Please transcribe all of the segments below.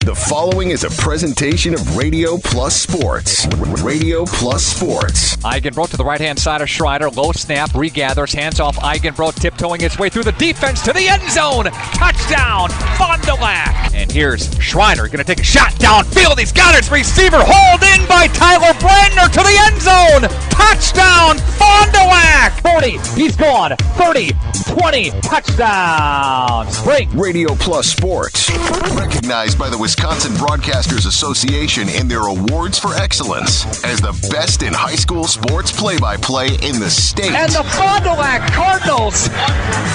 The following is a presentation of Radio Plus Sports. Radio Plus Sports. Eigenbrodt to the right-hand side of Schreiner. Low snap, regathers, hands off Eigenbrodt, tiptoeing its way through the defense to the end zone. Touchdown, Fond du Lac. And here's Schreiner going to take a shot downfield. He's got it. Receiver hauled in by Tyler Brandner to the end zone. Touchdown, Fond du Lac. 40, he's gone. 30, 20, touchdown. Spring. Radio Plus Sports. Recognized by the Wisconsin Broadcasters Association in their awards for excellence as the best in high school sports play-by-play in the state. And the Fond du Lac Cardinals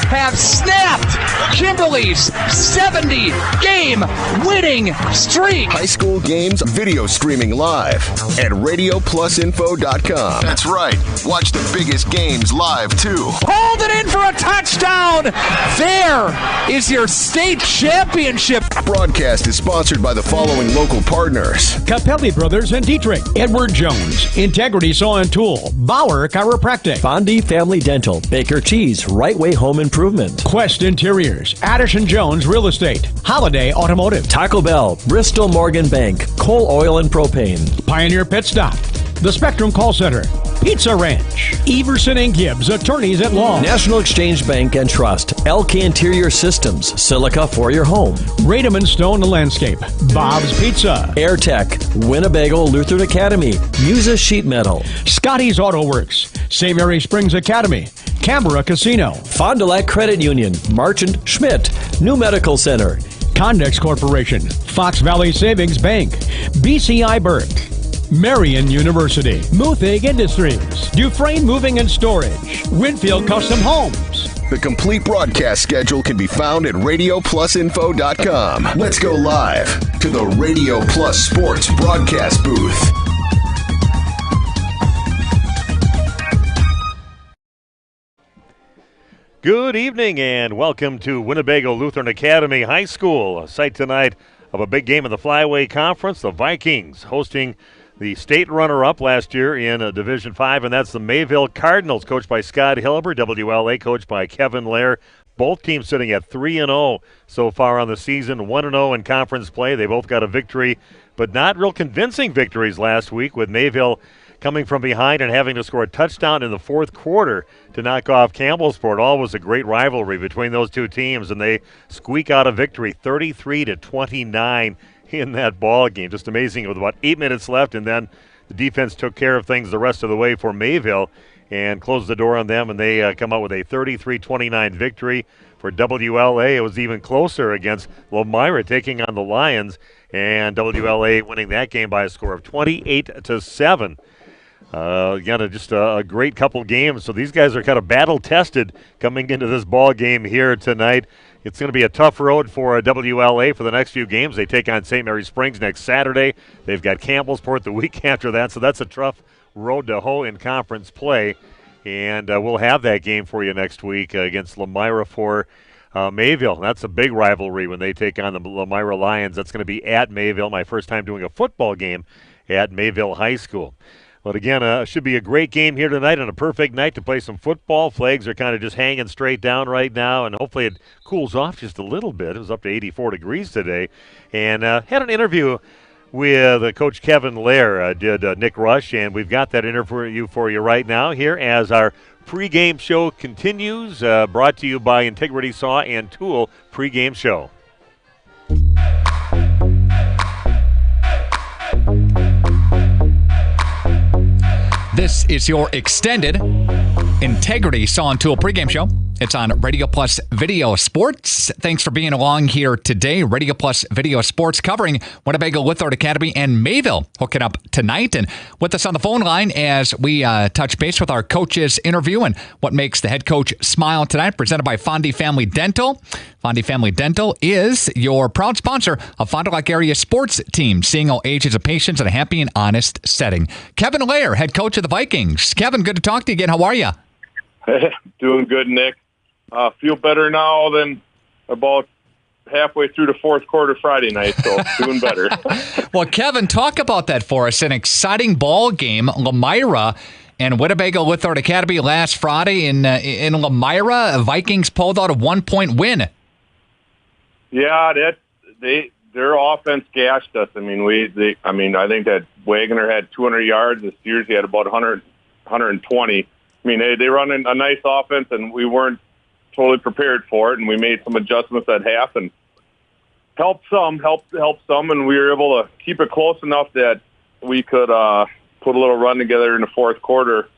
have snapped Kimberly's 70-game winning streak. High school games video streaming live at RadioPlusInfo.com. That's right. Watch the biggest games live, too. Hold it in for a touchdown. There is your state championship. Broadcast is sponsored by the following local partners. Capelli Brothers and Dietrich, Edward Jones, Integrity Saw and Tool, Bauer Chiropractic, Fondi Family Dental, Baker Cheese, Right Way Home Improvement, Quest Interiors, Addison Jones Real Estate, Holiday Automotive, Taco Bell, Bristol Morgan Bank, Coal Oil and Propane, Pioneer Pit Stop, The Spectrum Call Center, Pizza Ranch, Everson and Gibbs, Attorneys at Law, National Exchange Bank and Trust, LK Interior Systems, Silica for your home, Radom and Stone Landscape, Bob's Pizza, AirTech, Winnebago Lutheran Academy, Musa Sheet Metal, Scotty's Auto Works, St. Mary Springs Academy, Canberra Casino, Fond du Lac Credit Union, Marchant Schmidt, New Medical Center, Condex Corporation, Fox Valley Savings Bank, BCI Burke, Marion University, Muthig Industries, Dufresne Moving and Storage, Winfield Custom Homes. The complete broadcast schedule can be found at RadioPlusInfo.com. Let's go live to the Radio Plus Sports broadcast booth. Good evening and welcome to Winnebago Lutheran Academy High School. A site tonight of a big game in the Flyway Conference. The Vikings hosting the state runner-up last year in Division 5, and that's the Mayville Cardinals, coached by Scott Hilliber, WLA coached by Kevin Lair. Both teams sitting at 3-0 so far on the season, 1-0 in conference play. They both got a victory, but not real convincing victories last week, with Mayville coming from behind and having to score a touchdown in the fourth quarter to knock off Campbellsport. All was a great rivalry between those two teams, and they squeak out a victory 33-29 in that ball game. Just amazing. With about 8 minutes left, and then the defense took care of things the rest of the way for Mayville and closed the door on them, and they come out with a 33-29 victory. For WLA, it was even closer against Lomira, taking on the Lions, and WLA winning that game by a score of 28-7. Again, just a great couple games. So these guys are kind of battle-tested coming into this ball game here tonight. It's going to be a tough road for WLA for the next few games. They take on St. Mary Springs next Saturday. They've got Campbellsport the week after that, so that's a tough road to hoe in conference play. And we'll have that game for you next week against Lomira for Mayville. That's a big rivalry when they take on the Lomira Lions. That's going to be at Mayville, my first time doing a football game at Mayville High School. But again, should be a great game here tonight and a perfect night to play some football. Flags are kind of just hanging straight down right now, and hopefully it cools off just a little bit. It was up to 84 degrees today. And had an interview with Coach Kevin Lair, did Nick Rush, and we've got that interview for you right now here as our pregame show continues, brought to you by Integrity Saw and Tool pregame show. This is your extended Integrity Saw and Tool pregame show. It's on Radio Plus Video Sports. Thanks for being along here today. Radio Plus Video Sports covering Winnebago Lutheran Academy and Mayville hooking up tonight. And with us on the phone line as we touch base with our coaches interview and what makes the head coach smile tonight, presented by Fondi Family Dental. Fondi Family Dental is your proud sponsor of Fond du Lac area sports teams, seeing all ages of patients in a happy and honest setting. Kevin Lair, head coach of the Vikings. Kevin, good to talk to you again. How are you? Doing good, Nick. Feel better now than about halfway through the fourth quarter Friday night, so doing better. Well, Kevin, talk about that for us. An exciting ball game. Lomira and Winnebago Lutheran Academy last Friday in Lomira. Vikings pulled out a 1-point win. Yeah, they their offense gashed us. I mean, I think that Wagner had 200 yards. The Steers had about 120. I mean, they run a nice offense, and we weren't totally prepared for it, and we made some adjustments at half and helped some, and we were able to keep it close enough that we could put a little run together in the fourth quarter.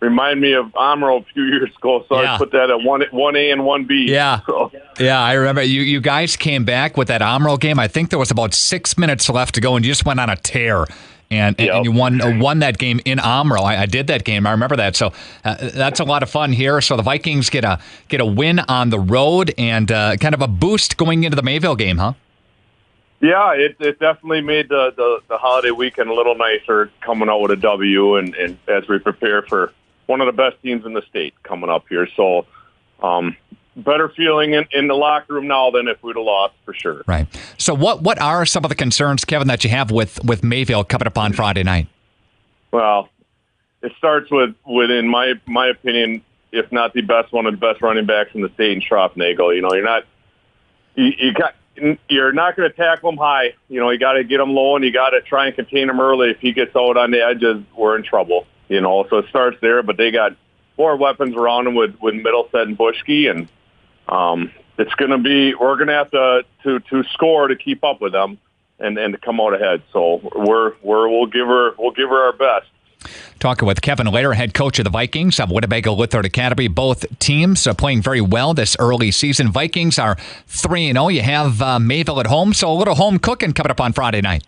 Remind me of Amro a few years ago, so I put that at 1A and 1B. Yeah, so. Yeah, I remember you guys came back with that Amro game. I think there was about 6 minutes left to go, and you just went on a tear. And you won that game in Amro. I did that game. I remember that. So that's a lot of fun here. So the Vikings get a win on the road and kind of a boost going into the Mayville game, huh? Yeah, it definitely made the holiday weekend a little nicer coming out with a W, and as we prepare for one of the best teams in the state coming up here. So better feeling in the locker room now than if we'd have lost, for sure. Right. So what are some of the concerns, Kevin, that you have with Mayville coming up on Friday night? Well, it starts with in my opinion, if not the best, one of the best running backs in the state in Schroffnagel. You know, you're not going to tackle him high. You know, you got to get him low, and you got to try and contain him early. If he gets out on the edges, we're in trouble. You know, so it starts there, but they got more weapons around him with Middleset and Bushke, and it's going to be, we're going to have to score to keep up with them and to come out ahead. So we'll give her our best. Talking with Kevin Lair, head coach of the Vikings of Winnebago Lutheran Academy. Both teams are playing very well this early season. Vikings are 3-0. You have Mayville at home, so a little home cooking coming up on Friday night.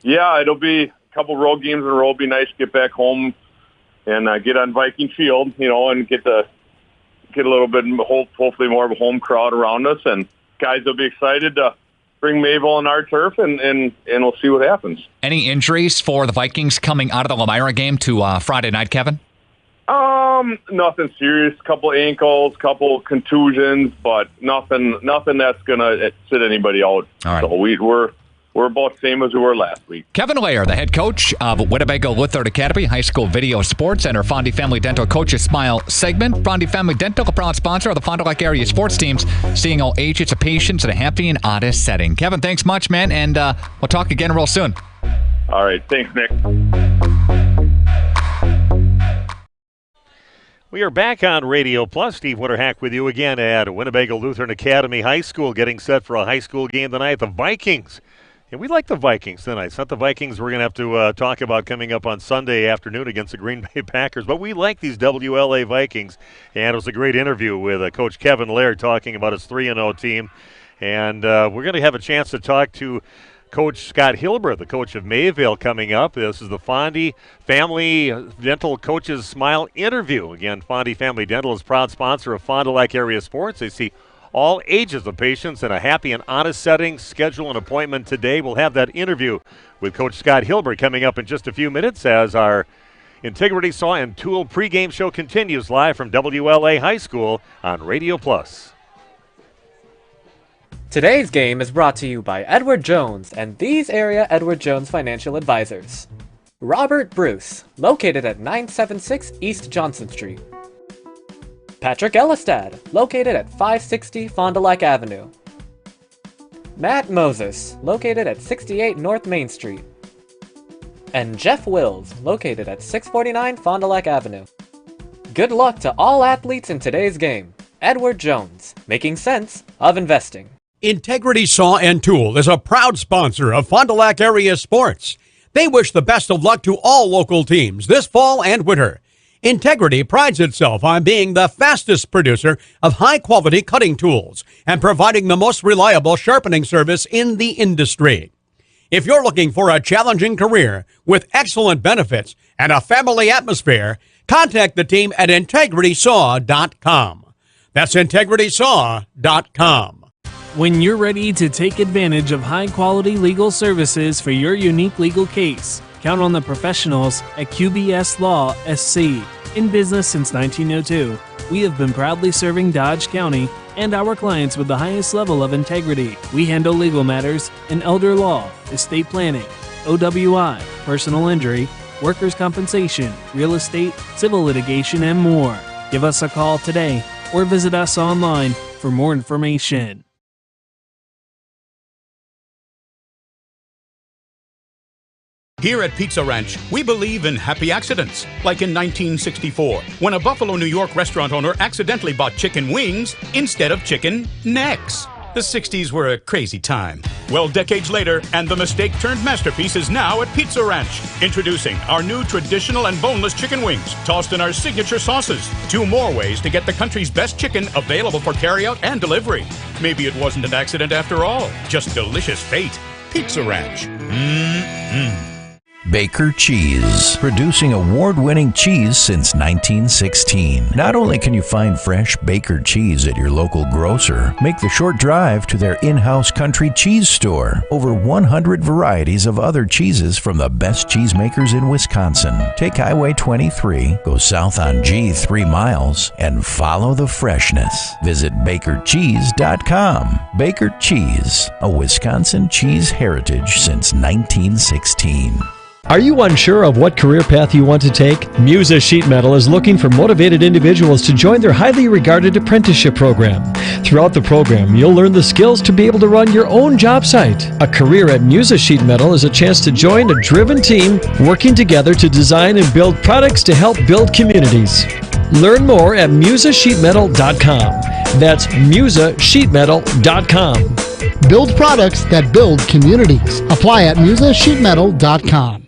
Yeah, it'll be a couple road games in a row. It'll be nice to get back home and get on Viking Field, you know, and get a little bit, hopefully more of a home crowd around us. And guys will be excited to bring Mayville on our turf, and we'll see what happens. Any injuries for the Vikings coming out of the Lemira game to Friday night, Kevin? Nothing serious. Couple ankles, couple contusions, but nothing that's gonna sit anybody out. All right. So we're about the same as we were last week. Kevin Lair, the head coach of Winnebago Lutheran Academy High School Video Sports, and our Fondy Family Dental Coaches Smile segment. Fondy Family Dental, a proud sponsor of the Fond du Lac area sports teams, seeing all ages of patients in a happy and honest setting. Kevin, thanks much, man, and we'll talk again real soon. All right. Thanks, Nick. We are back on Radio Plus. Steve Winterhack with you again at Winnebago Lutheran Academy High School, getting set for a high school game tonight. The Vikings. And we like the Vikings tonight. It's not the Vikings we're going to have to talk about coming up on Sunday afternoon against the Green Bay Packers, but we like these WLA Vikings. And it was a great interview with Coach Kevin Laird talking about his 3-0 team. And we're going to have a chance to talk to Coach Scott Hilber, the coach of Mayville, coming up. This is the Fondy Family Dental Coaches Smile interview. Again, Fondy Family Dental is proud sponsor of Fond du Lac area sports. They see all ages of patients in a happy and honest setting. Schedule an appointment today. We'll have that interview with Coach Scott Hilber coming up in just a few minutes as our Integrity Saw and Tool pregame show continues live from WLA High School on Radio Plus. Today's game is brought to you by Edward Jones and these area Edward Jones financial advisors. Robert Bruce, located at 976 East Johnson Street. Patrick Ellistad, located at 560 Fond du Lac Avenue. Matt Moses, located at 68 North Main Street. And Jeff Wills, located at 649 Fond du Lac Avenue. Good luck to all athletes in today's game. Edward Jones, making sense of investing. Integrity Saw and Tool is a proud sponsor of Fond du Lac area sports. They wish the best of luck to all local teams this fall and winter. Integrity prides itself on being the fastest producer of high-quality cutting tools and providing the most reliable sharpening service in the industry. If you're looking for a challenging career with excellent benefits and a family atmosphere, contact the team at integritysaw.com. That's integritysaw.com. When you're ready to take advantage of high-quality legal services for your unique legal case, count on the professionals at QBS Law SC. In business since 1902, we have been proudly serving Dodge County and our clients with the highest level of integrity. We handle legal matters in elder law, estate planning, OWI, personal injury, workers' compensation, real estate, civil litigation, and more. Give us a call today or visit us online for more information. Here at Pizza Ranch, we believe in happy accidents, like in 1964, when a Buffalo, New York restaurant owner accidentally bought chicken wings instead of chicken necks. The 60s were a crazy time. Well, decades later, and the mistake-turned masterpiece is now at Pizza Ranch. Introducing our new traditional and boneless chicken wings, tossed in our signature sauces. 2 more ways to get the country's best chicken available for carryout and delivery. Maybe it wasn't an accident after all, just delicious fate. Pizza Ranch. Mmm. Baker Cheese, producing award-winning cheese since 1916. Not only can you find fresh Baker cheese at your local grocer, make the short drive to their in-house country cheese store. Over 100 varieties of other cheeses from the best cheesemakers in Wisconsin. Take Highway 23, go south on G 3 miles, and follow the freshness. Visit bakercheese.com. Baker Cheese, a Wisconsin cheese heritage since 1916. Are you unsure of what career path you want to take? Musa Sheet Metal is looking for motivated individuals to join their highly regarded apprenticeship program. Throughout the program, you'll learn the skills to be able to run your own job site. A career at Musa Sheet Metal is a chance to join a driven team working together to design and build products to help build communities. Learn more at musasheetmetal.com. That's musasheetmetal.com. Build products that build communities. Apply at musasheetmetal.com.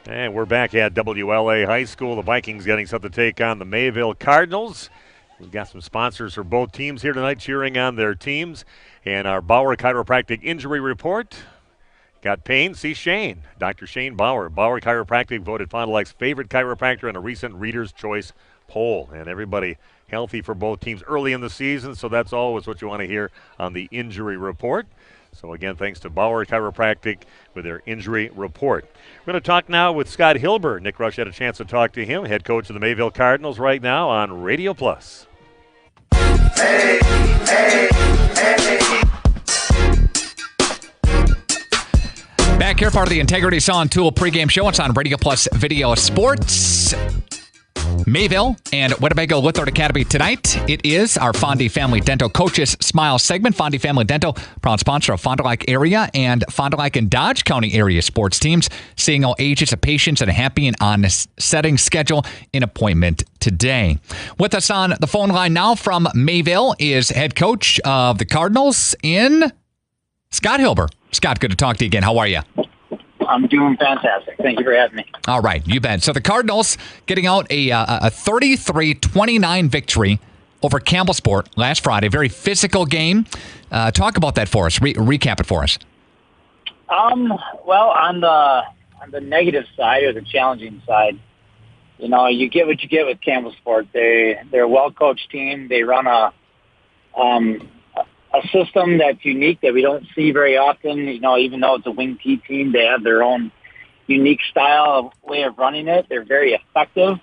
And we're back at WLA High School. The Vikings getting set to take on the Mayville Cardinals. We've got some sponsors for both teams here tonight cheering on their teams. And our Bauer Chiropractic Injury Report. Got pain? See Shane. Dr. Shane Bauer. Bauer Chiropractic voted Fond du Lac's favorite chiropractor in a recent Reader's Choice poll. And everybody healthy for both teams early in the season, so that's always what you want to hear on the injury report. So again, thanks to Bauer Chiropractic with their injury report. We're going to talk now with Scott Hilber. Nick Rush had a chance to talk to him, head coach of the Mayville Cardinals, right now on Radio Plus. Hey, hey, hey. Back here, part of the Integrity Saw and Tool pregame show. It's on Radio Plus Video Sports. Mayville and Winnebago Lithard Academy tonight. It is our Fondy Family Dental Coaches Smile segment. Fondy Family Dental, proud sponsor of Fond du Lac area and Fond du Lac and Dodge County area sports teams, seeing all ages of patients and a happy and honest setting schedule an appointment today. With us on the phone line now from Mayville is head coach of the Cardinals in Scott Hilber. Scott, good to talk to you again. How are you? I'm doing fantastic. Thank you for having me. All right, you bet. So the Cardinals getting out a 33-29 victory over Campbellsport last Friday. Very physical game. Talk about that for us. Recap it for us. Well, on the negative side or the challenging side, you get what you get with Campbellsport. They're a well-coached team. They run a system that's unique that we don't see very often. Even though it's a wing T team, they have their own unique style, way of running it. They're very effective.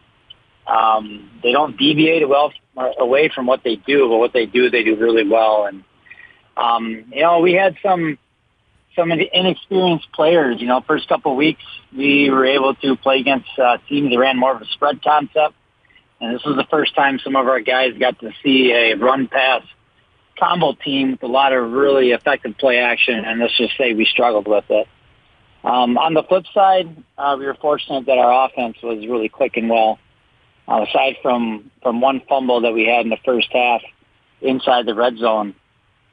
They don't deviate away from what they do, but what they do really well. And, we had some inexperienced players. First couple of weeks, we were able to play against teams that ran more of a spread concept. And this was the first time some of our guys got to see a run-pass combo team with a lot of really effective play action, and let's just say we struggled with it. On the flip side, we were fortunate that our offense was really clicking well. Aside from one fumble that we had in the first half inside the red zone,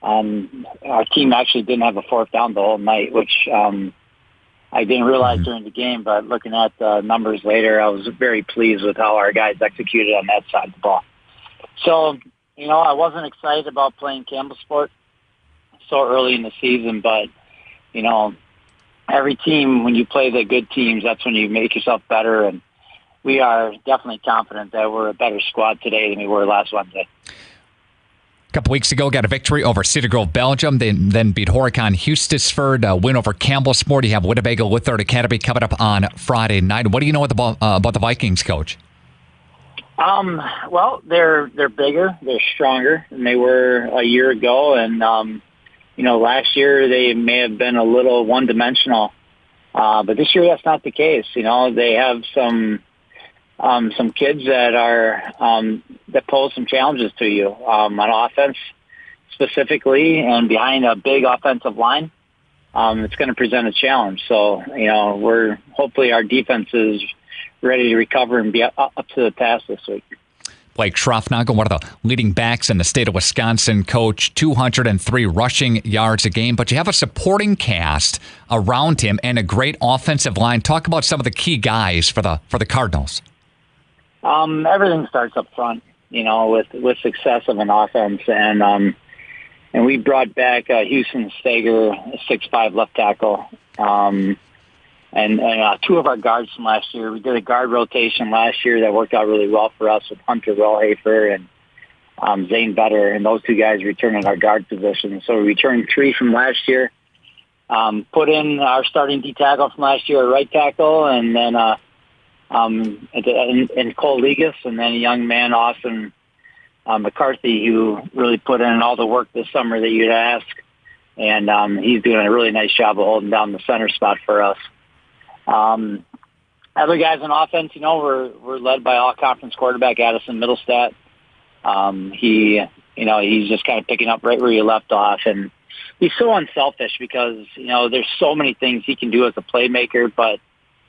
our team actually didn't have a fourth down the whole night, which I didn't realize during the game, but looking at the numbers later, I was very pleased with how our guys executed on that side of the ball. So, I wasn't excited about playing Campbellsport so early in the season, but, every team, when you play the good teams, that's when you make yourself better, and we are definitely confident that we're a better squad today than we were last Wednesday. A couple weeks ago, got a victory over Cedar Grove, Belgium. They then beat Horicon Hustisford, a win over Campbellsport. You have Winnebago Lithard Academy coming up on Friday night. What do you know about the Vikings, Coach? Well, they're bigger, they're stronger than they were a year ago, and last year they may have been a little one-dimensional, but this year that's not the case. They have some kids that are that pose some challenges to you on offense specifically, and behind a big offensive line. it's going to present a challenge. So, we're hopefully our defense is ready to recover and be up to the task this week. Blake Schroffnagel, one of the leading backs in the state of Wisconsin, coach, 203 rushing yards a game. But you have a supporting cast around him and a great offensive line. Talk about some of the key guys for the Cardinals. Everything starts up front, with success of an offense. And we brought back Houston Stager, a 6'5" left tackle. And two of our guards from last year. We did a guard rotation last year that worked out really well for us with Hunter Wellhafer and Zane Better, and those two guys returned in our guard position. So we returned 3 from last year. Put in our starting D tackle from last year, a right tackle, and then and Cole Legas, and then a young man, Austin McCarthy, who really put in all the work this summer that you'd ask. And he's doing a really nice job of holding down the center spot for us. Other guys on offense, we're led by all-conference quarterback Addison Middlestat. He's just kind of picking up right where you left off, and he's so unselfish because, there's so many things he can do as a playmaker, but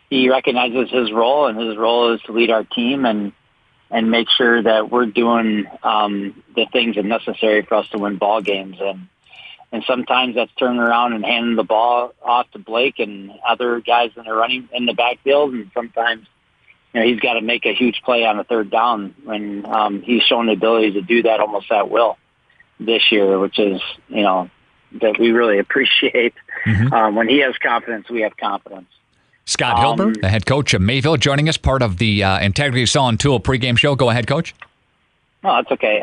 he recognizes his role, and his role is to lead our team and make sure that we're doing the things that are necessary for us to win ball games. And sometimes that's turning around and handing the ball off to Blake and other guys that are running in the backfield. And sometimes, he's got to make a huge play on a third down when he's shown the ability to do that almost at will this year, which is, that we really appreciate. Mm-hmm. When he has confidence, we have confidence. Scott Hilber, the head coach of Mayville, joining us, part of the Integrity Saw and Tool pregame show. Go ahead, Coach. No, that's okay.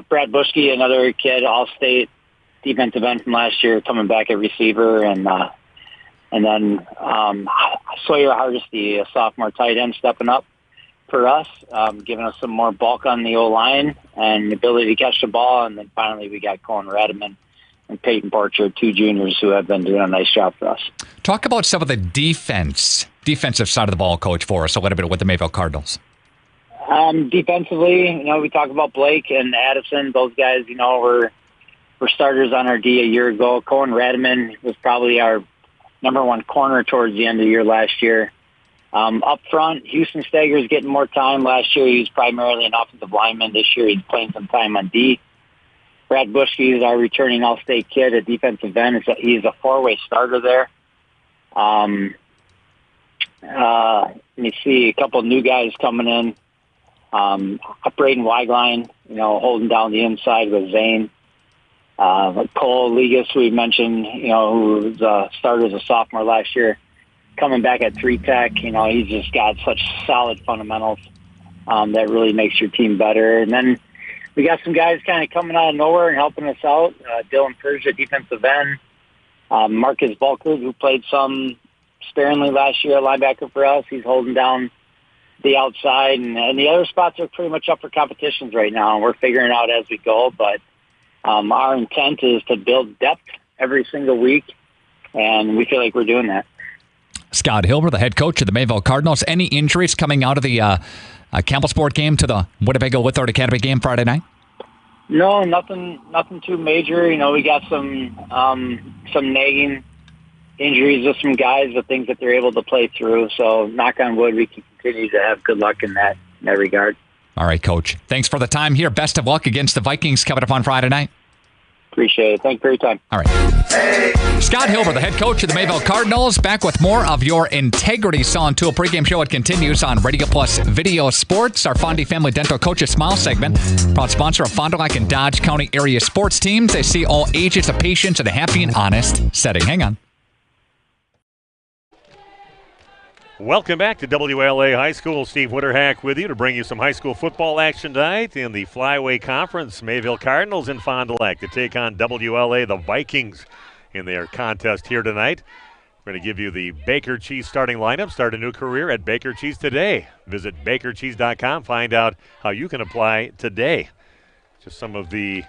Brad Bushke, another kid, All-State defensive end from last year, coming back at receiver, and then Sawyer Hardesty, a sophomore tight end, stepping up for us, giving us some more bulk on the O-line and the ability to catch the ball. And then finally we got Colin Radiman and Peyton Porcher, 2 juniors who have been doing a nice job for us. Talk about some of the defensive side of the ball, Coach, for us a little bit with the Mayville Cardinals. Defensively, we talk about Blake and Addison. Those guys, were starters on our D a year ago. Colin Radiman was probably our number 1 corner towards the end of the year last year. Up front, Houston Stager is getting more time. Last year, he was primarily an offensive lineman. This year, he's playing some time on D. Brad Bushke is our returning All-State kid at defensive end. He's a 4-way starter there. Let me see, a couple of new guys coming in. Braden Weigline, holding down the inside with Zane. Cole Legas, we mentioned, who was a starter as a sophomore last year, coming back at 3-tech. He's just got such solid fundamentals that really makes your team better. And then we got some guys kind of coming out of nowhere and helping us out. Dylan Persia, defensive end. Marcus Bulker, who played some sparingly last year, a linebacker for us. He's holding down the outside. And the other spots are pretty much up for competitions right now. And we're figuring it out as we go. But our intent is to build depth every single week. And we feel like we're doing that. Scott Hilber, the head coach of the Mayville Cardinals. Any injuries coming out of the Campbellsport game to the Winnebago Lithard Academy game Friday night? No, nothing too major. We got some nagging injuries with some guys, but things that they're able to play through. So knock on wood, we can continue to have good luck in that regard. All right, Coach. Thanks for the time here. Best of luck against the Vikings coming up on Friday night. Appreciate it. Thanks for your time. All right. Scott Hilber, the head coach of the Mayville Cardinals, back with more of your Integrity Saw and Tool pregame show. It continues on Radio Plus Video Sports. Our Fondy Family Dental Coaches Smile segment, proud sponsor of Fond du Lac and Dodge County area sports teams. They see all ages of patients in a happy and honest setting. Hang on. Welcome back to WLA High School. Steve Witterhack with you to bring you some high school football action tonight in the Flyway Conference. Mayville Cardinals in Fond du Lac to take on WLA, the Vikings, in their contest here tonight. We're going to give you the Baker Cheese starting lineup. Start a new career at Baker Cheese today. Visit bakercheese.com. Find out how you can apply today. Just some of the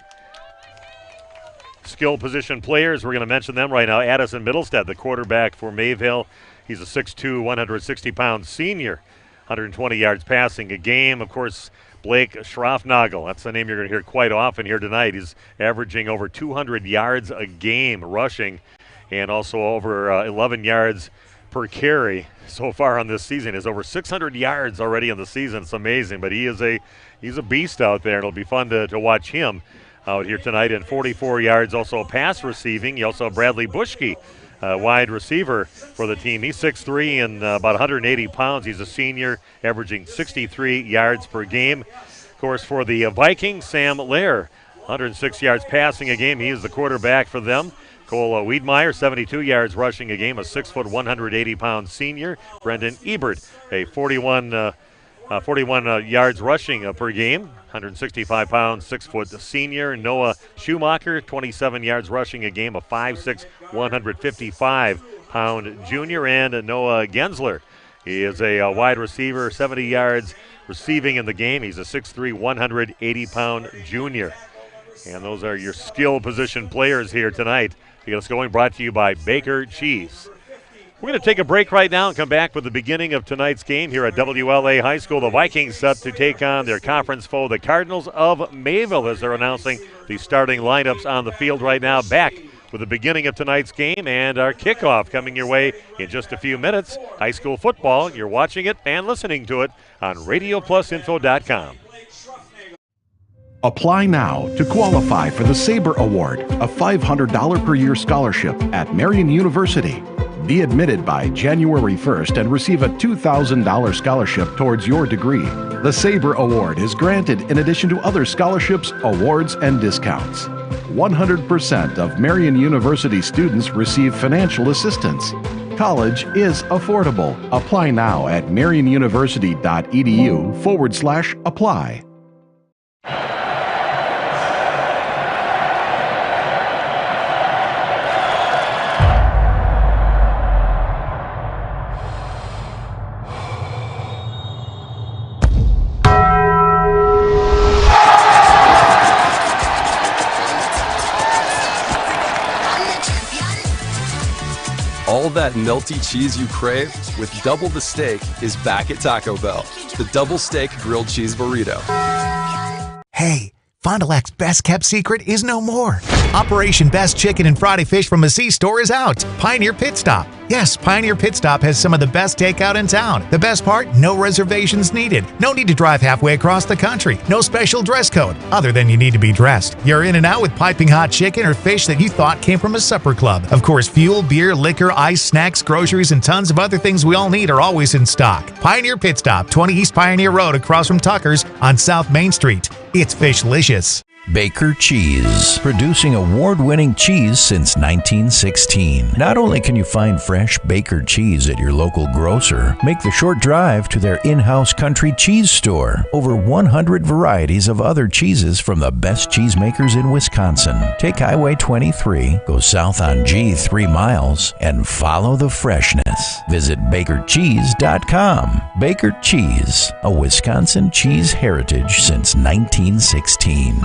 skill position players. We're going to mention them right now. Addison Middlestat, the quarterback for Mayville. He's a 6'2", 160-pound senior, 120 yards passing a game. Of course, Blake Schroffnagel, that's the name you're going to hear quite often here tonight. He's averaging over 200 yards a game rushing. and also over 11 yards per carry so far on this season. Is over 600 yards already in the season. It's amazing, but he's a beast out there, and it'll be fun to watch him out here tonight. And 44 yards also pass receiving. You also have Bradley Bushke, wide receiver for the team. He's 6'3" and about 180 pounds. He's a senior, averaging 63 yards per game. Of course, for the Vikings, Sam Lair, 106 yards passing a game. He is the quarterback for them. Cole Wiedmeyer, 72 yards rushing a game, a 6', 180-pound senior. Brendan Ebert, a 41 yards rushing per game, 165 pounds, 6-foot senior. Noah Schumacher, 27 yards rushing a game, a 5'6", 155-pound junior. And Noah Gensler, he is a wide receiver, 70 yards receiving in the game. He's a 6'3", 180-pound junior. And those are your skill position players here tonight. To get us going, brought to you by Baker Cheese. We're going to take a break right now and come back with the beginning of tonight's game here at WLA High School. The Vikings set to take on their conference foe, the Cardinals of Mayville, as they're announcing the starting lineups on the field right now. Back with the beginning of tonight's game and our kickoff coming your way in just a few minutes. High school football, you're watching it and listening to it on RadioPlusInfo.com. Apply now to qualify for the Sabre Award, a $500 per year scholarship at Marian University. Be admitted by January 1st and receive a $2,000 scholarship towards your degree. The Sabre Award is granted in addition to other scholarships, awards, and discounts. 100% of Marian University students receive financial assistance. College is affordable. Apply now at marianuniversity.edu/apply. All that melty cheese you crave with double the steak is back at Taco Bell. The double steak grilled cheese burrito. Hey, Fond du Lac's best-kept secret is no more. Operation Best Chicken and Friday Fish from a C-Store is out. Pioneer Pit Stop. Yes, Pioneer Pit Stop has some of the best takeout in town. The best part? No reservations needed. No need to drive halfway across the country. No special dress code, other than you need to be dressed. You're in and out with piping hot chicken or fish that you thought came from a supper club. Of course, fuel, beer, liquor, ice, snacks, groceries, and tons of other things we all need are always in stock. Pioneer Pit Stop, 20 East Pioneer Road across from Tucker's on South Main Street. It's Fishlicious. Baker Cheese, producing award-winning cheese since 1916. Not only can you find fresh Baker cheese at your local grocer, make the short drive to their in-house country cheese store. Over 100 varieties of other cheeses from the best cheesemakers in Wisconsin. Take Highway 23, go south on G 3 miles, and follow the freshness. Visit BakerCheese.com. Baker Cheese, a Wisconsin cheese heritage since 1916.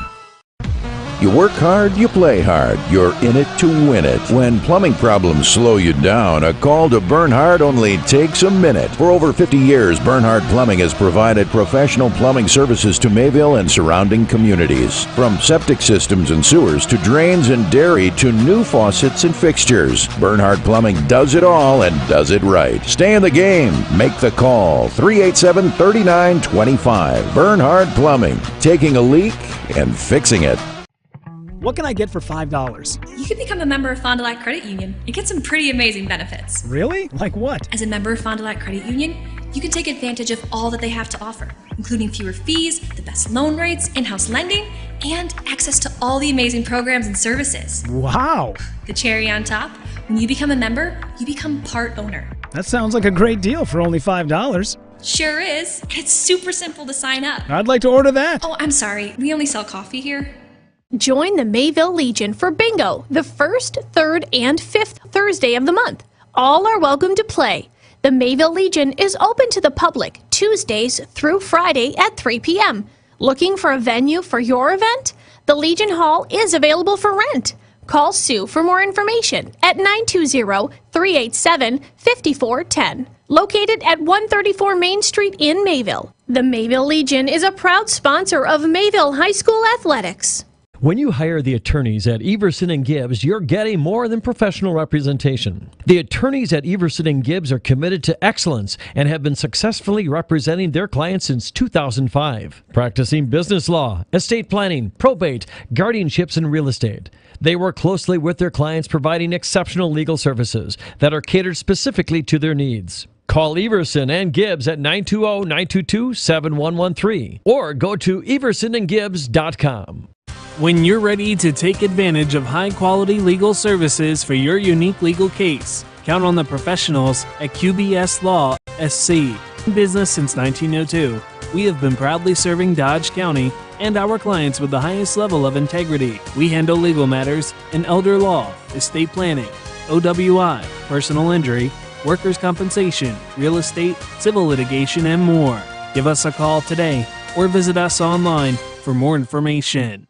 You work hard, you play hard. You're in it to win it. When plumbing problems slow you down, a call to Bernhard only takes a minute. For over 50 years, Bernhard Plumbing has provided professional plumbing services to Mayville and surrounding communities. From septic systems and sewers to drains and dairy to new faucets and fixtures, Bernhard Plumbing does it all and does it right. Stay in the game. Make the call. 387-3925. Bernhard Plumbing. Taking a leak and fixing it. What can I get for $5? You can become a member of Fond du Lac Credit Union and get some pretty amazing benefits. Really? Like what? As a member of Fond du Lac Credit Union, you can take advantage of all that they have to offer, including fewer fees, the best loan rates, in-house lending, and access to all the amazing programs and services. Wow! The cherry on top, when you become a member, you become part owner. That sounds like a great deal for only $5. Sure is. It's super simple to sign up. I'd like to order that. Oh, I'm sorry. We only sell coffee here. Join the Mayville Legion for bingo, the 1st, 3rd, and 5th Thursday of the month. All are welcome to play. The Mayville Legion is open to the public Tuesdays through Friday at 3 p.m. Looking for a venue for your event? The Legion Hall is available for rent. Call Sue for more information at 920-387-5410. Located at 134 Main Street in Mayville. The Mayville Legion is a proud sponsor of Mayville High School Athletics. When you hire the attorneys at Everson and Gibbs, you're getting more than professional representation. The attorneys at Everson and Gibbs are committed to excellence and have been successfully representing their clients since 2005, practicing business law, estate planning, probate, guardianships, and real estate. They work closely with their clients, providing exceptional legal services that are catered specifically to their needs. Call Everson and Gibbs at 920-922-7113 or go to eversonandgibbs.com. When you're ready to take advantage of high-quality legal services for your unique legal case, count on the professionals at QBS Law SC. In business since 1902, we have been proudly serving Dodge County and our clients with the highest level of integrity. We handle legal matters in elder law, estate planning, OWI, personal injury, workers' compensation, real estate, civil litigation, and more. Give us a call today or visit us online for more information.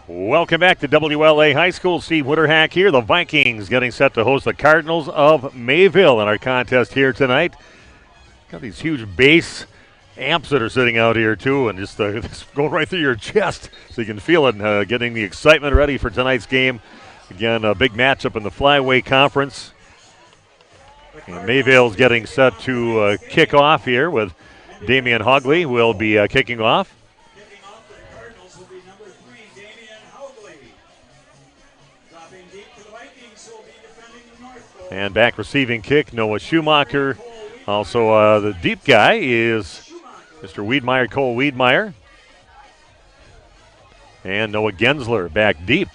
Welcome back to WLA High School. Steve Witterhack here. The Vikings getting set to host the Cardinals of Mayville in our contest here tonight. Got these huge bass amps that are sitting out here too, and just going right through your chest so you can feel it, getting the excitement ready for tonight's game. Again, a big matchup in the Flyway Conference. And Mayville's getting set to kick off here with Damian Hogley will be kicking off. And back receiving kick, Noah Schumacher. Also, the deep guy is Mr. Wiedmeyer, Cole Wiedmeyer. And Noah Gensler back deep.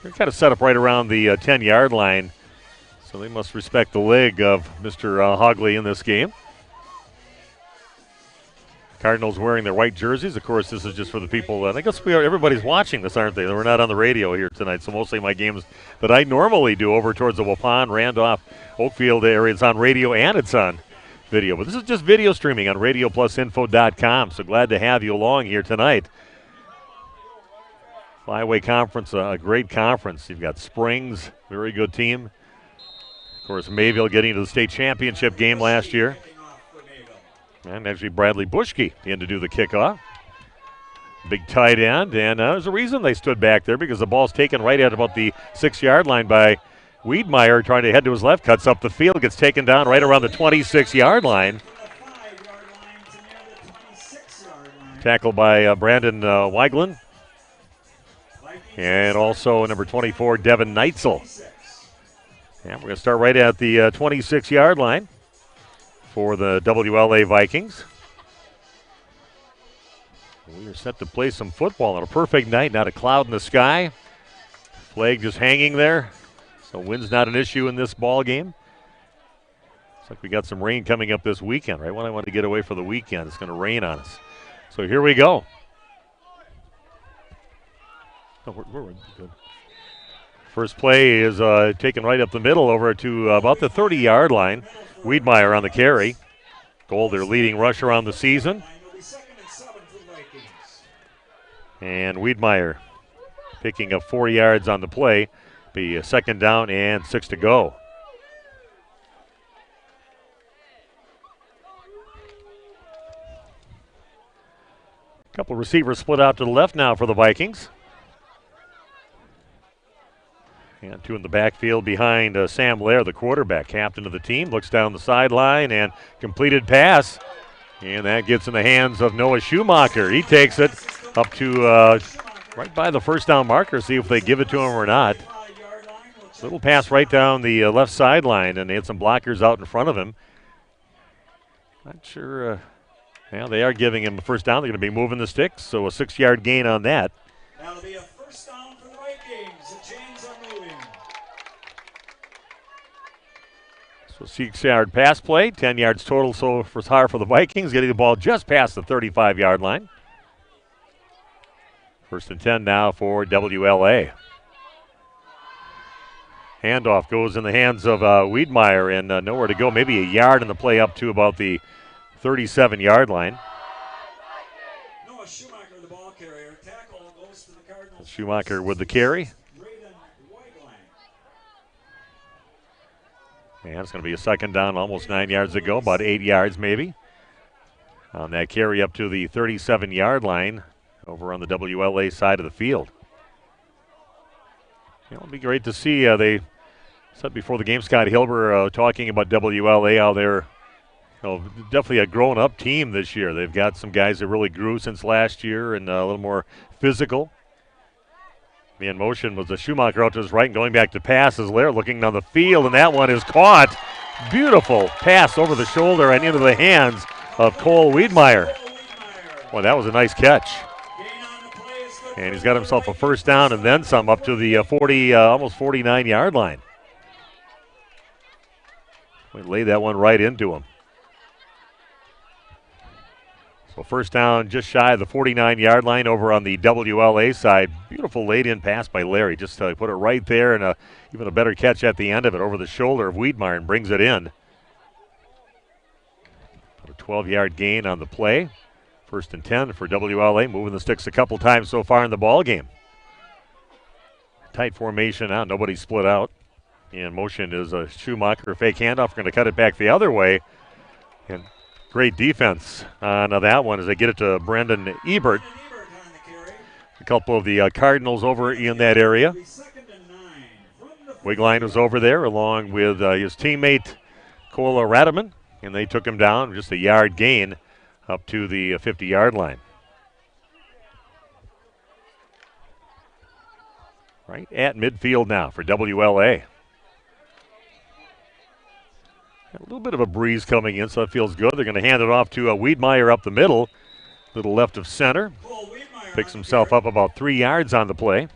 They're kind of set up right around the 10-yard line, so they must respect the leg of Mr. Hogley in this game. Cardinals wearing their white jerseys. Of course, this is just for the people. I guess everybody's watching this, aren't they? We're not on the radio here tonight, so mostly my games that I normally do over towards the Waupun, Randolph, Oakfield area. It's on radio and it's on video. But this is just video streaming on radioplusinfo.com, so glad to have you along here tonight. Flyway Conference, a great conference. You've got Springs, very good team. Of course, Mayville getting to the state championship game last year. And actually Bradley Bushke in to do the kickoff. Big tight end, and there's a reason they stood back there because the ball's taken right at about the 6-yard line by Wiedmeyer, trying to head to his left, cuts up the field, gets taken down right around the 26-yard line. Tackled by Brandon Weiglin. And also number 24, Devin Neitzel. And we're going to start right at the 26-yard line for the WLA Vikings. We are set to play some football on a perfect night, not a cloud in the sky. Flag just hanging there, so wind's not an issue in this ball game. Looks like we got some rain coming up this weekend, right when I wanted to get away for the weekend. It's going to rain on us. So here we go. Oh, we're good. First play is taken right up the middle over to about the 30-yard line. Wiedmeyer on the carry. Gold, their leading rusher on the season. And Wiedmeyer picking up 4 yards on the play. Be a second down and 6 to go. A couple receivers split out to the left now for the Vikings. And two in the backfield behind Sam Lair, the quarterback, captain of the team. Looks down the sideline and completed pass. And that gets in the hands of Noah Schumacher. He takes it up to right by the first down marker, see if they give it to him or not. Little pass right down the left sideline, and they had some blockers out in front of him. Not sure. Well, they are giving him the first down. They're going to be moving the sticks, so a 6-yard gain on that. That'll be a first down for the Vikings. The chains are moving. So 6-yard pass play, 10 yards total so far for the Vikings, getting the ball just past the 35-yard line. First and 10 now for WLA. Handoff goes in the hands of Wiedmeyer, and nowhere to go. Maybe a yard in the play up to about the 37-yard line. Noah Schumacher, the ball carrier. Tackle goes to the Cardinals. Schumacher with the carry. And it's going to be a second down, almost 9 yards to go, about 8 yards maybe. On that carry up to the 37-yard line over on the WLA side of the field. It'll be great to see. They said before the game, Scott Hilber talking about WLA, how they're definitely a grown-up team this year. They've got some guys that really grew since last year and a little more physical. In motion was the Schumacher out to his right and going back to pass as Lair looking down the field, and that one is caught. Beautiful pass over the shoulder and into the hands of Cole Wiedmeyer. Boy, that was a nice catch. And he's got himself a first down and then some up to the almost 49-yard line. We laid that one right into him. So first down just shy of the 49-yard line over on the WLA side. Beautiful laid-in pass by Larry. Just put it right there and even a better catch at the end of it over the shoulder of Wiedmeyer and brings it in. A 12-yard gain on the play. First and 10 for WLA, moving the sticks a couple times so far in the ball game. Tight formation now, nobody split out. In motion is a Schumacher fake handoff, going to cut it back the other way. And great defense on that one as they get it to Brendan Ebert. A couple of the Cardinals over in that area. Wigline was over there along with his teammate Cole Radaman, and they took him down, just a yard gain up to the 50-yard line. Right at midfield now for WLA. A little bit of a breeze coming in, so it feels good. They're going to hand it off to Wiedmeyer up the middle, little left of center. Picks himself up about 3 yards on the play.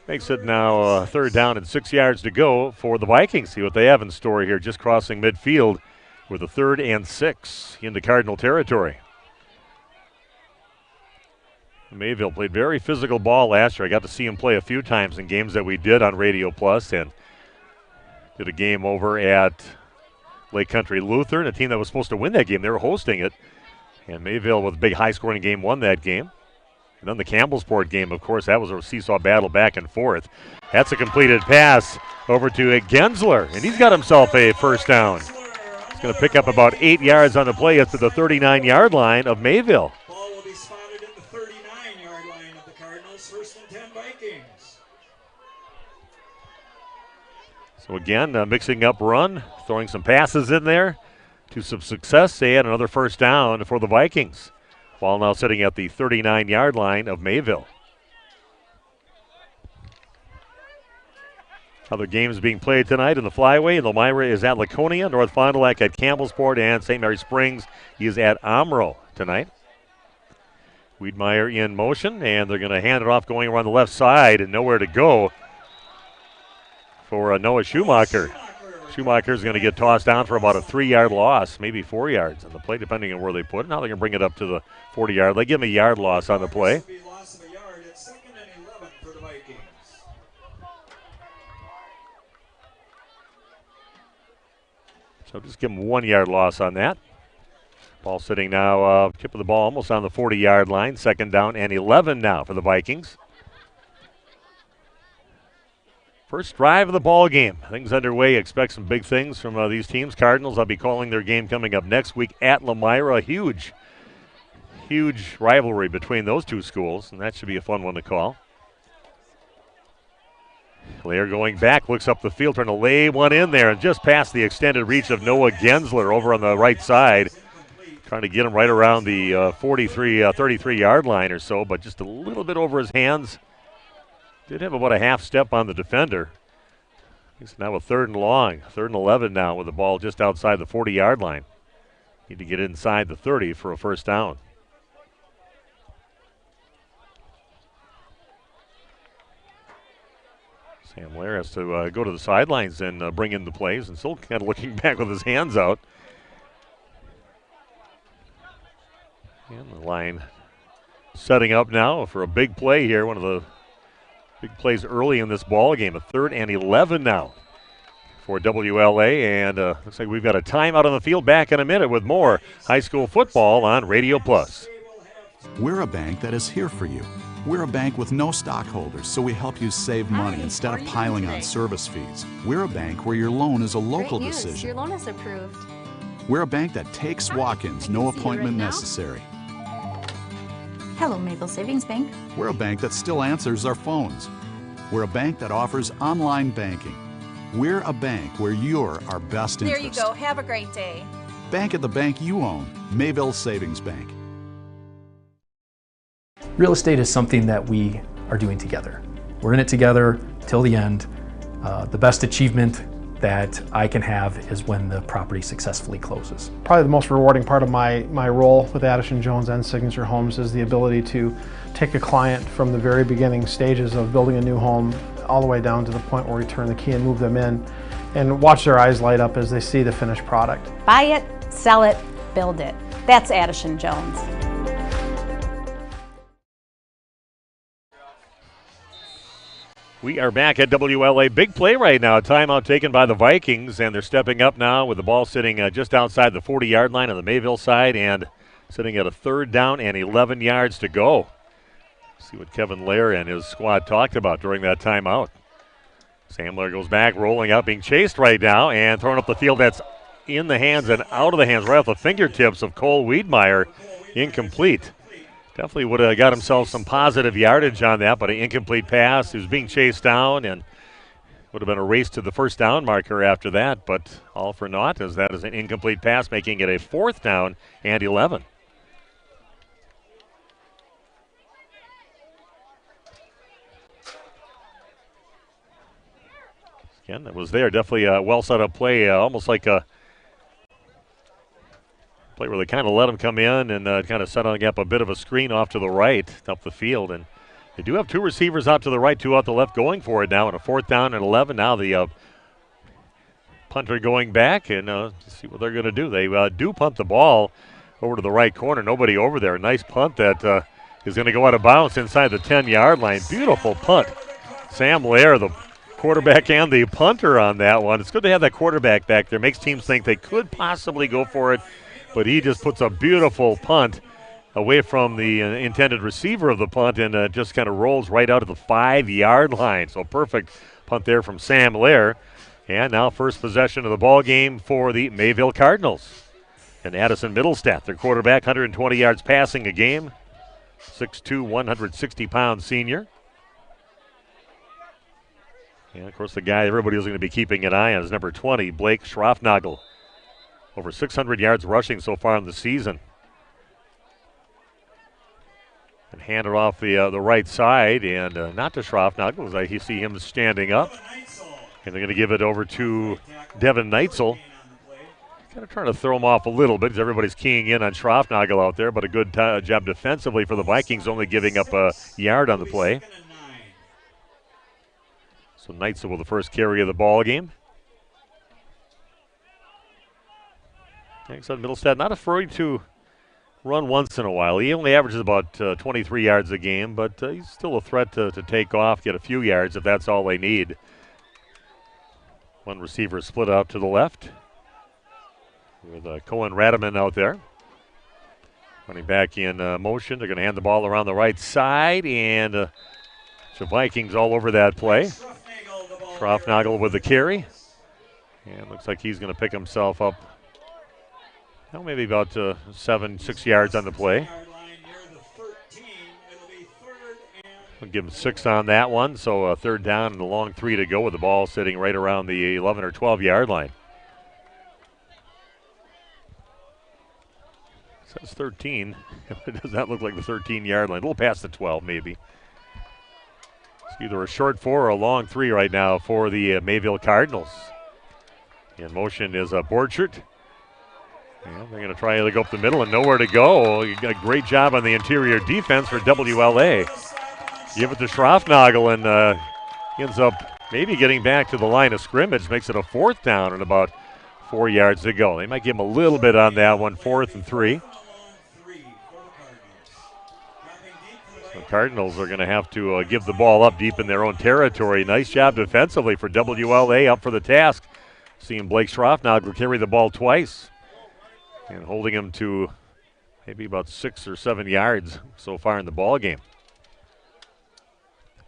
Makes it now third down and 6 yards to go for the Vikings. See what they have in store here, just crossing midfield with a 3rd and 6 into Cardinal territory. Mayville played very physical ball last year. I got to see him play a few times in games that we did on Radio Plus, and did a game over at Lake Country Lutheran, a team that was supposed to win that game. They were hosting it, and Mayville with a big high-scoring game won that game. And then the Campbellsport game, of course, that was a seesaw battle back and forth. That's a completed pass over to Gensler, and he's got himself a first down. He's going to pick up about 8 yards on the play up to the 39-yard line of Mayville. Ball will be spotted at the 39-yard line of the Cardinals. First and 10 Vikings. So again, mixing up run, throwing some passes in there to some success, and another first down for the Vikings. Ball now sitting at the 39-yard line of Mayville. Other games being played tonight in the Flyway. Elmira is at Laconia, North Fond du Lac at Campbellsport, and St. Mary Springs is at Omro tonight. Wiedmeyer in motion, and they're going to hand it off going around the left side and nowhere to go for Noah Schumacher. Schumacher's going to get tossed down for about a 3-yard loss, maybe 4 yards on the play, depending on where they put it. Now they're going to bring it up to the 40-yard. They give him a yard loss on the play. So just give him 1 yard loss on that. Ball sitting now, tip of the ball almost on the 40-yard line. Second down and 11 now for the Vikings. First drive of the ball game. Things underway. Expect some big things from these teams. Cardinals, I'll be calling their game coming up next week at Elmira. Huge rivalry between those two schools, and that should be a fun one to call. Lair going back, looks up the field, trying to lay one in there, and just past the extended reach of Noah Gensler over on the right side. Trying to get him right around the 33-yard line or so, but just a little bit over his hands. Did have about a half step on the defender. It's now a 3rd and long, 3rd and 11 now with the ball just outside the 40-yard line. Need to get inside the 30 for a first down. Sam Lair has to go to the sidelines and bring in the plays, and still kind of looking back with his hands out. And the line setting up now for a big play here, one of the big plays early in this ball game. A 3rd and 11 now for WLA, and looks like we've got a timeout on the field. Back in a minute with more high school football on Radio Plus. We're a bank that is here for you. We're a bank with no stockholders, so we help you save money instead of piling on service fees. We're a bank where your loan is a local Great news. decision. Your loan is approved. We're a bank that takes walk-ins, no appointment necessary. Hello, Mayville Savings Bank. We're a bank that still answers our phones. We're a bank that offers online banking. We're a bank where you're our best There interest. you go. Have a great day. Bank at the bank you own. Mayville Savings Bank. Real estate is something that we are doing together. We're in it together till the end. The best achievement that I can have is when the property successfully closes. Probably the most rewarding part of my role with Addison Jones and Signature Homes is the ability to take a client from the very beginning stages of building a new home all the way down to the point where we turn the key and move them in and watch their eyes light up as they see the finished product. Buy it, sell it, build it. That's Addison Jones. We are back at WLA. Big play right now. Timeout taken by the Vikings, and they're stepping up now with the ball sitting just outside the 40-yard line on the Mayville side and sitting at a 3rd down and 11 yards to go. See what Kevin Lair and his squad talked about during that timeout. Sam Lair goes back, rolling out, being chased right now, and throwing up the field. That's in the hands and out of the hands, right off the fingertips of Cole Wiedmeyer. Incomplete. Definitely would have got himself some positive yardage on that, but an incomplete pass. He was being chased down and would have been a race to the 1st down marker after that, but all for naught, as that is an incomplete pass, making it a 4th down and 11. Again, that was there. Definitely a well set up play, almost like a play where they kind of let him come in and kind of setting up a bit of a screen off to the right up the field. And they do have 2 receivers out to the right, 2 out the left going for it now. And a 4th down and 11. Now the punter going back and see what they're going to do. They do punt the ball over to the right corner. Nobody over there. Nice punt that is going to go out of bounds inside the 10-yard line. Beautiful punt. Sam Lair, the quarterback and the punter on that one. It's good to have that quarterback back there. Makes teams think they could possibly go for it. But he just puts a beautiful punt away from the intended receiver of the punt and just kind of rolls right out of the 5-yard line. So perfect punt there from Sam Lair. And now first possession of the ball game for the Mayville Cardinals. And Addison Middlestat, their quarterback, 120 yards passing a game. 6'2", 160-pound senior. And, of course, the guy everybody is going to be keeping an eye on is number 20, Blake Schroffnagel. Over 600 yards rushing so far in the season. And hand it off the right side, and not to Schroffnagel, as I see him standing up. And they're going to give it over to Devin Neitzel. Kind of trying to throw him off a little bit, because everybody's keying in on Schroffnagel out there, but a good job defensively for the Vikings, only giving up a yard on the play. So Neitzel with the first carry of the ball game. Like I said, Middlestat not afraid to run once in a while. He only averages about 23 yards a game, but he's still a threat to take off, get a few yards if that's all they need. One receiver split out to the left with Cohen Radaman out there. Running back in motion. They're going to hand the ball around the right side, and the Vikings all over that play. Schroffnagel with the carry. And looks like he's going to pick himself up. Well, maybe about 6 yards on the play. We'll give him 6 on that one, so a 3rd down and a long 3 to go with the ball sitting right around the 11 or 12-yard line. It says 13. It does not look like the 13-yard line. A little past the 12, maybe. It's either a short 4 or a long 3 right now for the Mayville Cardinals. In motion is Borchert. Yeah, they're going to try to go up the middle and nowhere to go. You got a great job on the interior defense for WLA. Give it to Schroffnagel and ends up maybe getting back to the line of scrimmage. Makes it a 4th down and about 4 yards to go. They might give him a little bit on that one, 4th and 3. The Cardinals are going to have to give the ball up deep in their own territory. Nice job defensively for WLA, up for the task. Seeing Blake Schroffnagel carry the ball twice and holding him to maybe about 6 or 7 yards so far in the ball game.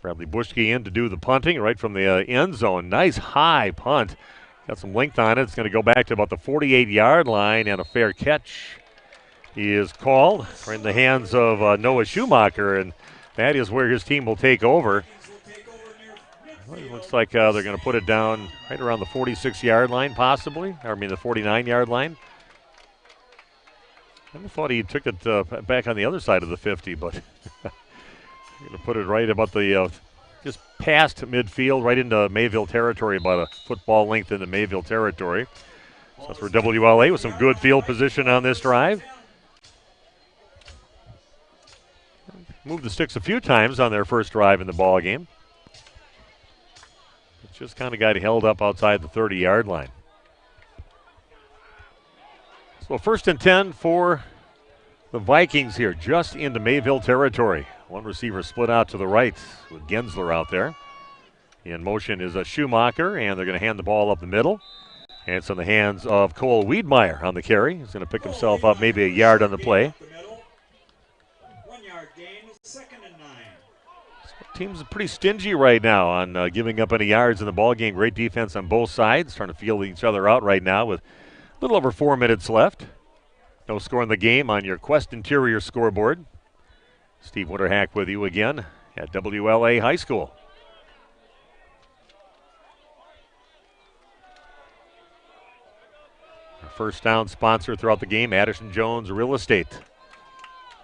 Bradley Bushke in to do the punting right from the end zone. Nice high punt. Got some length on it. It's going to go back to about the 48-yard line, and a fair catch is called right in the hands of Noah Schumacher, and that is where his team will take over. Well, it looks like they're going to put it down right around the 46-yard line, possibly. I mean, the 49-yard line. I thought he took it back on the other side of the 50, but going to put it right about the just past midfield, right into Mayville territory, about a football length into Mayville territory. So that's for WLA with some good field position on this drive. Moved the sticks a few times on their first drive in the ball game. It just kind of got held up outside the 30-yard line. So 1st and 10 for the Vikings here, just into Mayville territory. One receiver split out to the right with Gensler out there. In motion is a Schumacher, and they're going to hand the ball up the middle. And it's in the hands of Cole Wiedmeyer on the carry. He's going to pick himself up maybe a yard on the play. 1 yard gain, 2nd and 9. Team's pretty stingy right now on giving up any yards in the ball game. Great defense on both sides, trying to feel each other out right now with a little over 4 minutes left. No score in the game on your Quest Interior scoreboard. Steve Winterhack with you again at WLA High School. Our first down sponsor throughout the game, Addison Jones Real Estate.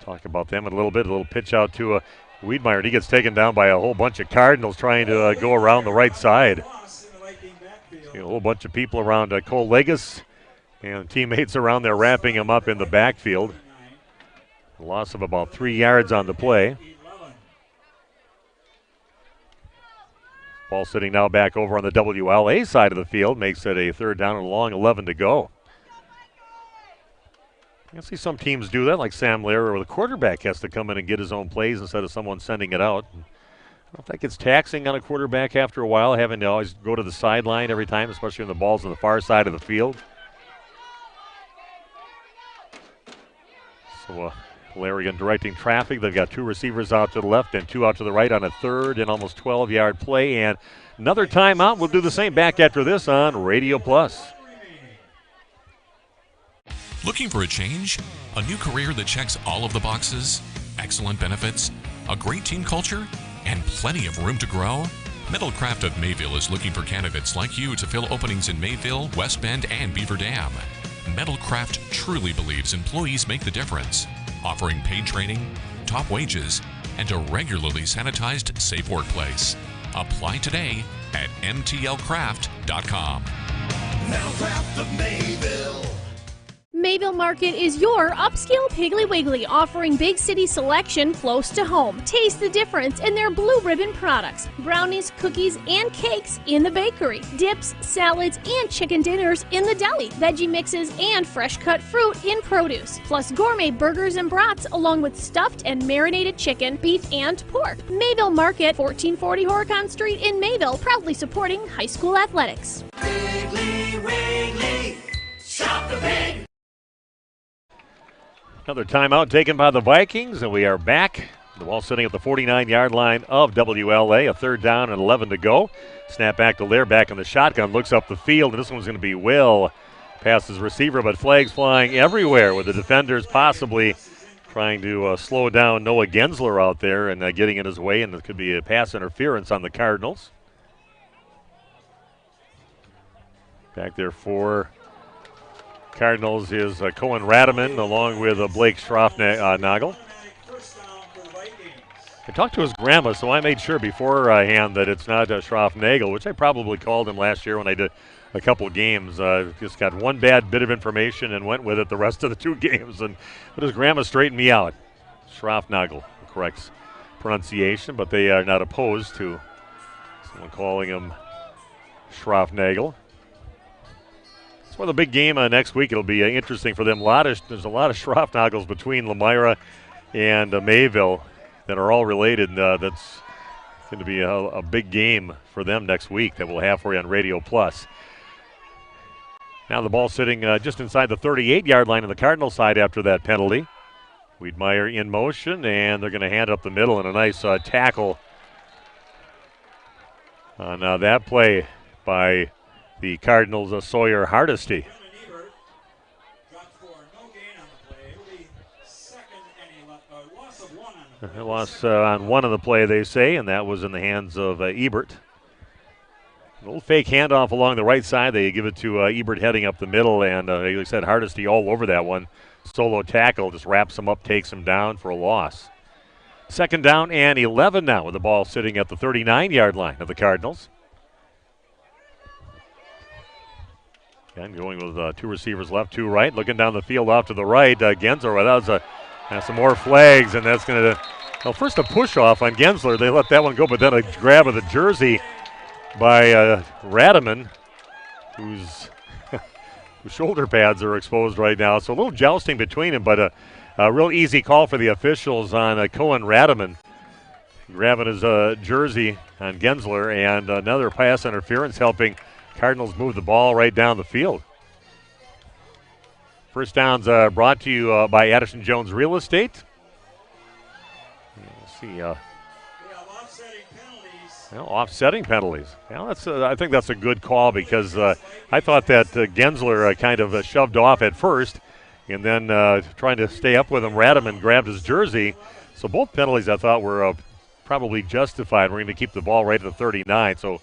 Talk about them in a little bit. A little pitch out to Wiedmeyer. He gets taken down by a whole bunch of Cardinals trying to go around the right side. A whole bunch of people around Cole Legis and teammates around there wrapping him up in the backfield. A loss of about 3 yards on the play. Ball sitting now back over on the WLA side of the field. Makes it a 3rd down and long, 11 to go. You see some teams do that, like Sam Lehrer, where the quarterback has to come in and get his own plays instead of someone sending it out. I don't know if that gets taxing on a quarterback after a while, having to always go to the sideline every time, especially when the ball's on the far side of the field. So Larry again directing traffic. They've got 2 receivers out to the left and 2 out to the right on a 3rd and almost 12-yard play. And another timeout. We'll do the same back after this on Radio Plus. Looking for a change? A new career that checks all of the boxes? Excellent benefits? A great team culture? And plenty of room to grow? Metalcraft of Mayville is looking for candidates like you to fill openings in Mayville, West Bend, and Beaver Dam. Metalcraft truly believes employees make the difference, offering paid training, top wages, and a regularly sanitized, safe workplace. Apply today at mtlcraft.com. Metalcraft of Mayville. Mayville Market is your upscale Piggly Wiggly, offering big city selection close to home. Taste the difference in their blue ribbon products. Brownies, cookies, and cakes in the bakery. Dips, salads, and chicken dinners in the deli. Veggie mixes and fresh cut fruit in produce. Plus gourmet burgers and brats along with stuffed and marinated chicken, beef, and pork. Mayville Market, 1440 Horicon Street in Mayville, proudly supporting high school athletics. Piggly Wiggly, shop the pig. Another timeout taken by the Vikings, and we are back. The ball sitting at the 49-yard line of WLA. A 3rd down and 11 to go. Snap back to Lear, back in the shotgun, looks up the field, and this one's going to be Will. Past his receiver, but flags flying everywhere with the defenders possibly trying to slow down Noah Gensler out there and getting in his way, and there could be a pass interference on the Cardinals. Back there for Cardinals is Cohen Radaman along with Blake Schroffnagel. I talked to his grandma, so I made sure beforehand that it's not Schroffnagel, which I probably called him last year when I did a couple games. Just got one bad bit of information and went with it the rest of the 2 games. But his grandma straightened me out. Schroffnagel, the correct pronunciation, but they are not opposed to someone calling him Schroffnagel. For the big game next week, it'll be interesting for them. There's a lot of Schroffnagels between Lamira and Mayville that are all related. That's going to be a big game for them next week that we'll have for you on Radio Plus. Now the ball sitting just inside the 38-yard line on the Cardinal side after that penalty. Wiedmeyer in motion, and they're going to hand it up the middle, and a nice tackle on that play by the Cardinals, Sawyer Hardesty. A loss on one of the play, they say, and that was in the hands of Ebert. A little fake handoff along the right side. They give it to Ebert heading up the middle, and like I said, Hardesty all over that one. Solo tackle, just wraps him up, takes him down for a loss. 2nd down and 11 now with the ball sitting at the 39-yard line of the Cardinals. Again, going with 2 receivers left, 2 right. Looking down the field off to the right. Gensler, that's some more flags, and that's going to, well, first a push off on Gensler. They let that one go, but then a grab of the jersey by Radaman, whose shoulder pads are exposed right now. So a little jousting between them, but a real easy call for the officials on Cohen Radaman. Grabbing his jersey on Gensler, and another pass interference helping Cardinals move the ball right down the field. First down's brought to you by Addison Jones Real Estate. Let's see. Offsetting penalties. Well, I think that's a good call because I thought that Gensler kind of shoved off at first, and then trying to stay up with him, Radaman grabbed his jersey. So both penalties I thought were probably justified. We're going to keep the ball right at the 39. So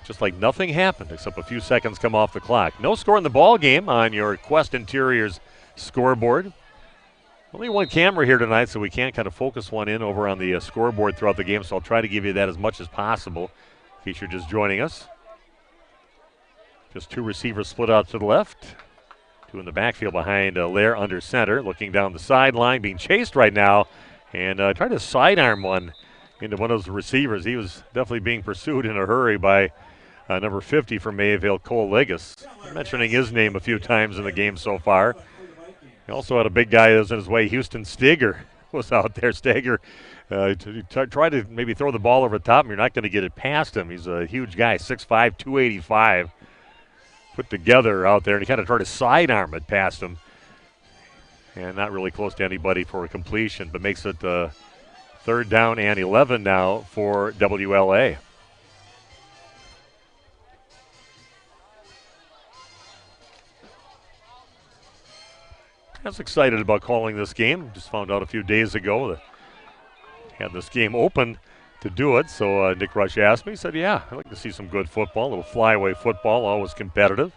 just like nothing happened except a few seconds come off the clock. No score in the ball game on your Quest Interiors scoreboard. Only one camera here tonight, so we can't kind of focus one in over on the scoreboard throughout the game, so I'll try to give you that as much as possible in case you're just joining us. Just 2 receivers split out to the left. 2 in the backfield behind Lair under center. Looking down the sideline, being chased right now, and trying to sidearm one into one of those receivers. He was definitely being pursued in a hurry by number 50 from Mayville, Cole Liggis. Mentioning his name a few times in the game so far. He also had a big guy that was in his way. Houston Steger was out there. Steger tried to maybe throw the ball over the top, and you're not going to get it past him. He's a huge guy, 6'5", 285. Put together out there, and he kind of tried to sidearm it past him. And not really close to anybody for a completion, but makes it 3rd down and 11 now for WLA. I was excited about calling this game. Just found out a few days ago that had this game open to do it. So Nick Rush asked me. He said, yeah, I'd like to see some good football, a little flyaway football, always competitive.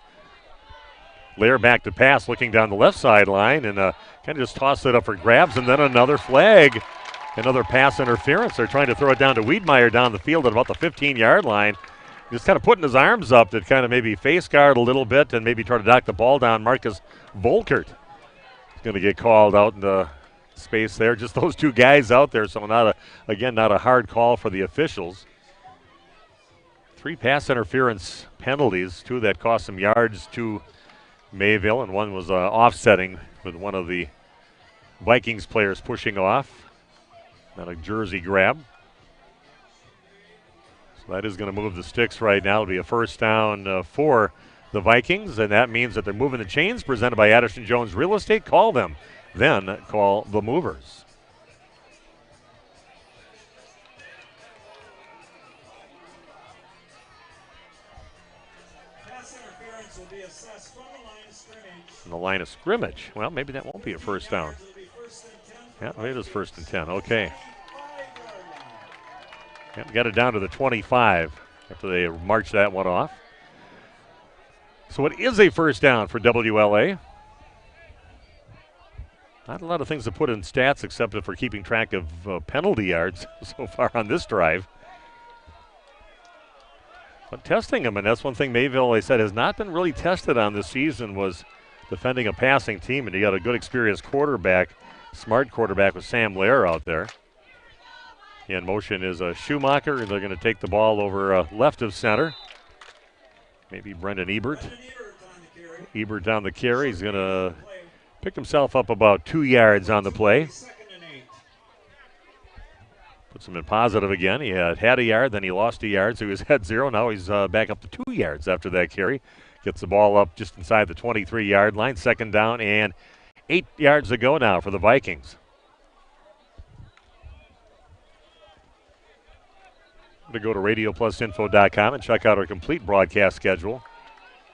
Lair back to pass, looking down the left sideline, and kind of just tossed it up for grabs, and then another flag, another pass interference. They're trying to throw it down to Wiedmeyer down the field at about the 15-yard line. Just kind of putting his arms up to kind of maybe face guard a little bit and maybe try to knock the ball down. Marcus Volkert going to get called out in the space there. Just those 2 guys out there, so not a hard call for the officials. 3 pass interference penalties, 2 that cost some yards to Mayville, and one was offsetting with one of the Vikings players pushing off. Not a jersey grab. So that is going to move the sticks right now. It'll be a first down for the Vikings, and that means that they're moving the chains, presented by Addison Jones Real Estate. Call them, then call the movers. Pass interference will be assessed from the line of scrimmage. From the line of scrimmage. Well, maybe that won't be a first down. Yeah, it is 1st and 10. Okay. Yep, got it down to the 25 after they marched that one off. So it is a first down for WLA. Not a lot of things to put in stats except for keeping track of penalty yards so far on this drive. But testing them, and that's one thing Mayville, they said, has not been really tested on this season, was defending a passing team. And you got a good experienced quarterback, smart quarterback with Sam Lair out there. In motion is Schumacher. They're going to take the ball over left of center. Maybe Brendan Ebert. Ebert down the carry. He's going to pick himself up about 2 yards on the play. Puts him in positive again. He had a yard, then he lost a yard, so he was at 0. Now he's back up to 2 yards after that carry. Gets the ball up just inside the 23-yard line. 2nd down and 8 yards to go now for the Vikings. to go to radioplusinfo.com and check out our complete broadcast schedule.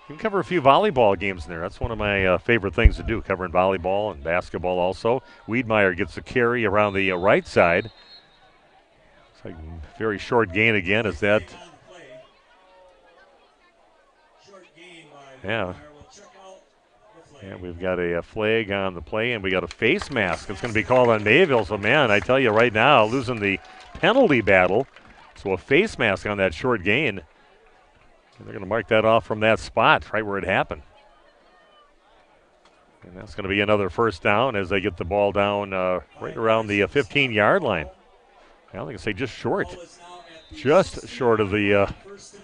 You can cover a few volleyball games in there. That's one of my favorite things to do, covering volleyball and basketball also. Wiedmeyer gets the carry around the right side. Looks like a very short gain again. Is that? Yeah. Yeah, we've got a flag on the play, and we got a face mask. It's going to be called on Mayville. So, man, I tell you right now, losing the penalty battle. So a face mask on that short gain. And they're going to mark that off from that spot, right where it happened. And that's going to be another first down as they get the ball down right around the 15-yard line. I don't think I say just short. Just short of the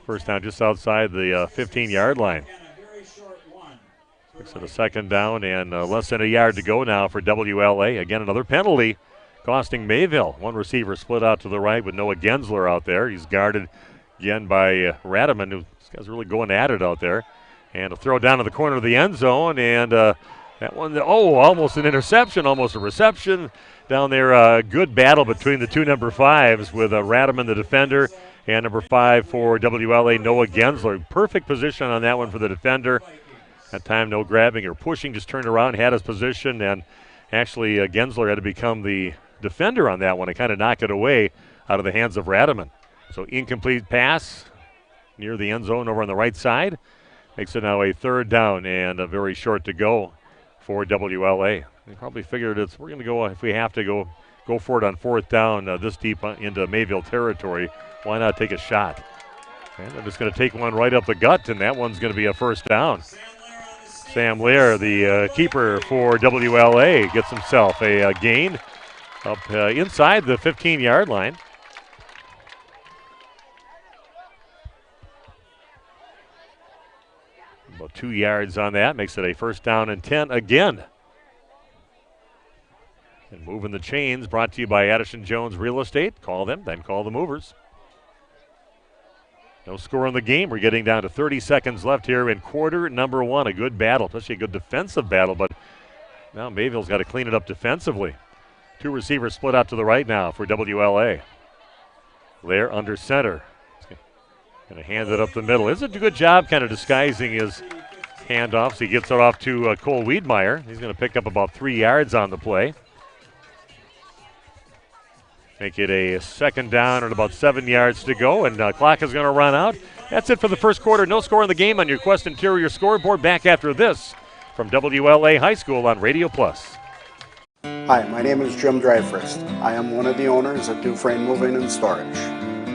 first down, just outside the 15-yard line. So the second down and less than a yard to go now for WLA. Again, another penalty costing Mayville. One receiver split out to the right with Noah Gensler out there. He's guarded again by Radaman, who this guy's really going at it out there. And a throw down to the corner of the end zone. And that one, almost an interception, almost a reception down there. Good battle between the two number 5s with Radaman, the defender, and number 5 for WLA, Noah Gensler. Perfect position on that one for the defender. That time, no grabbing or pushing, just turned around, had his position, and actually Gensler had to become the defender on that one and kind of knock it away out of the hands of Radaman. So incomplete pass near the end zone over on the right side. Makes it now a third down and a very short to go for WLA. They probably figured we're going to go, if we have to go for it on fourth down this deep into Mayville territory, why not take a shot? And they're just going to take one right up the gut, and that one's going to be a first down. Sam Lear, the keeper for WLA, gets himself a gain up inside the 15-yard line. About 2 yards on that, makes it a first down and 10 again. And moving the chains, brought to you by Addison Jones Real Estate. Call them, then call the movers. No score in the game. We're getting down to 30 seconds left here in quarter number 1. A good battle, especially a good defensive battle, but now Mayville's got to clean it up defensively. Two receivers split out to the right now for WLA. Lair under center. Going to hand it up the middle. It's a good job kind of disguising his handoffs. He gets it off to Cole Wiedmeyer. He's going to pick up about 3 yards on the play. Make it a second down and about 7 yards to go, and clock is going to run out. That's it for the first quarter. No score in the game on your Quest Interior scoreboard. Back after this from WLA High School on Radio Plus. Hi, my name is Jim Dreyfus. I am one of the owners of Dufresne Moving and Storage.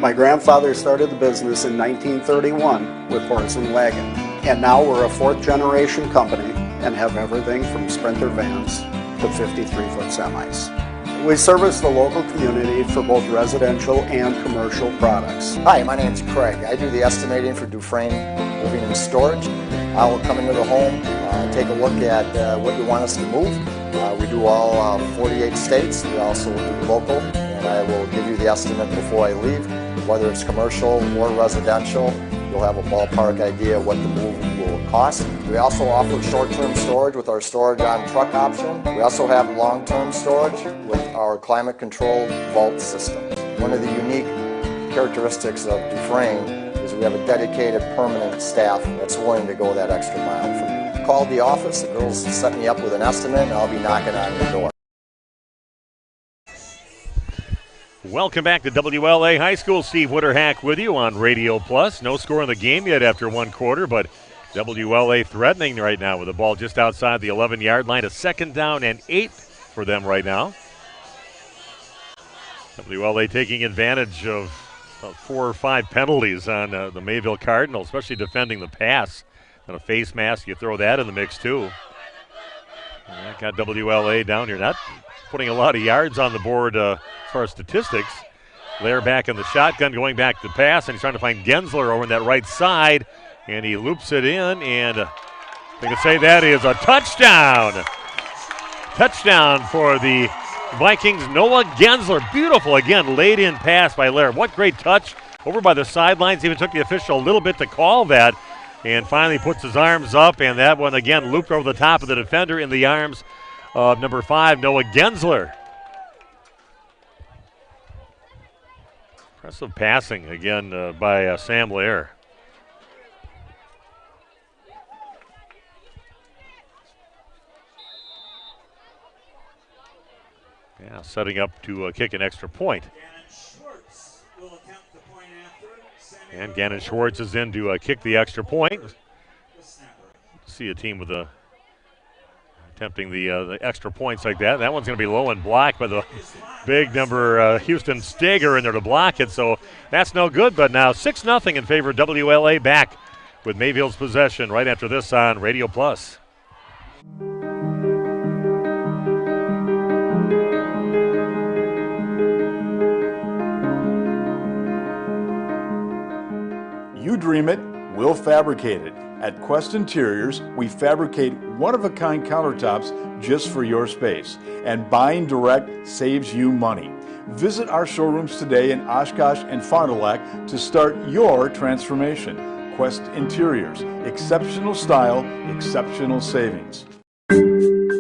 My grandfather started the business in 1931 with horse and wagon, and now we're a fourth-generation company and have everything from Sprinter vans to 53-foot semis. We service the local community for both residential and commercial products. Hi, my name's Craig. I do the estimating for Dufresne Moving and Storage. I will come into the home, take a look at what you want us to move. We do all 48 states. We also do local, and I will give you the estimate before I leave. Whether it's commercial or residential, you'll have a ballpark idea of what the move will cost. We also offer short-term storage with our storage on truck option. We also have long-term storage with our climate-controlled vault system. One of the unique characteristics of Dufresne is we have a dedicated permanent staff that's willing to go that extra mile for you. Call the office, the girls set me up with an estimate, and I'll be knocking on your door. Welcome back to WLA High School. Steve Witterhack with you on Radio Plus. No score in the game yet after one quarter, but WLA threatening right now with the ball just outside the 11-yard line. A second down and 8 for them right now. WLA taking advantage of 4 or 5 penalties on the Mayville Cardinals, especially defending the pass. On a face mask, you throw that in the mix too. And that got WLA down here. Not putting a lot of yards on the board as far as statistics. Lair back in the shotgun, going back to pass, and he's trying to find Gensler over on that right side, and he loops it in, and they can say that is a touchdown. Touchdown for the Vikings. Noah Gensler, beautiful again, laid in pass by Lair. What great touch over by the sidelines. Even took the official a little bit to call that, and finally puts his arms up, and that one again looped over the top of the defender in the arms of number 5, Noah Gensler. Impressive passing again by Sam Lair. Yeah, setting up to kick an extra point. And Gannon Schwartz is in to kick the extra point. See a team with attempting the extra points like that. That one's going to be low and blocked by the big number Houston Steger in there to block it. So that's no good. But now 6-0 in favor of WLA, back with Mayville's possession right after this on Radio Plus. You dream it, we'll fabricate it. At Quest Interiors, we fabricate one-of-a-kind countertops just for your space. And buying direct saves you money. Visit our showrooms today in Oshkosh and Fond du Lac to start your transformation. Quest Interiors, exceptional style, exceptional savings.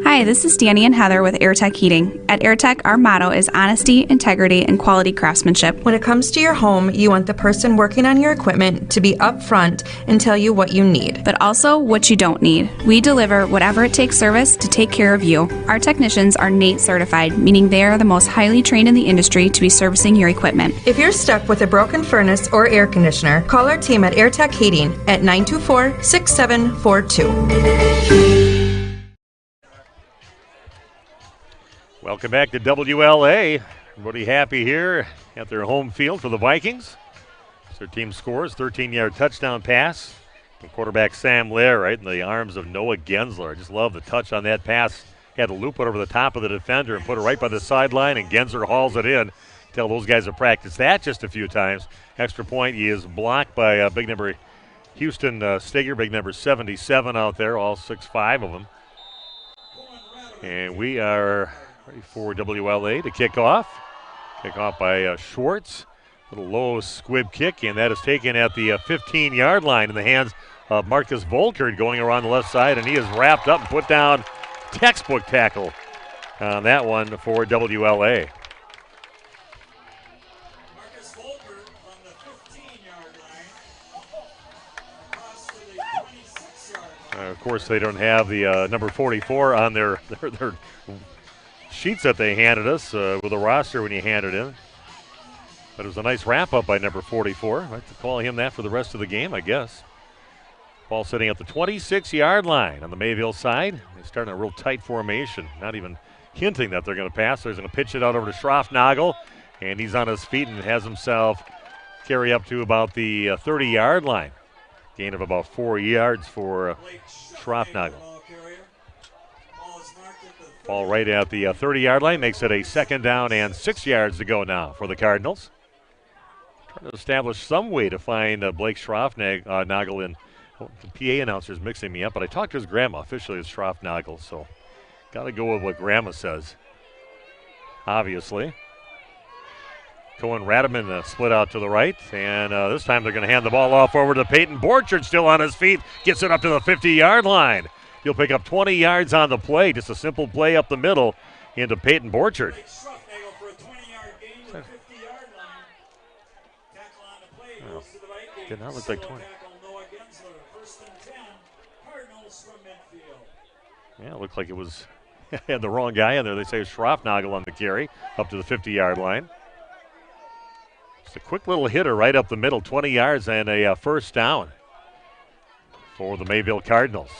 Hi, this is Danny and Heather with AirTech Heating. At AirTech, our motto is honesty, integrity, and quality craftsmanship. When it comes to your home, you want the person working on your equipment to be upfront and tell you what you need. But also what you don't need. We deliver whatever it takes service to take care of you. Our technicians are NATE certified, meaning they are the most highly trained in the industry to be servicing your equipment. If you're stuck with a broken furnace or air conditioner, call our team at AirTech Heating at 924-6742. Welcome back to WLA. Everybody happy here at their home field for the Vikings. As their team scores, 13-yard touchdown pass from quarterback Sam Lair right in the arms of Noah Gensler. I just love the touch on that pass. Had to loop it over the top of the defender and put it right by the sideline, and Gensler hauls it in. Tell those guys to practice that just a few times. Extra point, he is blocked by big number Houston Steger, big number 77 out there, all 6'5" of them. And we are ready for WLA to kick off. Kick off by Schwartz. Little low squib kick, and that is taken at the 15-yard line in the hands of Marcus Volkert going around the left side, and he is wrapped up and put down. Textbook tackle on that one for WLA. Marcus Volkert on the 15-yard line. Across to the 26-yard line. Of course, they don't have the number 44 on their sheets that they handed us with a roster when you hand it in. But it was a nice wrap-up by number 44. I'd like to call him that for the rest of the game, I guess. Ball sitting at the 26-yard line on the Mayville side. They start in a real tight formation, not even hinting that they're going to pass. They're going to pitch it out over to Schroffnagel, and he's on his feet and has himself carry up to about the 30-yard line. Gain of about 4 yards for Schroffnagel. Ball right at the 30-yard line makes it a 2nd down and 6 yards to go now for the Cardinals. Trying to establish some way to find Blake Schroffnagel in. Well, the PA announcer's mixing me up, but I talked to his grandma. Officially, it's Schroffnagel, so got to go with what grandma says, obviously. Cohen Radaman split out to the right, and this time they're going to hand the ball off over to Peyton Borchard, still on his feet, gets it up to the 50-yard line. He'll pick up 20 yards on the play, just a simple play up the middle into Peyton Borchard. Oh, did not look like 20. Yeah, it looked like it was had the wrong guy in there. They say Schroffnagel on the carry up to the 50-yard line. Just a quick little hitter right up the middle, 20 yards and a first down for the Mayville Cardinals.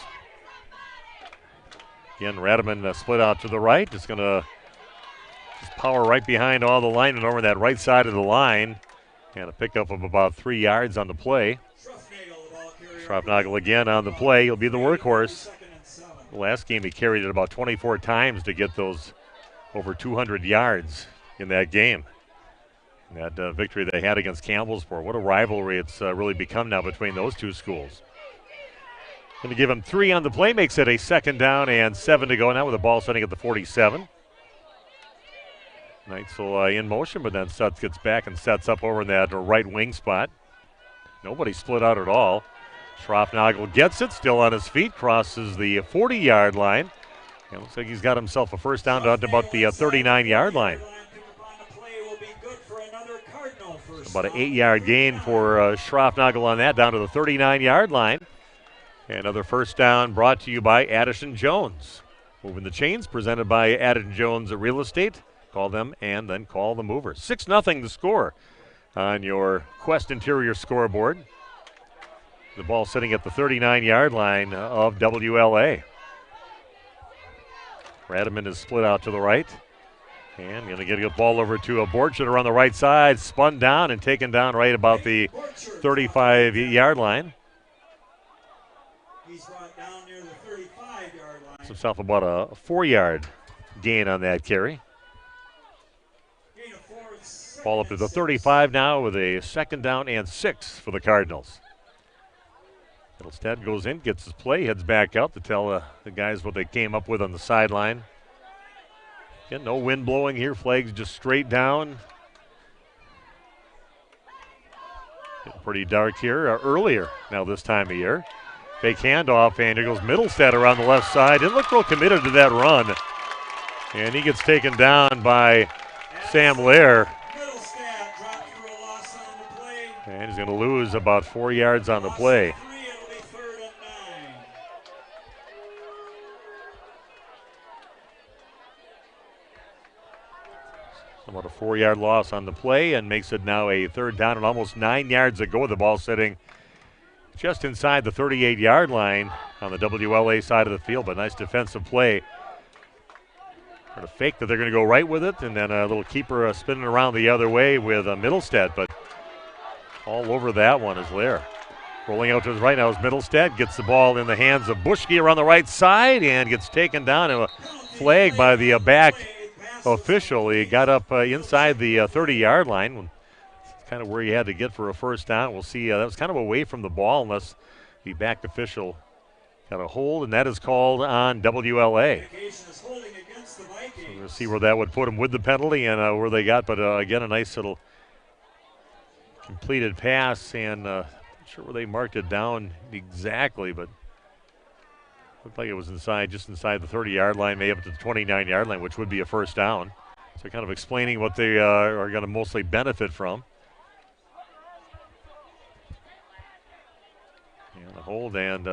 Again, Radaman split out to the right. It's going to just power right behind all the linemen over that right side of the line. And a pickup of about 3 yards on the play. Schroffnagel again on the play. He'll be the workhorse. The last game he carried it about 24 times to get those over 200 yards in that game. And that victory they had against Campbellsport. What a rivalry it's really become now between those two schools. Going to give him 3 on the play, makes it a 2nd down and 7 to go now with the ball sitting at the 47. Neitzel in motion, but then Sutz gets back and sets up over in that right wing spot. Nobody split out at all. Schroffnagel gets it, still on his feet, crosses the 40-yard line. And looks like he's got himself a first down to about the 39-yard line. About an 8-yard gain for Schroffnagel on that, down to the 39-yard line. Another first down brought to you by Addison Jones. Moving the chains, presented by Addison Jones Real Estate. Call them and then call the movers. 6-0 the score on your Quest Interior scoreboard. The ball sitting at the 39-yard line of WLA. Radiman is split out to the right. And going to get the ball over to a Borchardt on the right side. Spun down and taken down right about the 35-yard line. He's brought down near the 35-yard line. Himself about a 4-yard gain on that carry. Ball up to the 35 now with a 2nd down and 6 for the Cardinals. Middlestead goes in, gets his play, heads back out to tell the guys what they came up with on the sideline. Again, no wind blowing here. Flags just straight down. Getting pretty dark here earlier now this time of year. Fake handoff, and here goes Middlestead around the left side. Didn't look real committed to that run. And he gets taken down by Sam Lair. And he's going to lose about 4 yards on the play. About a 4-yard loss on the play, and makes it now a 3rd down and almost 9 yards to go. The ball sitting just inside the 38-yard line on the WLA side of the field, but nice defensive play. Sort of fake that they're going to go right with it, and then a little keeper spinning around the other way with Middlestead, but all over that one is Lair. Rolling out to his right now is Middlestead, gets the ball in the hands of Bushke around the right side and gets taken down, and a flag by the back official. He got up inside the 30-yard line. It's kind of where he had to get for a first down. We'll see. That was kind of away from the ball unless the back official got a hold, and that is called on WLA. So we'll see where that would put him with the penalty and where they got. But again, a nice little completed pass, and not sure where they marked it down exactly, but looked like it was just inside the 30-yard line, maybe up to the 29-yard line, which would be a first down. So kind of explaining what they are going to mostly benefit from. And a hold, and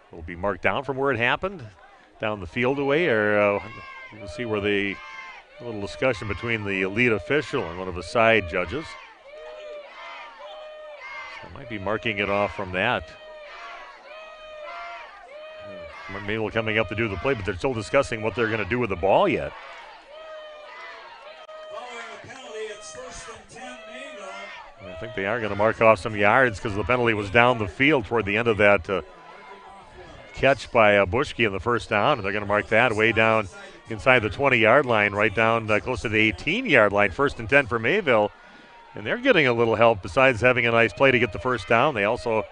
will be marked down from where it happened, down the field away, or we'll see where a little discussion between the lead official and one of the side judges. Might be marking it off from that. Mayville coming up to do the play, but they're still discussing what they're going to do with the ball yet. Following the penalty, it's 1st and 10 Mayville. I think they are going to mark off some yards because the penalty was down the field toward the end of that catch by Bushke in the first down, and they're going to mark that way down inside the 20-yard line, right down close to the 18-yard line. 1st and 10 for Mayville. And they're getting a little help besides having a nice play to get the first down. They also,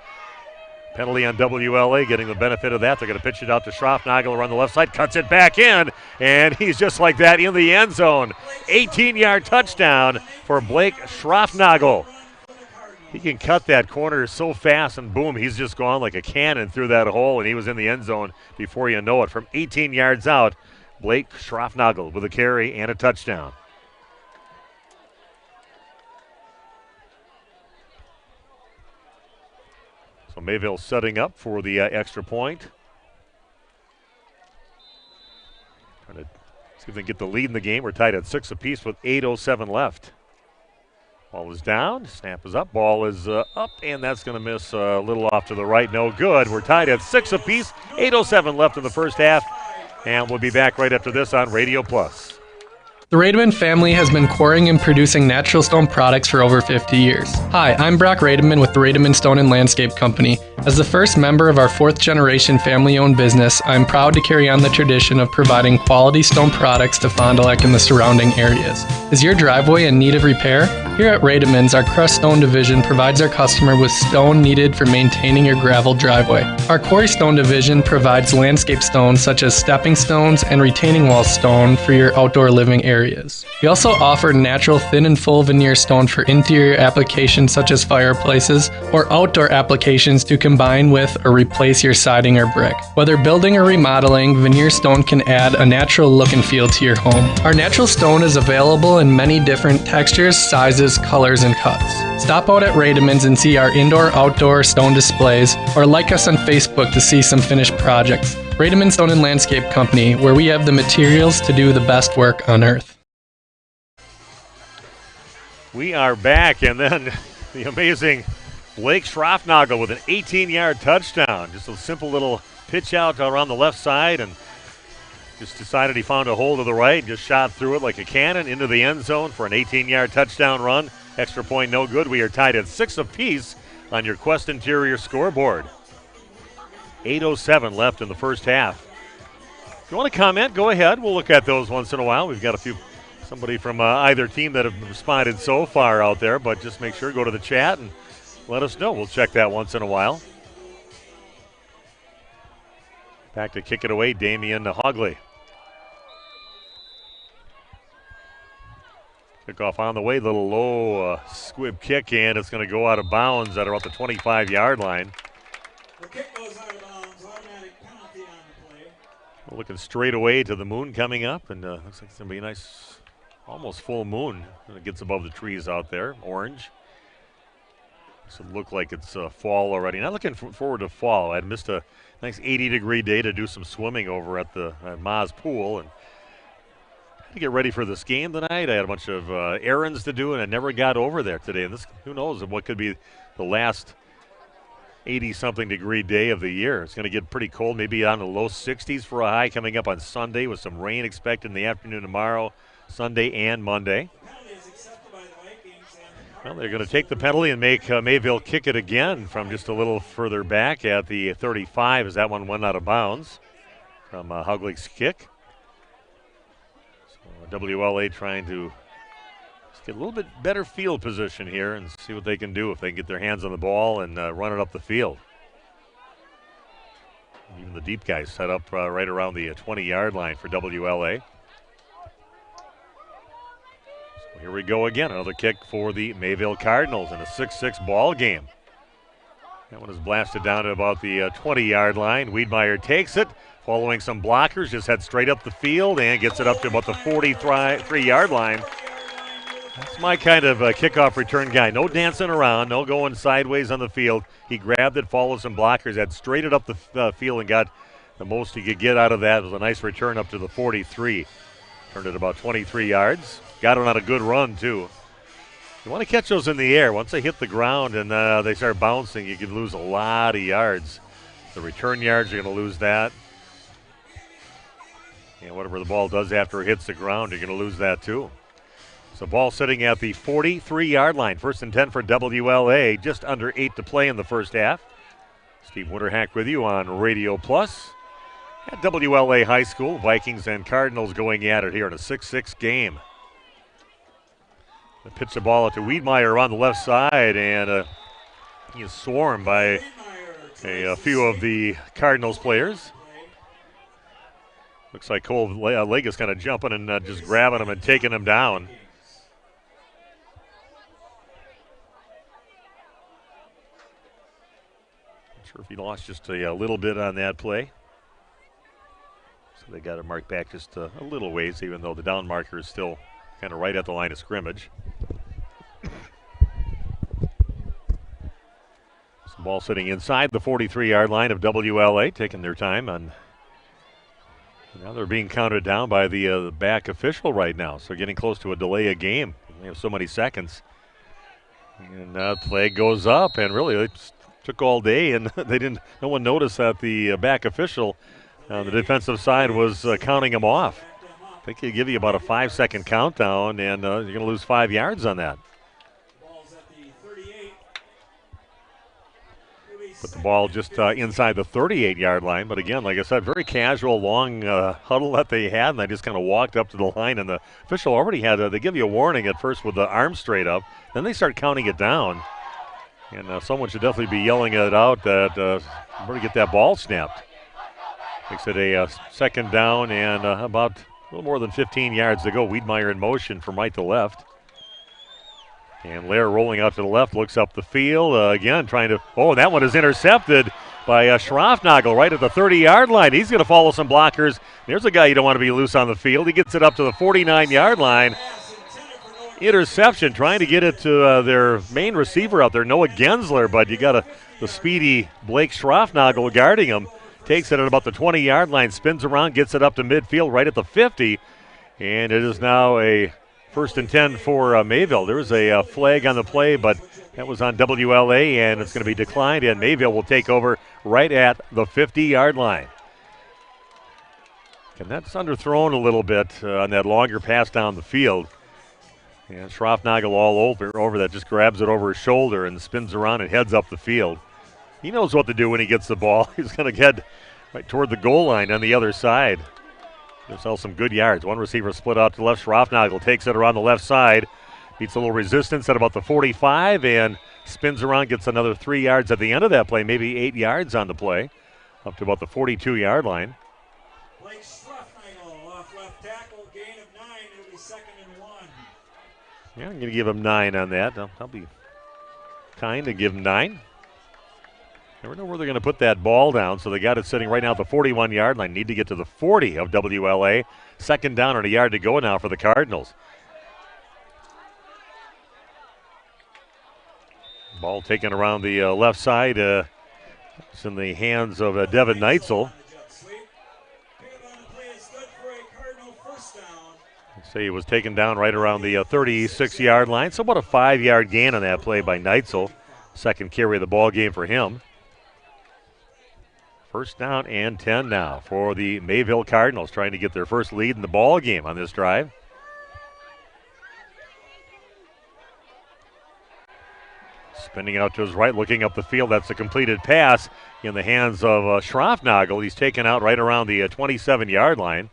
penalty on WLA, getting the benefit of that. They're going to pitch it out to Schroffnagel around the left side, cuts it back in, and he's just like that in the end zone. 18-yard touchdown for Blake Schroffnagel. He can cut that corner so fast, and boom, he's just gone like a cannon through that hole, and he was in the end zone before you know it. From 18 yards out, Blake Schroffnagel with a carry and a touchdown. So Mayville setting up for the extra point. Trying to see if they can get the lead in the game. We're tied at 6 apiece with 8:07 left. Ball is down, snap is up, ball is up, and that's going to miss a little off to the right. No good. We're tied at 6 apiece, 8:07 left in the first half, and we'll be back right after this on Radio Plus. The Rademan family has been quarrying and producing natural stone products for over 50 years. Hi, I'm Brock Rademan with the Rademan Stone and Landscape Company. As the first member of our 4th generation family-owned business, I'm proud to carry on the tradition of providing quality stone products to Fond du Lac and the surrounding areas. Is your driveway in need of repair? Here at Rademan's, our crushed stone division provides our customer with stone needed for maintaining your gravel driveway. Our quarry stone division provides landscape stones such as stepping stones and retaining wall stone for your outdoor living area. areas. We also offer natural thin and full veneer stone for interior applications such as fireplaces or outdoor applications to combine with or replace your siding or brick. Whether building or remodeling, veneer stone can add a natural look and feel to your home. Our natural stone is available in many different textures, sizes, colors, and cuts. Stop out at Rademann's and see our indoor-outdoor stone displays, or like us on Facebook to see some finished projects. Rademan Stone and Landscape Company, where we have the materials to do the best work on earth. We are back, and then the amazing Blake Schroffnagel with an 18-yard touchdown. Just a simple little pitch out around the left side, and just decided he found a hole to the right and just shot through it like a cannon into the end zone for an 18-yard touchdown run. Extra point no good. We are tied at 6 apiece on your Quest Interior scoreboard. 8:07 left in the first half. If you want to comment, go ahead. We'll look at those once in a while. We've got somebody from either team that have responded so far out there, but just make sure, go to the chat and let us know. We'll check that once in a while. Back to kick it away, Damian Hogley. Kickoff on the way, little low squib kick, and it's going to go out of bounds at about the 25-yard line. The kick goes out of bounds, automatic penalty on the play. We're looking straight away to the moon coming up, and looks like it's going to be a nice, almost full moon. It gets above the trees out there, orange. So it look like it's fall already. Not looking forward to fall. I had missed a nice 80-degree day to do some swimming over at the Ma's pool, and to get ready for this game tonight. I had a bunch of errands to do, and I never got over there today. And this, who knows what could be the last 80-something degree day of the year. It's going to get pretty cold, maybe on the low 60s for a high coming up on Sunday with some rain expected in the afternoon tomorrow, Sunday and Monday. Well, they're going to take the penalty and make Mayville kick it again from just a little further back at the 35 as that one went out of bounds from Hogley's kick. WLA trying to just get a little bit better field position here and see what they can do if they can get their hands on the ball and run it up the field. Even the deep guys set up right around the 20-yard line for WLA. So here we go again, another kick for the Mayville Cardinals in a 6-6 ball game. That one is blasted down to about the 20-yard line. Wiedmeyer takes it. Following some blockers, just heads straight up the field and gets it up to about the 43-yard line. That's my kind of kickoff return guy. No dancing around, no going sideways on the field. He grabbed it, followed some blockers, had straight it up the field and got the most he could get out of that. It was a nice return up to the 43. Turned it about 23 yards. Got it on a good run, too. You want to catch those in the air. Once they hit the ground and they start bouncing, you can lose a lot of yards. The return yards, you're going to lose that. And whatever the ball does after it hits the ground, you're going to lose that too. So ball sitting at the 43-yard line. 1st and 10 for WLA. Just under 8 to play in the first half. Steve Winterhack with you on Radio Plus. At WLA High School, Vikings and Cardinals going at it here in a 6-6 game. They pitch the ball out to Wiedmeyer on the left side, and he is swarmed by a few of the Cardinals players. Looks like Cole Leg is kind of jumping and just grabbing him and taking him down. Not sure if he lost just a little bit on that play. So they got it marked back just a little ways, even though the down marker is still kind of right at the line of scrimmage. Some ball sitting inside the 43-yard line of WLA, taking their time on. Now they're being counted down by the back official right now, so getting close to a delay of game. They have so many seconds. And play goes up, and really it took all day, and no one noticed that the back official on the defensive side was counting them off. I think he'd give you about a 5-second countdown, and you're going to lose 5 yards on that. Put the ball just inside the 38-yard line. But again, like I said, very casual, long huddle that they had, and they just kind of walked up to the line. And the official already had, they give you a warning at first with the arm straight up. Then they start counting it down. And someone should definitely be yelling it out that we're going to get that ball snapped. Makes it a 2nd down and about A little more than 15 yards to go. Wiedmeyer in motion from right to left. And Lair rolling out to the left, looks up the field. Again, trying to, and that one is intercepted by Schroffnagel right at the 30-yard line. He's going to follow some blockers. There's a guy you don't want to be loose on the field. He gets it up to the 49-yard line. Interception, trying to get it to their main receiver out there, Noah Gensler, but you got the speedy Blake Schroffnagel guarding him. Takes it at about the 20-yard line, spins around, gets it up to midfield right at the 50, and it is now a first and 10 for Mayville. There was a flag on the play, but that was on WLA, and it's going to be declined, and Mayville will take over right at the 50-yard line. And that's underthrown a little bit on that longer pass down the field. And Schroffnagel all over that, just grabs it over his shoulder and spins around and heads up the field. He knows what to do when he gets the ball. He's going to head right toward the goal line on the other side. Gives some good yards. One receiver split out to the left. Schroffnagel takes it around the left side. Beats a little resistance at about the 45 and spins around, gets another 3 yards at the end of that play, maybe 8 yards on the play, up to about the 42-yard line. Blake Schroffnagel off left tackle, gain of 9. It'll be 2nd and 1. Yeah, I'm going to give him 9 on that. I'll be kind and give him 9. Never know where they're going to put that ball down, so they got it sitting right now at the 41-yard line. Need to get to the 40 of WLA. 2nd down and a yard to go now for the Cardinals. Ball taken around the left side. It's in the hands of Devin Neitzel. Say he was taken down right around the 36-yard line. So about a 5-yard gain on that play by Neitzel. Second carry of the ball game for him. First down and 10 now for the Mayville Cardinals, trying to get their first lead in the ball game on this drive. Spinning out to his right, looking up the field. That's a completed pass in the hands of Schroffnagel. He's taken out right around the 27-yard line.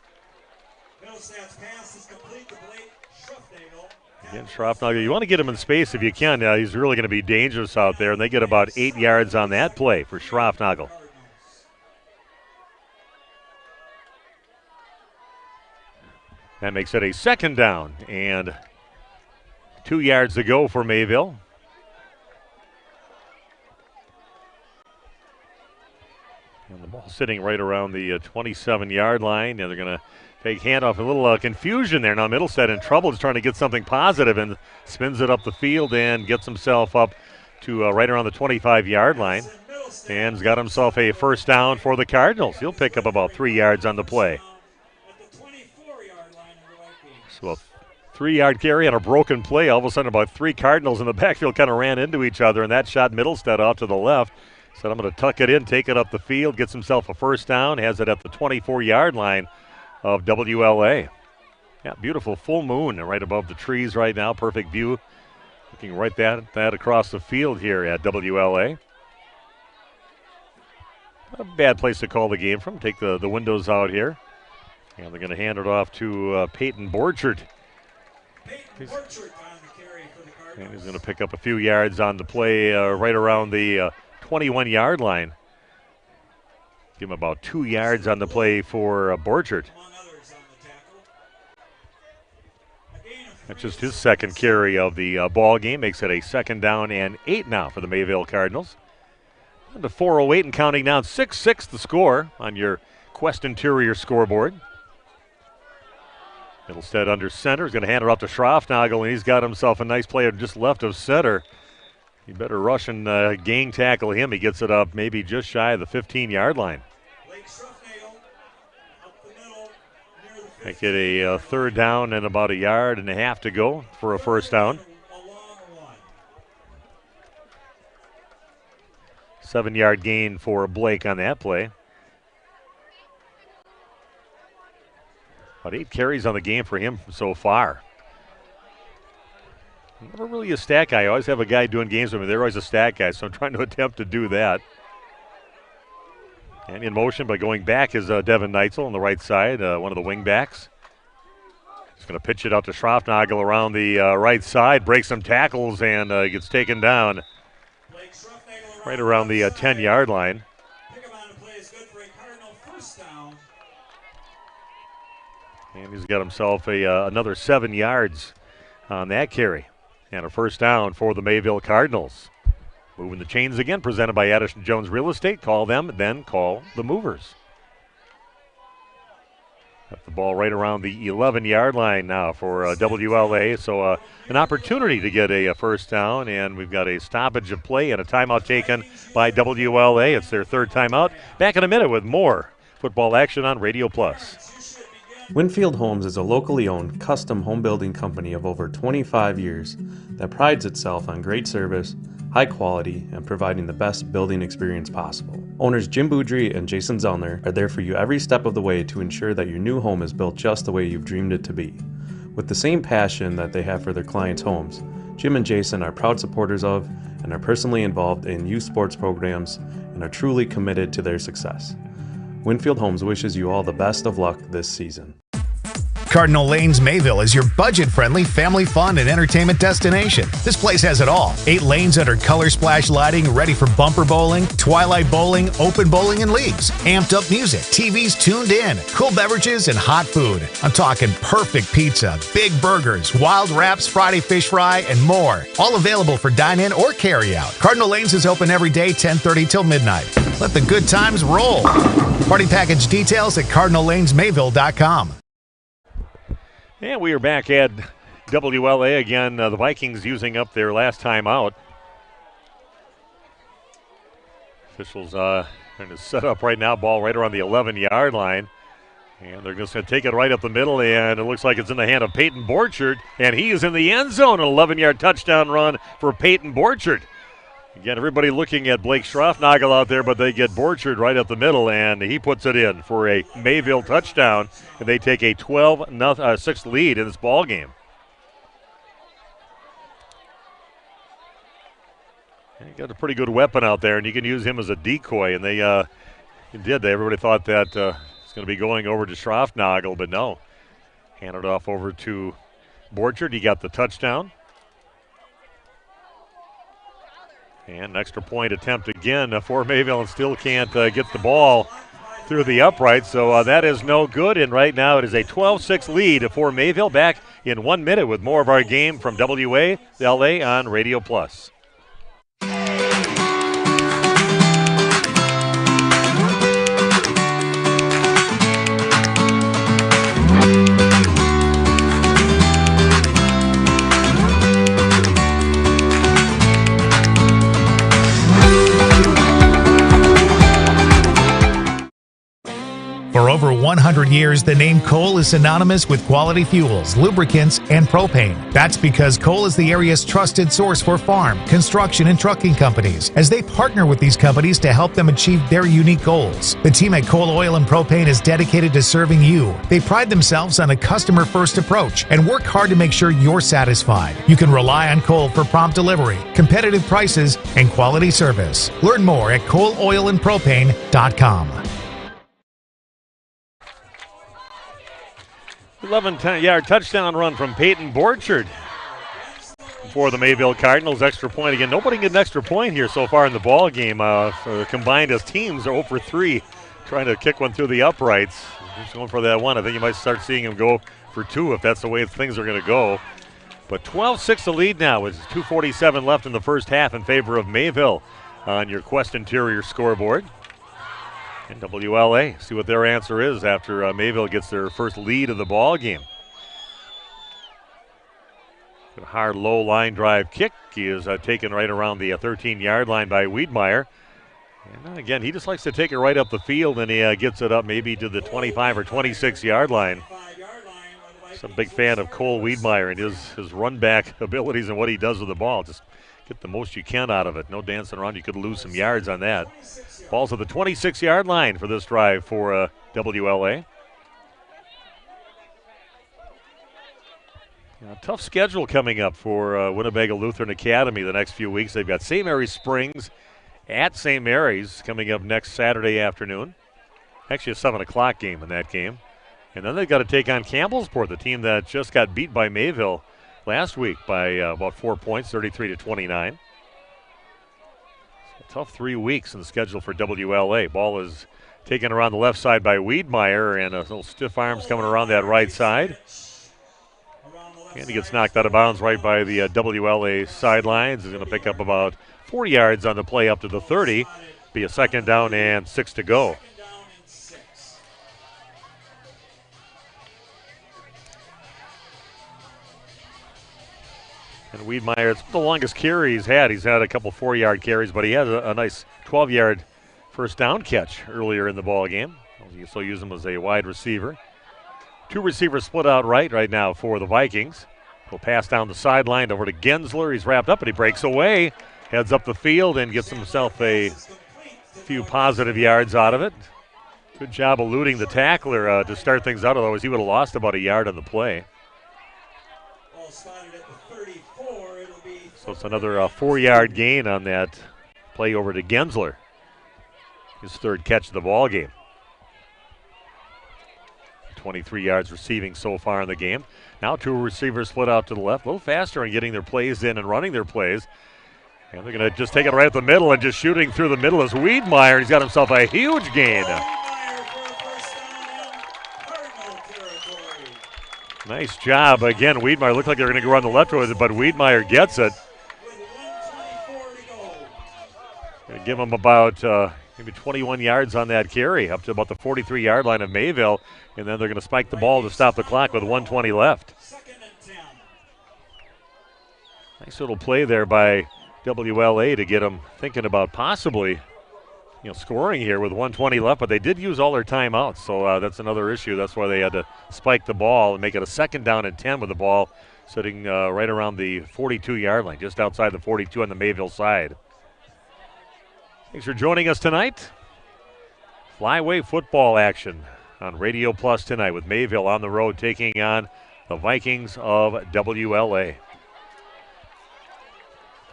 Again, Schroffnagel, you want to get him in space if you can. He's really going to be dangerous out there, and they get about 8 yards on that play for Schroffnagel. That makes it a 2nd down and 2 yards to go for Mayville. And the ball sitting right around the 27-yard line. And they're going to take handoff. A little confusion there. Now Middlestead in trouble, is trying to get something positive and spins it up the field and gets himself up to right around the 25-yard line. And has got himself a first down for the Cardinals. He'll pick up about 3 yards on the play. So a 3-yard carry on a broken play. All of a sudden about 3 Cardinals in the backfield kind of ran into each other, and that shot Middlestead off to the left. Said, I'm going to tuck it in, take it up the field, gets himself a first down, has it at the 24-yard line of WLA. Yeah, beautiful full moon right above the trees right now. Perfect view. Looking right at that across the field here at WLA. A bad place to call the game from. Take the windows out here. And they're going to hand it off to Peyton Borchert. And he's going to pick up a few yards on the play right around the 21-yard line. Give him about 2 yards on the play for Borchert. That's just his second carry of the ball game. Makes it a 2nd down and 8 now for the Mayville Cardinals. On to 4:08 and counting down. 6-6 the score on your Quest Interior scoreboard. Middlestead under center. He's going to hand it off to Schroffnagel, and he's got himself a nice player just left of center. You better rush and gang tackle him. He gets it up maybe just shy of the 15-yard line. Make it a 3rd down and about 1.5 yards to go for a first down. 7-yard gain for Blake on that play. About 8 carries on the game for him so far. Never really a stat guy. I always have a guy doing games with me. They're always a stat guy, so I'm trying to attempt to do that. And in motion by going back is Devin Neitzel on the right side, one of the wing backs. He's going to pitch it out to Schroffnagel around the right side, breaks some tackles, and gets taken down right around the 10-yard line. And he's got himself another 7 yards on that carry. And a first down for the Mayville Cardinals. Moving the chains again, presented by Addison Jones Real Estate. Call them, then call the movers. Got the ball right around the 11-yard line now for WLA. So an opportunity to get a first down, and we've got a stoppage of play and a timeout taken by WLA. It's their third timeout. Back in a minute with more football action on Radio Plus. Winfield Homes is a locally owned, custom home building company of over 25 years that prides itself on great service, high quality, and providing the best building experience possible. Owners Jim Boudry and Jason Zellner are there for you every step of the way to ensure that your new home is built just the way you've dreamed it to be. With the same passion that they have for their clients' homes, Jim and Jason are proud supporters of and are personally involved in youth sports programs and are truly committed to their success. Winfield Homes wishes you all the best of luck this season. Cardinal Lanes Mayville is your budget-friendly family fun and entertainment destination. This place has it all. 8 lanes under color splash lighting, ready for bumper bowling, twilight bowling, open bowling, and leagues. Amped up music, TVs tuned in, cool beverages, and hot food. I'm talking perfect pizza, big burgers, wild wraps, Friday fish fry, and more. All available for dine-in or carry-out. Cardinal Lanes is open every day, 10:30 till midnight. Let the good times roll. Party package details at cardinallanesmayville.com. And we are back at WLA again. The Vikings using up their last time out. Officials trying to set up right now. Ball right around the 11-yard line. And they're just going to take it right up the middle. And it looks like it's in the hand of Peyton Borchert. And he is in the end zone. An 11-yard touchdown run for Peyton Borchert. Again, everybody looking at Blake Schroffnagel out there, but they get Borchert right up the middle, and he puts it in for a Mayville touchdown, and they take a 12-6 lead in this ball game. And you got a pretty good weapon out there, and you can use him as a decoy, and they did. Everybody thought that it's going to be going over to Schroffnagel, but no. Handed off over to Borchert. He got the touchdown. And an extra point attempt again for Mayville, and still can't get the ball through the upright. So that is no good. And right now it is a 12-6 lead for Mayville. Back in 1 minute with more of our game from WLA on Radio Plus. For over 100 years, the name Cole is synonymous with quality fuels, lubricants, and propane. That's because Cole is the area's trusted source for farm, construction, and trucking companies, as they partner with these companies to help them achieve their unique goals. The team at Cole Oil and Propane is dedicated to serving you. They pride themselves on a customer-first approach and work hard to make sure you're satisfied. You can rely on Cole for prompt delivery, competitive prices, and quality service. Learn more at ColeOilAndPropane.com. 11-yard touchdown run from Peyton Borchert for the Mayville Cardinals. Extra point again. Nobody get an extra point here so far in the ball game. Combined as teams are 0 for 3, trying to kick one through the uprights. Just going for that one. I think you might start seeing him go for 2 if that's the way things are going to go. But 12-6 the lead now with 2:47 left in the first half in favor of Mayville on your Quest Interior scoreboard. And WLA, see what their answer is after Mayville gets their first lead of the ball game. A hard low line drive kick. He is taken right around the 13-yard line by Wiedmeyer. And again, he just likes to take it right up the field, and he gets it up maybe to the 25 or 26-yard line. Just a big fan of Cole Wiedmeyer and his run-back abilities and what he does with the ball. Just get the most you can out of it. No dancing around. You could lose some yards on that. Ball's at the 26-yard line for this drive for WLA. Tough schedule coming up for Winnebago Lutheran Academy the next few weeks. They've got St. Mary's Springs at St. Mary's coming up next Saturday afternoon. Actually a 7 o'clock game in that game. And then they've got to take on Campbellsport, the team that just got beat by Mayville last week by about 4 points, 33-29. Tough 3 weeks in the schedule for WLA. Ball is Taken around the left side by Wiedmeyer, and a little stiff arms coming around that right side. And he gets knocked out of bounds right by the WLA sidelines. He's going to pick up about 4 yards on the play up to the 30. Be a 2nd down and 6 to go. And Wiedmeyer, it's the longest carry he's had. He's had a couple 4-yard carries, but he had a nice 12-yard first down catch earlier in the ball game. You still use him as a wide receiver. 2 receivers split out right now for the Vikings. He'll pass down the sideline over to Gensler. He's wrapped up, and he breaks away. Heads up the field and gets himself a few positive yards out of it. Good job eluding the tackler to start things out, otherwise he would have lost about a yard on the play. So it's another 4-yard gain on that play over to Gensler. His 3rd catch of the ball game. 23 yards receiving so far in the game. Now 2 receivers split out to the left, a little faster in getting their plays in and running their plays. And they're going to just take it right at the middle, and just shooting through the middle is Wiedmeyer. He's got himself a huge gain. Nice job. Again, Wiedmeyer looked like they were going to go on the left with it, but Wiedmeyer gets it. Going to give him about maybe 21 yards on that carry, up to about the 43-yard line of Mayville, and then they're going to spike the ball to stop the clock with 1:20 left. Nice little play there by WLA to get them thinking about possibly, scoring here with 1:20 left, but they did use all their timeouts, so that's another issue. That's why they had to spike the ball and make it a 2nd down and 10 with the ball sitting right around the 42-yard line, just outside the 42 on the Mayville side. Thanks for joining us tonight. Flyway football action on Radio Plus tonight with Mayville on the road taking on the Vikings of WLA.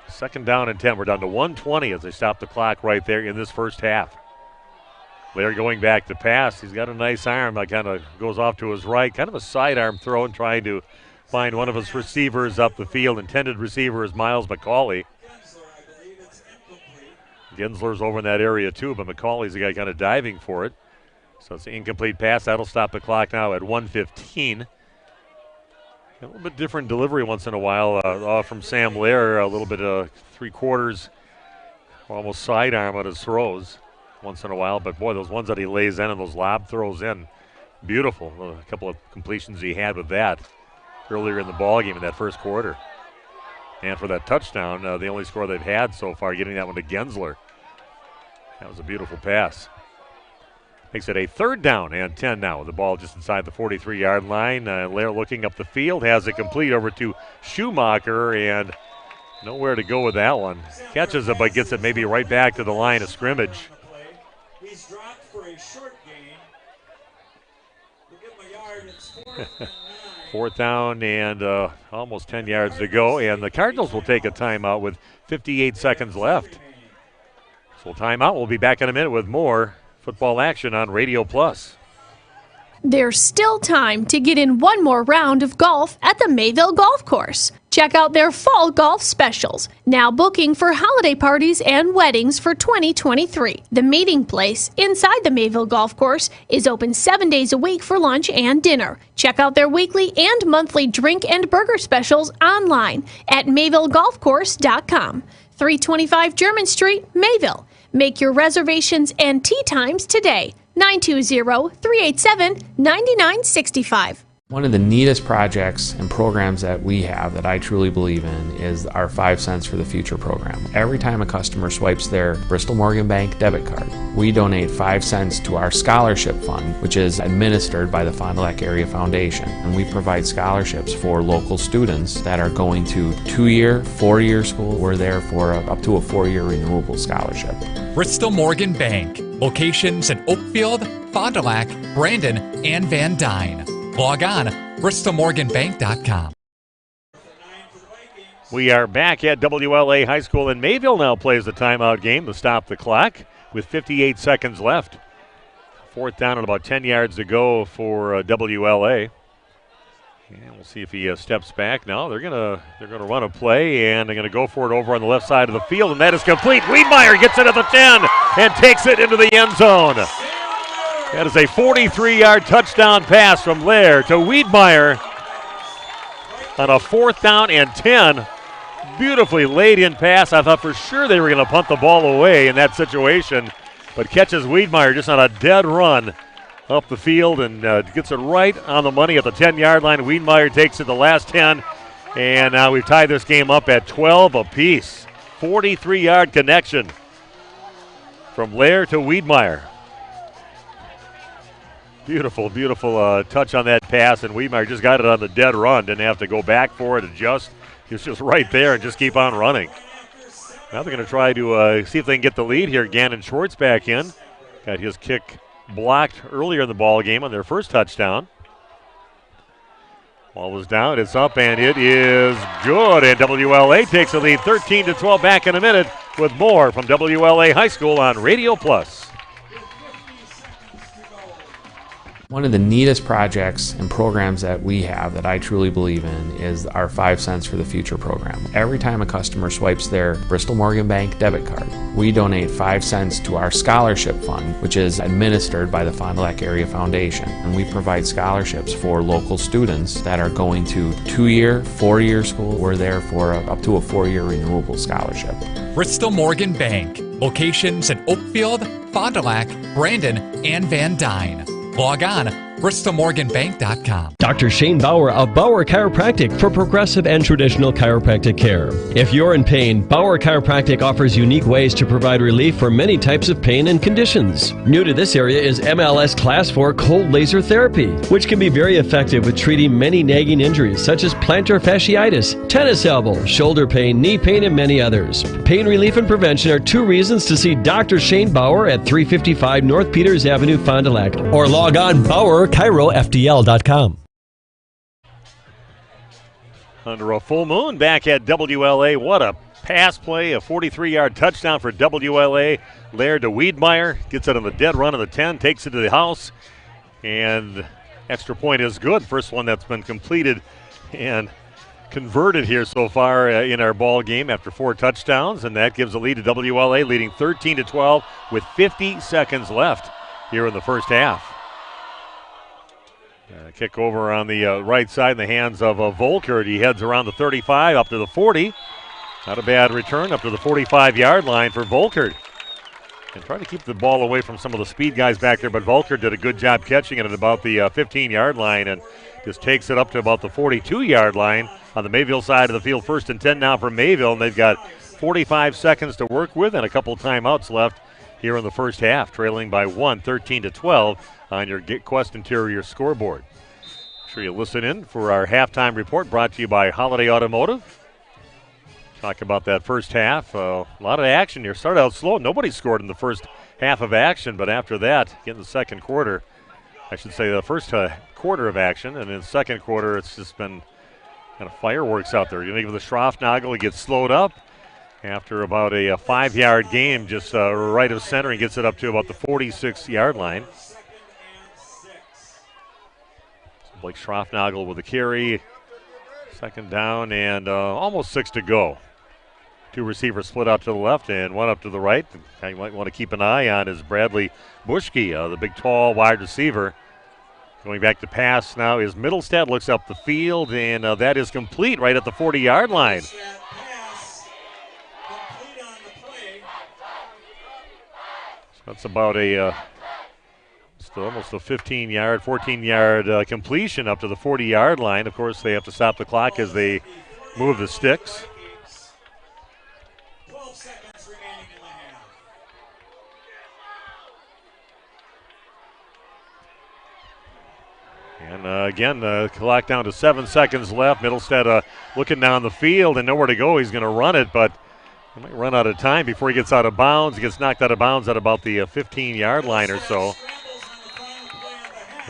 2nd down and 10. We're down to 1:20 as they stop the clock right there in this first half. Blair going back to pass. He's got a nice arm that kind of goes off to his right. Kind of a sidearm throw and trying to find one of his receivers up the field. Intended receiver is Miles McCauley. Gensler's over in that area too, but McCauley's the guy kind of diving for it. So it's an incomplete pass. That'll stop the clock now at 1:15. A little bit different delivery once in a while from Sam Lair. A little bit of 3/4, almost sidearm on his throws once in a while. But, boy, those ones that he lays in and those lob throws in, beautiful. A couple of completions he had with that earlier in the ballgame in that first quarter. And for that touchdown, the only score they've had so far, getting that one to Gensler. That was a beautiful pass. Makes it a 3rd down and 10 now with the ball just inside the 43-yard line. Lair looking up the field, has it complete over to Schumacher, and nowhere to go with that one. Catches it, but gets it maybe right back to the line of scrimmage. He's dropped for a short gain. We'll give him a yard. It's 4th and 9. 4th down and almost 10 yards to go, and the Cardinals will take a timeout with 58 seconds left. So timeout. We'll be back in a minute with more football action on Radio Plus. There's still time to get in one more round of golf at the Mayville Golf Course. Check out their fall golf specials, now booking for holiday parties and weddings for 2023. The meeting place inside the Mayville Golf Course is open 7 days a week for lunch and dinner. Check out their weekly and monthly drink and burger specials online at MayvilleGolfCourse.com. 325 German Street, Mayville. Make your reservations and tee times today. 920-387-9965. One of the neatest projects and programs that we have that I truly believe in is our 5 Cents for the Future program. Every time a customer swipes their Bristol Morgan Bank debit card, we donate 5 cents to our scholarship fund, which is administered by the Fond du Lac Area Foundation. And we provide scholarships for local students that are going to 2-year, 4-year school. We're there for up to a 4-year renewable scholarship. Bristol Morgan Bank. Locations in Oakfield, Fond du Lac, Brandon, and Van Dyne. Log on, bristolmorganbank.com. We are back at WLA High School, and Mayville now plays the timeout game to stop the clock with 58 seconds left. 4th down and about 10 yards to go for WLA. And we'll see if he steps back. No, they're gonna run a play, and they're gonna go for it over on the left side of the field, and that is complete. Wiedmeyer gets it at the 10 and takes it into the end zone. That is a 43-yard touchdown pass from Lair to Wiedmeyer on a 4th down and 10. Beautifully laid in pass. I thought for sure they were going to punt the ball away in that situation, but catches Wiedmeyer just on a dead run up the field and gets it right on the money at the 10-yard line. Wiedmeyer takes it the last 10, and now we've tied this game up at 12 apiece. 43-yard connection from Lair to Wiedmeyer. Beautiful, beautiful touch on that pass, and Wiedmeyer just got it on the dead run. Didn't have to go back for it, adjust. He was just right there and just keep on running. Now they're going to try to see if they can get the lead here. Gannon Schwartz back in. Got his kick blocked earlier in the ball game on their first touchdown. Ball was down, it's up, and it is good. And WLA takes the lead 13-12 back in a minute with more from WLA High School on Radio Plus. One of the neatest projects and programs that we have that I truly believe in is our 5 cents for the future program. Every time a customer swipes their Bristol Morgan Bank debit card, we donate 5 cents to our scholarship fund, which is administered by the Fond du Lac Area Foundation. And we provide scholarships for local students that are going to 2-year, 4-year school. We're there for up to a 4-year renewable scholarship. Bristol Morgan Bank. Locations in Oakfield, Fond du Lac, Brandon, and Van Dyne. Log on, bristolmorganbank.com. Dr. Shane Bauer of Bauer Chiropractic for progressive and traditional chiropractic care. If you're in pain, Bauer Chiropractic offers unique ways to provide relief for many types of pain and conditions. New to this area is MLS Class 4 cold laser therapy, which can be very effective with treating many nagging injuries such as plantar fasciitis, tennis elbow, shoulder pain, knee pain, and many others. Pain relief and prevention are 2 reasons to see Dr. Shane Bauer at 355 North Peters Avenue, Fond du Lac, or log on BauerChiroFDL.com. Under a full moon back at WLA. What a pass play, a 43-yard touchdown for WLA. Laird to Wiedmeyer, gets it on the dead run of the 10, takes it to the house, and extra point is good. First one that's been completed and converted here so far in our ball game after 4 touchdowns, and that gives a lead to WLA, leading 13-12 with 50 seconds left here in the first half. Kick over on the right side in the hands of Volkert. He heads around the 35 up to the 40. Not a bad return up to the 45-yard line for Volkert. And trying to keep the ball away from some of the speed guys back there, but Volkert did a good job catching it at about the 15-yard line and just takes it up to about the 42-yard line on the Mayville side of the field. 1st and 10 now for Mayville, and they've got 45 seconds to work with and a couple timeouts left here in the first half, trailing by 1, 13-12 on your Quest Interior scoreboard. Make sure you listen in for our halftime report brought to you by Holiday Automotive. Talk about that first half. A lot of action here. Started out slow. Nobody scored in the first half of action, but after that, in the second quarter, I should say the first quarter of action, and in the second quarter, it's just been kind of fireworks out there. You think of the Schroffnagel, he gets slowed up after about a 5-yard game, just right of center. He gets it up to about the 46-yard line. Blake Schroffnagel with a carry. 2nd down and almost 6 to go. 2 receivers split out to the left and 1 up to the right. The guy you might want to keep an eye on is Bradley Bushke, the big, tall wide receiver. Going back to pass now is Middlestad. Looks up the field, and that is complete right at the 40-yard line. So that's about a almost a 15-yard, 14-yard completion up to the 40-yard line. Of course, they have to stop the clock as they move the sticks. 12 seconds remaining in the half. And again, the clock down to 7 seconds left. Middlestad looking down the field and nowhere to go. He's going to run it, but he might run out of time before he gets out of bounds. He gets knocked out of bounds at about the 15-yard line or so.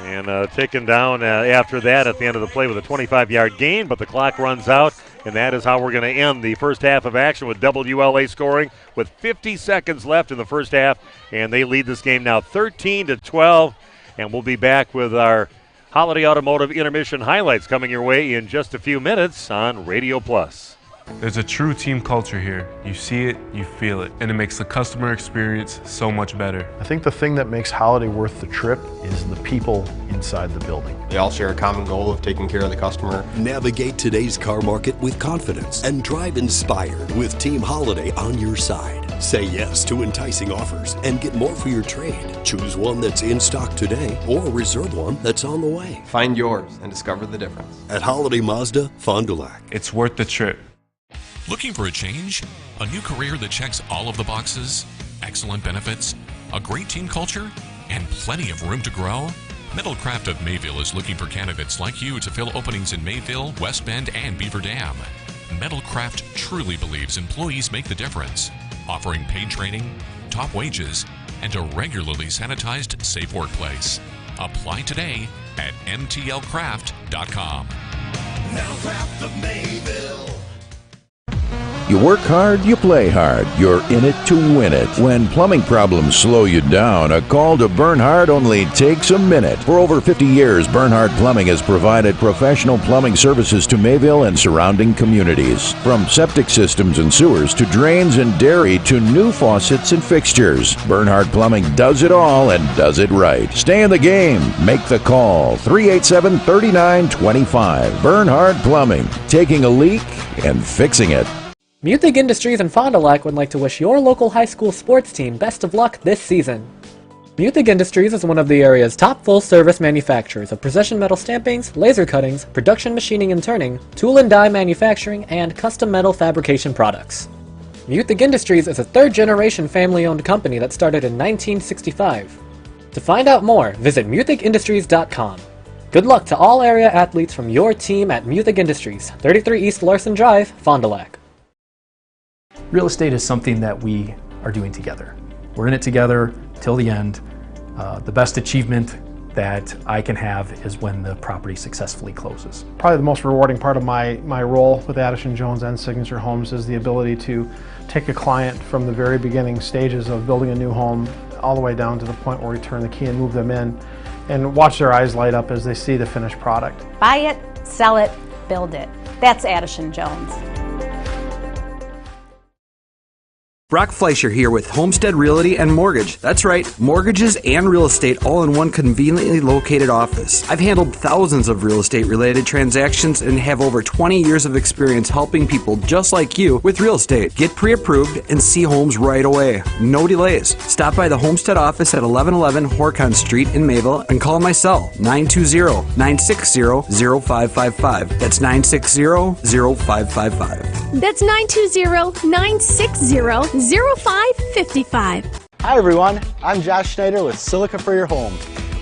And taken down after that at the end of the play with a 25-yard gain, but the clock runs out, and that is how we're going to end the first half of action with WLA scoring with 50 seconds left in the first half, and they lead this game now 13-12, and we'll be back with our Holiday Automotive intermission highlights coming your way in just a few minutes on Radio Plus. There's a true team culture here. You see it, you feel it, and it makes the customer experience so much better. I think the thing that makes Holiday worth the trip is the people inside the building. They all share a common goal of taking care of the customer. Navigate today's car market with confidence and drive inspired with Team Holiday on your side. Say yes to enticing offers and get more for your trade. Choose one that's in stock today or reserve one that's on the way. Find yours and discover the difference. At Holiday Mazda, Fond du Lac. It's worth the trip. Looking for a change? A new career that checks all of the boxes? Excellent benefits? A great team culture? And plenty of room to grow? Metalcraft of Mayville is looking for candidates like you to fill openings in Mayville, West Bend, and Beaver Dam. Metalcraft truly believes employees make the difference, offering paid training, top wages, and a regularly sanitized, safe workplace. Apply today at mtlcraft.com. Metalcraft of Mayville. You work hard, you play hard. You're in it to win it. When plumbing problems slow you down, a call to Bernhard only takes a minute. For over 50 years, Bernhard Plumbing has provided professional plumbing services to Mayville and surrounding communities. From septic systems and sewers to drains and dairy to new faucets and fixtures, Bernhard Plumbing does it all and does it right. Stay in the game. Make the call. 387-3925. Bernhard Plumbing. Taking a leak and fixing it. Muthig Industries and Fond du Lac would like to wish your local high school sports team best of luck this season. Muthig Industries is one of the area's top full-service manufacturers of precision metal stampings, laser cuttings, production machining and turning, tool and die manufacturing, and custom metal fabrication products. Muthig Industries is a third-generation family-owned company that started in 1965. To find out more, visit muthigindustries.com. Good luck to all area athletes from your team at Muthig Industries, 33 East Larson Drive, Fond du Lac. Real estate is something that we are doing together. We're in it together till the end. The best achievement that I can have is when the property successfully closes. Probably the most rewarding part of my role with Addison Jones and Signature Homes is the ability to take a client from the very beginning stages of building a new home all the way down to the point where we turn the key and move them in and watch their eyes light up as they see the finished product. Buy it, sell it, build it. That's Addison Jones. Brock Fleischer here with Homestead Realty and Mortgage. That's right, mortgages and real estate all in one conveniently located office. I've handled thousands of real estate related transactions and have over 20 years of experience helping people just like you with real estate. Get pre-approved and see homes right away. No delays. Stop by the Homestead office at 1111 Horcon Street in Mayville and call my cell 920-960-0555. That's 960-0555. That's 920-960-0555. Hi everyone, I'm Josh Schneider with Silica for Your Home.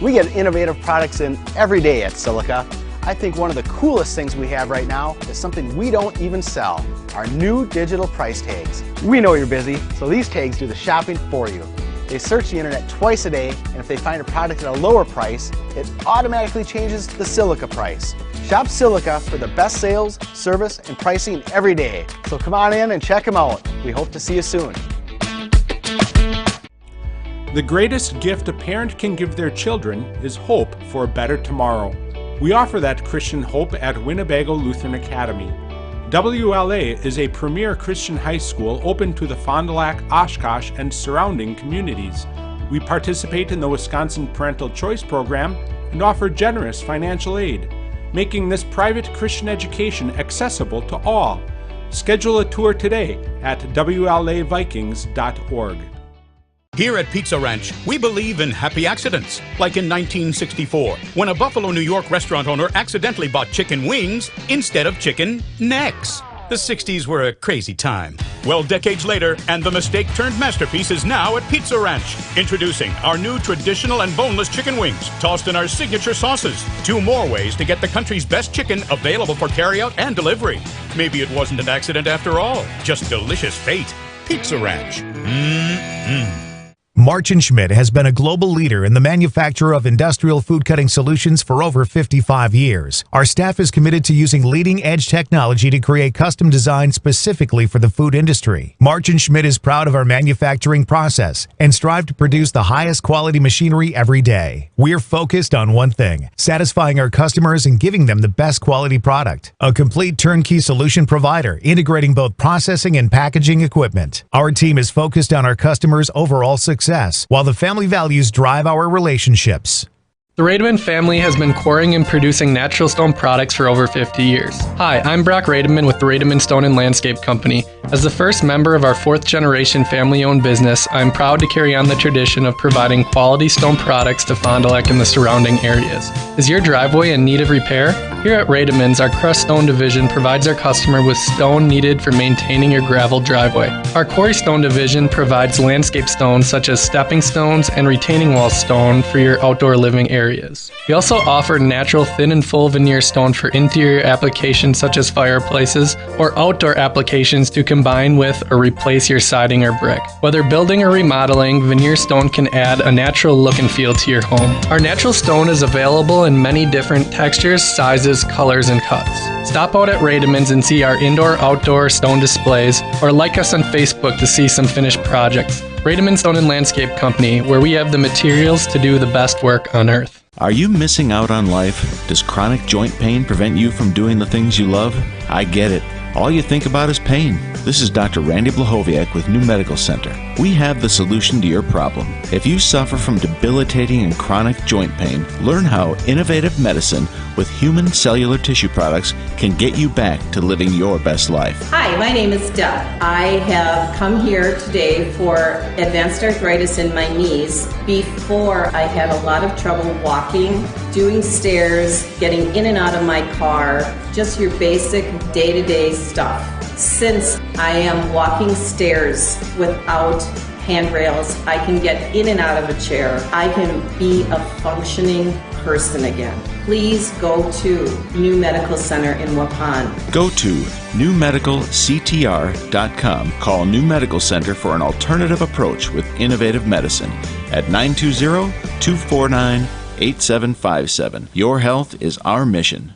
We get innovative products in every day at Silica. I think one of the coolest things we have right now is something we don't even sell, our new digital price tags. We know you're busy, so these tags do the shopping for you. They search the internet twice a day, and if they find a product at a lower price, it automatically changes the Silica price. Shop Silica for the best sales, service, and pricing every day. So come on in and check them out. We hope to see you soon. The greatest gift a parent can give their children is hope for a better tomorrow. We offer that Christian hope at Winnebago Lutheran Academy. WLA is a premier Christian high school open to the Fond du Lac, Oshkosh, and surrounding communities. We participate in the Wisconsin Parental Choice Program and offer generous financial aid, making this private Christian education accessible to all. Schedule a tour today at WLAVikings.org. Here at Pizza Ranch, we believe in happy accidents, like in 1964, when a Buffalo, New York restaurant owner accidentally bought chicken wings instead of chicken necks. The 60s were a crazy time. Well, decades later, and the mistake turned masterpiece is now at Pizza Ranch. Introducing our new traditional and boneless chicken wings, tossed in our signature sauces. 2 more ways to get the country's best chicken available for carryout and delivery. Maybe it wasn't an accident after all, just delicious fate. Pizza Ranch. March & Schmidt has been a global leader in the manufacture of industrial food cutting solutions for over 55 years. Our staff is committed to using leading-edge technology to create custom designs specifically for the food industry. March & Schmidt is proud of our manufacturing process and strive to produce the highest quality machinery every day. We're focused on one thing, satisfying our customers and giving them the best quality product. A complete turnkey solution provider, integrating both processing and packaging equipment. Our team is focused on our customers' overall success, while the family values drive our relationships. The Rademan family has been quarrying and producing natural stone products for over 50 years. Hi, I'm Brock Rademan with the Rademan Stone and Landscape Company. As the first member of our fourth-generation family-owned business, I'm proud to carry on the tradition of providing quality stone products to Fond du Lac and the surrounding areas. Is your driveway in need of repair? Here at Rademan's, our crushed stone division provides our customer with stone needed for maintaining your gravel driveway. Our quarry stone division provides landscape stones such as stepping stones and retaining wall stone for your outdoor living areas. We also offer natural thin and full veneer stone for interior applications such as fireplaces or outdoor applications to combine with or replace your siding or brick. Whether building or remodeling, veneer stone can add a natural look and feel to your home. Our natural stone is available in many different textures, sizes, colors, and cuts. Stop out at Rademan's and see our indoor-outdoor stone displays, or like us on Facebook to see some finished projects. Rademan Stone and Landscape Company, where we have the materials to do the best work on earth. Are you missing out on life? Does chronic joint pain prevent you from doing the things you love? I get it. All you think about is pain. This is Dr. Randy Blahoviak with New Medical Center. We have the solution to your problem. If you suffer from debilitating and chronic joint pain, learn how innovative medicine with human cellular tissue products can get you back to living your best life. Hi, my name is Deb. I have come here today for advanced arthritis in my knees. Before, I had a lot of trouble walking, doing stairs, getting in and out of my car, just your basic day-to-day stuff. Since I am walking stairs without handrails, I can get in and out of a chair. I can be a functioning person again. Please go to New Medical Center in Waupun. Go to newmedicalctr.com. Call New Medical Center for an alternative approach with innovative medicine at 920-249-8757. Your health is our mission.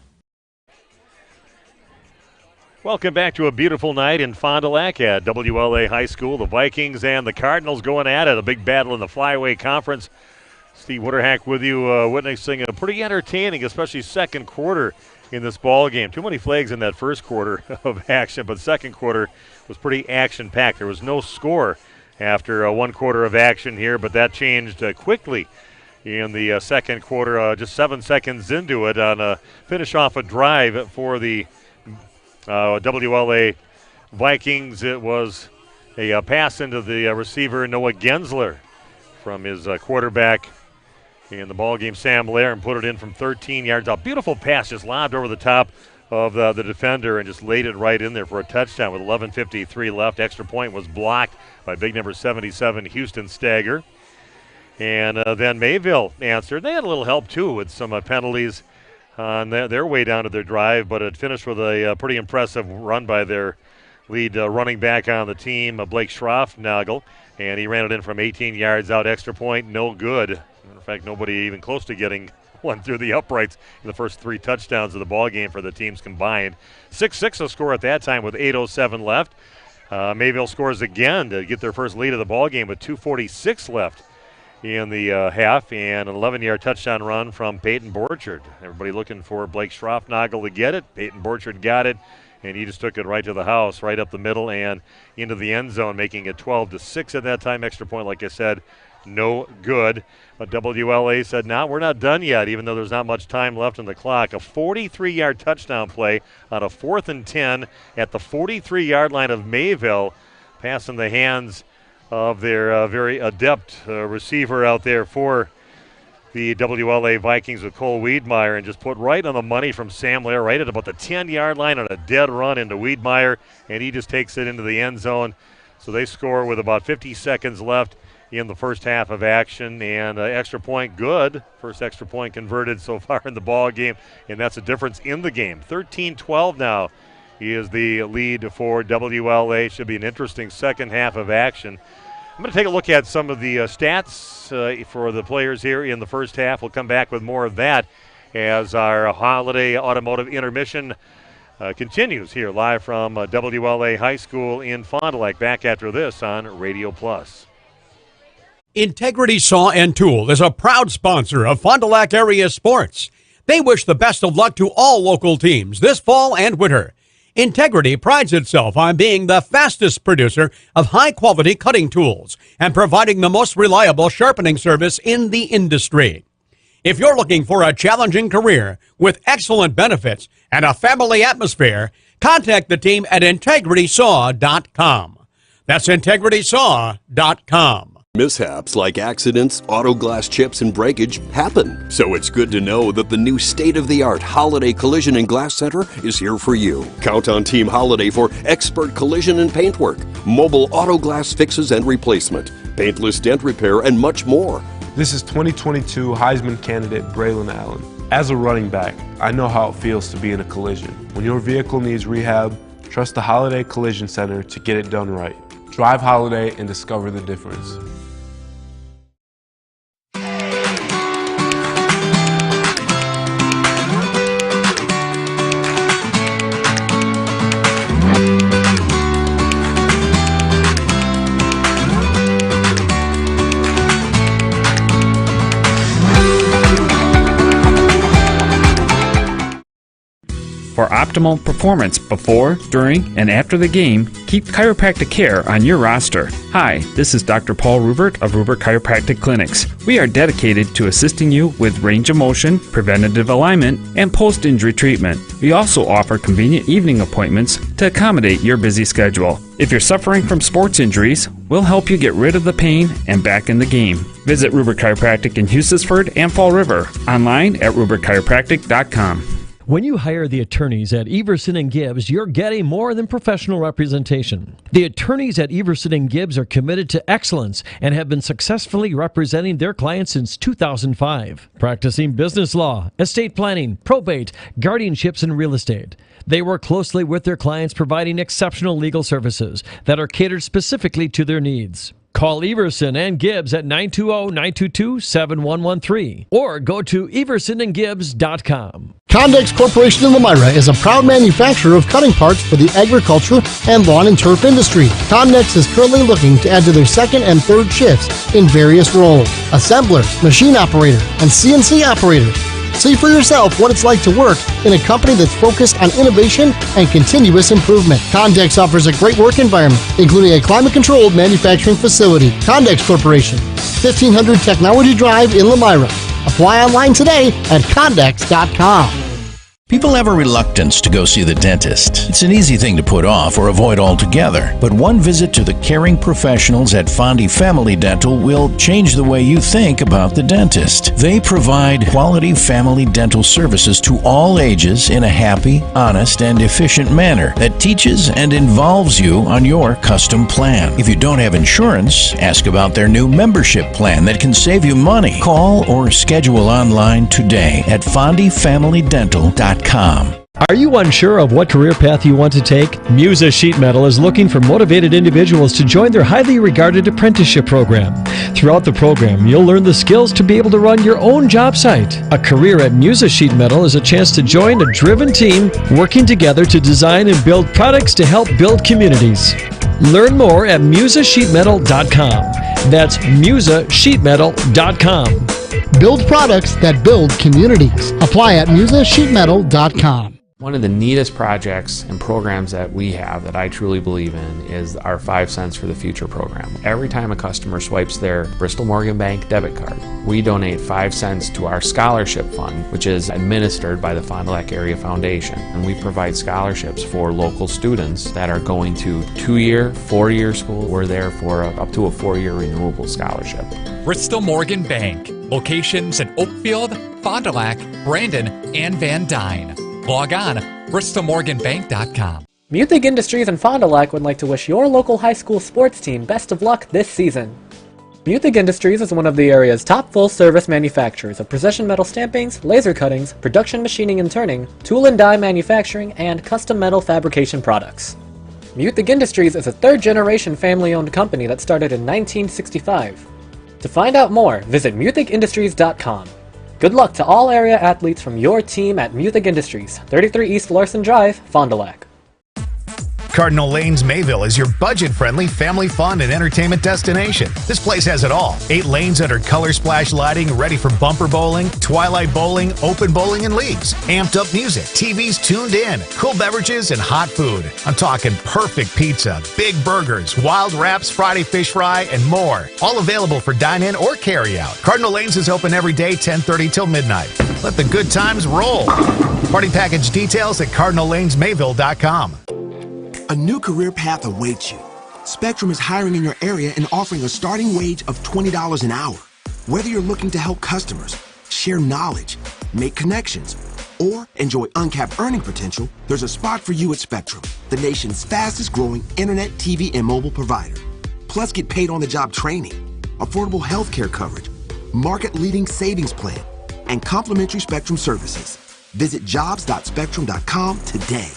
Welcome back to a beautiful night in Fond du Lac at WLA High School. The Vikings and the Cardinals going at it. A big battle in the Flyway Conference. Steve Witterhack with you, witnessing a pretty entertaining, especially second quarter in this ball game. Too many flags in that first quarter of action, but second quarter was pretty action-packed. There was no score after one quarter of action here, but that changed quickly in the second quarter. Just 7 seconds into it on a finish off a drive for the WLA Vikings. It was a pass into the receiver, Noah Gensler, from his quarterback in the ball game, Sam Lair, and put it in from 13 yards out. Beautiful pass, just lobbed over the top of the defender and just laid it right in there for a touchdown with 11:53 left. Extra point was blocked by big number 77, Houston Stagger. And then Mayville answered. They had a little help, too, with some penalties on their way down to their drive, but it finished with a pretty impressive run by their lead running back on the team, Blake Schroffnagel, and he ran it in from 18 yards out. Extra point, no good. In fact, nobody even close to getting one through the uprights in the first three touchdowns of the ball game for the teams combined. 6-6 a score at that time with 8:07 left. Mayville scores again to get their first lead of the ball game with 2:46 left in the half, and an 11-yard touchdown run from Peyton Borchard. Everybody looking for Blake Schroffnagel to get it. Peyton Borchard got it, and he just took it right to the house, right up the middle and into the end zone, making it 12-6 at that time. Extra point, like I said, no good. But WLA said, no, we're not done yet, even though there's not much time left on the clock. A 43-yard touchdown play on a 4th and 10 at the 43-yard line of Mayville, pass in the hands of their very adept receiver out there for the WLA Vikings with Cole Wiedmeyer, and just put right on the money from Sam Lair, right at about the 10-yard line on a dead run into Wiedmeyer, and he just takes it into the end zone. So they score with about 50 seconds left in the first half of action, and extra point good. First extra point converted so far in the ball game, and that's a difference in the game. 13-12 now is the lead for WLA. Should be an interesting second half of action. I'm going to take a look at some of the stats for the players here in the first half. We'll come back with more of that as our holiday automotive intermission continues here live from WLA High School in Fond du Lac. Back after this on Radio Plus. Integrity Saw and Tool is a proud sponsor of Fond du Lac area sports. They wish the best of luck to all local teams this fall and winter. Integrity prides itself on being the fastest producer of high-quality cutting tools and providing the most reliable sharpening service in the industry. If you're looking for a challenging career with excellent benefits and a family atmosphere, contact the team at integritysaw.com. That's integritysaw.com. Mishaps like accidents, auto glass chips, and breakage happen. So it's good to know that the new state-of-the-art Holiday Collision and Glass Center is here for you. Count on Team Holiday for expert collision and paintwork, mobile auto glass fixes and replacement, paintless dent repair, and much more. This is 2022 Heisman candidate Braylon Allen. As a running back, I know how it feels to be in a collision. When your vehicle needs rehab, trust the Holiday Collision Center to get it done right. Drive Holiday and discover the difference. For optimal performance before, during, and after the game, keep chiropractic care on your roster. Hi, this is Dr. Paul Rubert of Rubert Chiropractic Clinics. We are dedicated to assisting you with range of motion, preventative alignment, and post-injury treatment. We also offer convenient evening appointments to accommodate your busy schedule. If you're suffering from sports injuries, we'll help you get rid of the pain and back in the game. Visit Rubert Chiropractic in Hughesford and Fall River. Online at rubertchiropractic.com. When you hire the attorneys at Everson and Gibbs, you're getting more than professional representation. The attorneys at Everson and Gibbs are committed to excellence and have been successfully representing their clients since 2005, practicing business law, estate planning, probate, guardianships, and real estate. They work closely with their clients, providing exceptional legal services that are catered specifically to their needs. Call Everson and Gibbs at 920-922-7113 or go to eversonandgibbs.com. Condex Corporation in Lamira is a proud manufacturer of cutting parts for the agriculture and lawn and turf industry. Condex is currently looking to add to their second and third shifts in various roles: assemblers, machine operator, and CNC operator. See for yourself what it's like to work in a company that's focused on innovation and continuous improvement. Condex offers a great work environment, including a climate-controlled manufacturing facility. Condex Corporation, 1500 Technology Drive in Lamira. Apply online today at condex.com. People have a reluctance to go see the dentist. It's an easy thing to put off or avoid altogether. But one visit to the caring professionals at Fondy Family Dental will change the way you think about the dentist. They provide quality family dental services to all ages in a happy, honest, and efficient manner that teaches and involves you on your custom plan. If you don't have insurance, ask about their new membership plan that can save you money. Call or schedule online today at fondyfamilydental.com. Are you unsure of what career path you want to take? Musa Sheet Metal is looking for motivated individuals to join their highly regarded apprenticeship program. Throughout the program, you'll learn the skills to be able to run your own job site. A career at Musa Sheet Metal is a chance to join a driven team working together to design and build products to help build communities. Learn more at musasheetmetal.com. That's musasheetmetal.com. Build products that build communities. Apply at musasheetmetal.com. One of the neatest projects and programs that we have that I truly believe in is our 5 Cents for the Future program. Every time a customer swipes their Bristol Morgan Bank debit card, we donate 5 cents to our scholarship fund, which is administered by the Fond du Lac Area Foundation. And we provide scholarships for local students that are going to 2-year, 4-year school. We're there for up to a 4-year renewable scholarship. Bristol Morgan Bank. Locations in Oakfield, Fond du Lac, Brandon, and Van Dyne. Log on, bristolmorganbank.com. Muthig Industries in Fond du Lac would like to wish your local high school sports team best of luck this season. Muthig Industries is one of the area's top full-service manufacturers of precision metal stampings, laser cuttings, production machining and turning, tool and die manufacturing, and custom metal fabrication products. Muthig Industries is a third-generation family-owned company that started in 1965. To find out more, visit muthigindustries.com. Good luck to all area athletes from your team at Muthig Industries, 33 East Larson Drive, Fond du Lac. Cardinal Lanes Mayville is your budget-friendly family fun and entertainment destination. This place has it all. 8 lanes under color splash lighting, ready for bumper bowling, twilight bowling, open bowling, and leagues. Amped up music, TVs tuned in, cool beverages, and hot food. I'm talking perfect pizza, big burgers, wild wraps, Friday fish fry, and more. All available for dine-in or carry-out. Cardinal Lanes is open every day, 10:30 till midnight. Let the good times roll. Party package details at cardinallanesmayville.com. A new career path awaits you. Spectrum is hiring in your area and offering a starting wage of $20 an hour. Whether you're looking to help customers, share knowledge, make connections, or enjoy uncapped earning potential, there's a spot for you at Spectrum, the nation's fastest growing internet, TV, and mobile provider. Plus, get paid on the job training, affordable health care coverage, market leading savings plan, and complimentary Spectrum services. Visit jobs.spectrum.com today.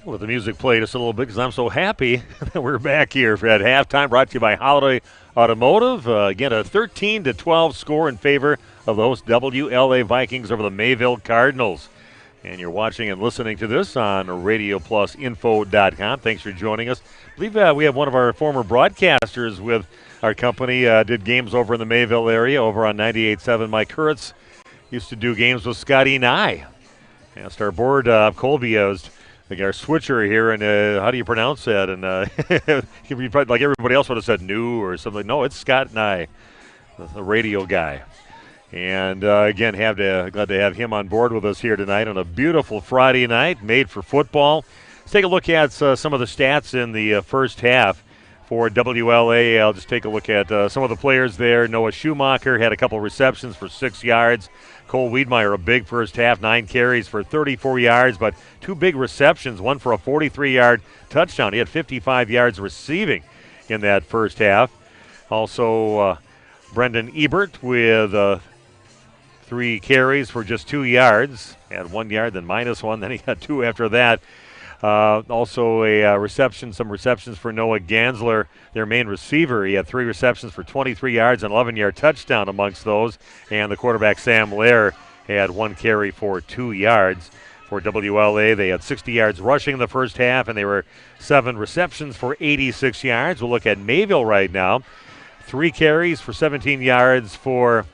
Let the music play just a little bit because I'm so happy that we're back here at halftime. Brought to you by Holiday Automotive. Again, a 13-12 score in favor of the host WLA Vikings over the Mayville Cardinals. And you're watching and listening to this on RadioPlusInfo.com. Thanks for joining us. I believe we have one of our former broadcasters with our company. Did games over in the Mayville area over on 98.7. Mike Hurwitz used to do games with Scotty Nye. Asked our board, Colby, our switcher here, and how do you pronounce that? And he probably, like everybody else, would have said new or something. No, it's Scott Nye, the radio guy. And again, glad to have him on board with us here tonight on a beautiful Friday night, made for football. Let's take a look at some of the stats in the first half for WLA. I'll just take a look at some of the players there. Noah Schumacher had a couple receptions for 6 yards. Cole Wiedmeyer, a big first half, 9 carries for 34 yards, but 2 big receptions, one for a 43-yard touchdown. He had 55 yards receiving in that first half. Also, Brendan Ebert with 3 carries for just 2 yards. Had 1 yard, then -1, then he had 2 after that. Also some receptions for Noah Gansler, their main receiver. He had 3 receptions for 23 yards and 11-yard touchdown amongst those. And the quarterback, Sam Lair, had 1 carry for 2 yards. For WLA, they had 60 yards rushing in the first half, and they were 7 receptions for 86 yards. We'll look at Mayville right now. 3 carries for 17 yards for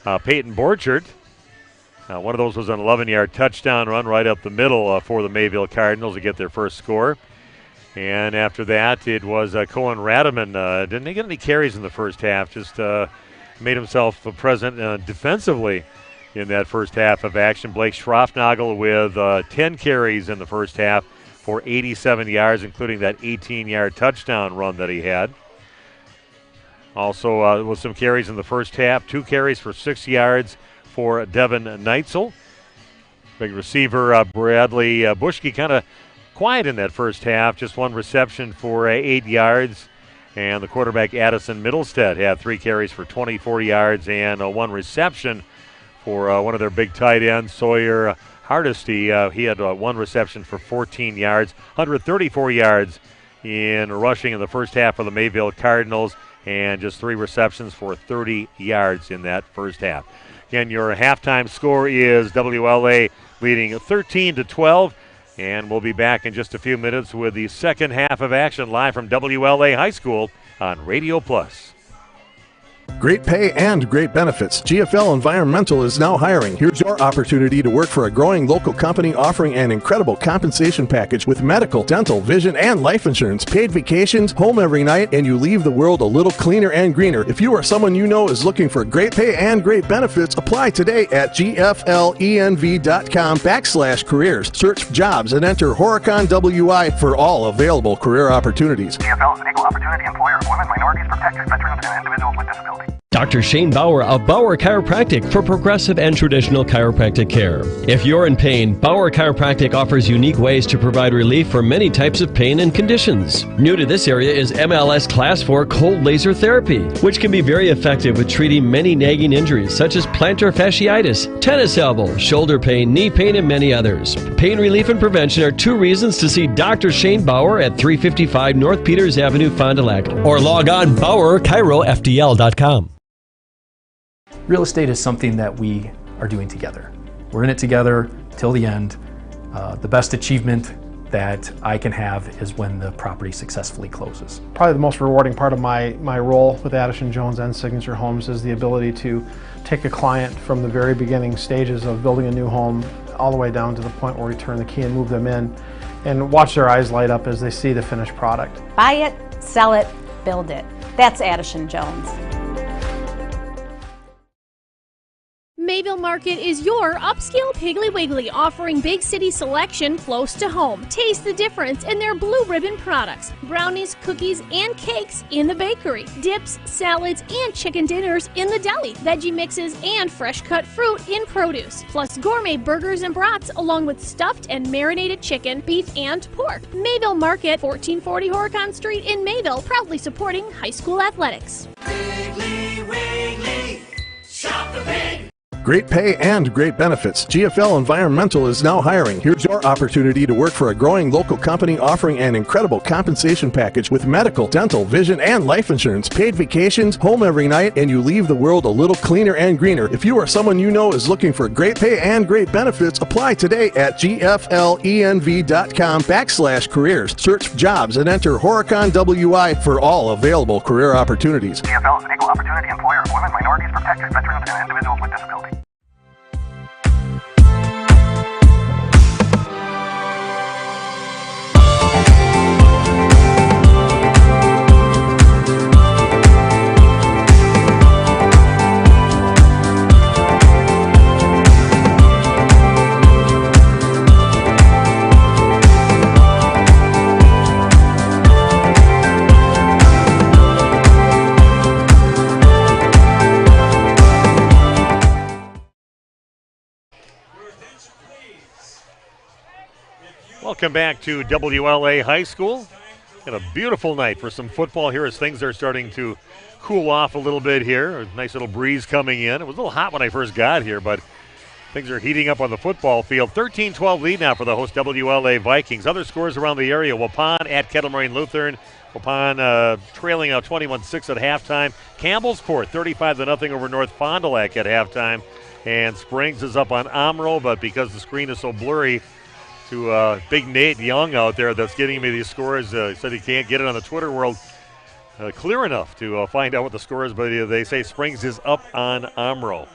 Peyton Borchert. One of those was an 11-yard touchdown run right up the middle for the Mayville Cardinals to get their first score. And after that, it was Cohen Radaman. Didn't he get any carries in the first half? Just made himself present defensively in that first half of action. Blake Schroffnagel with 10 carries in the first half for 87 yards, including that 18-yard touchdown run that he had. Also, with some carries in the first half, 2 carries for 6 yards for Devin Neitzel. Big receiver Bradley Bushke kind of quiet in that first half, just 1 reception for 8 yards. And the quarterback Addison Middlestead had 3 carries for 24 yards and 1 reception for one of their big tight ends, Sawyer Hardesty. He had 1 reception for 14 yards, 134 yards in rushing in the first half of the Mayville Cardinals, and just 3 receptions for 30 yards in that first half. Again, your halftime score is WLA leading 13-12, and we'll be back in just a few minutes with the second half of action live from WLA High School on Radio Plus. Great pay and great benefits. GFL Environmental is now hiring. Here's your opportunity to work for a growing local company offering an incredible compensation package with medical, dental, vision, and life insurance, paid vacations, home every night, and you leave the world a little cleaner and greener. If you or someone you know is looking for great pay and great benefits, apply today at gflenv.com/careers. Search jobs and enter Horicon WI for all available career opportunities. GFL is an equal opportunity employer of women, minorities, protected veterans, and individuals with disabilities. Dr. Shane Bauer of Bauer Chiropractic for progressive and traditional chiropractic care. If you're in pain, Bauer Chiropractic offers unique ways to provide relief for many types of pain and conditions. New to this area is MLS Class 4 cold laser therapy, which can be very effective with treating many nagging injuries such as plantar fasciitis, tennis elbow, shoulder pain, knee pain, and many others. Pain relief and prevention are 2 reasons to see Dr. Shane Bauer at 355 North Peters Avenue, Fond du Lac, or log on BauerChiroFDL.com. Real estate is something that we are doing together. We're in it together till the end. The best achievement that I can have is when the property successfully closes. Probably the most rewarding part of my role with Addison Jones and Signature Homes is the ability to take a client from the very beginning stages of building a new home all the way down to the point where we turn the key and move them in and watch their eyes light up as they see the finished product. Buy it, sell it, build it. That's Addison Jones. Mayville Market is your upscale Piggly Wiggly, offering big city selection close to home. Taste the difference in their blue ribbon products. Brownies, cookies, and cakes in the bakery. Dips, salads, and chicken dinners in the deli. Veggie mixes and fresh cut fruit in produce. Plus gourmet burgers and brats along with stuffed and marinated chicken, beef, and pork. Mayville Market, 1440 Horicon Street in Mayville, proudly supporting high school athletics. Piggly Wiggly, shop the pig. Great pay and great benefits. GFL Environmental is now hiring. Here's your opportunity to work for a growing local company offering an incredible compensation package with medical, dental, vision, and life insurance, paid vacations, home every night, and you leave the world a little cleaner and greener. If you or someone you know is looking for great pay and great benefits, apply today at gflenv.com/careers. Search jobs and enter Horicon WI for all available career opportunities. GFL is an equal opportunity employer of women, minorities, protected, veterans, and individuals with disabilities. Welcome back to WLA High School. And a beautiful night for some football here as things are starting to cool off a little bit here. A nice little breeze coming in. It was a little hot when I first got here, but things are heating up on the football field. 13-12 lead now for the host WLA Vikings. Other scores around the area. Waupun at Kettle Moraine Lutheran. Waupun trailing out 21-6 at halftime. Campbellsport 35-0 over North Fond du Lac at halftime. And Springs is up on Omro, but because the screen is so blurry, to Big Nate Young out there that's getting me these scores. Said he can't get it on the Twitter world clear enough to find out what the score is, but they say Springs is up on Omro.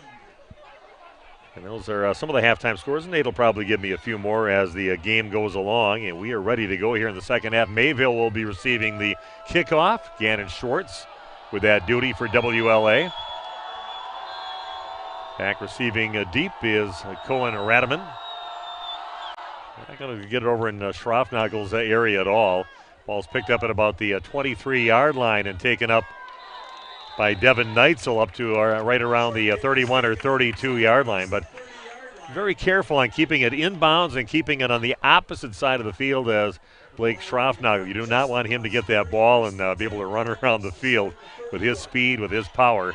And those are some of the halftime scores, and Nate will probably give me a few more as the game goes along, and we are ready to go here in the second half. Mayville will be receiving the kickoff. Gannon Schwartz with that duty for WLA. Back receiving deep is Cohen Radaman. Not going to get it over in Schroffnagel's area at all. Ball's picked up at about the 23-yard line and taken up by Devin Neitzel up to right around the 31 or 32-yard line. But very careful on keeping it inbounds and keeping it on the opposite side of the field as Blake Schroffnagel. You do not want him to get that ball and be able to run around the field with his speed, with his power.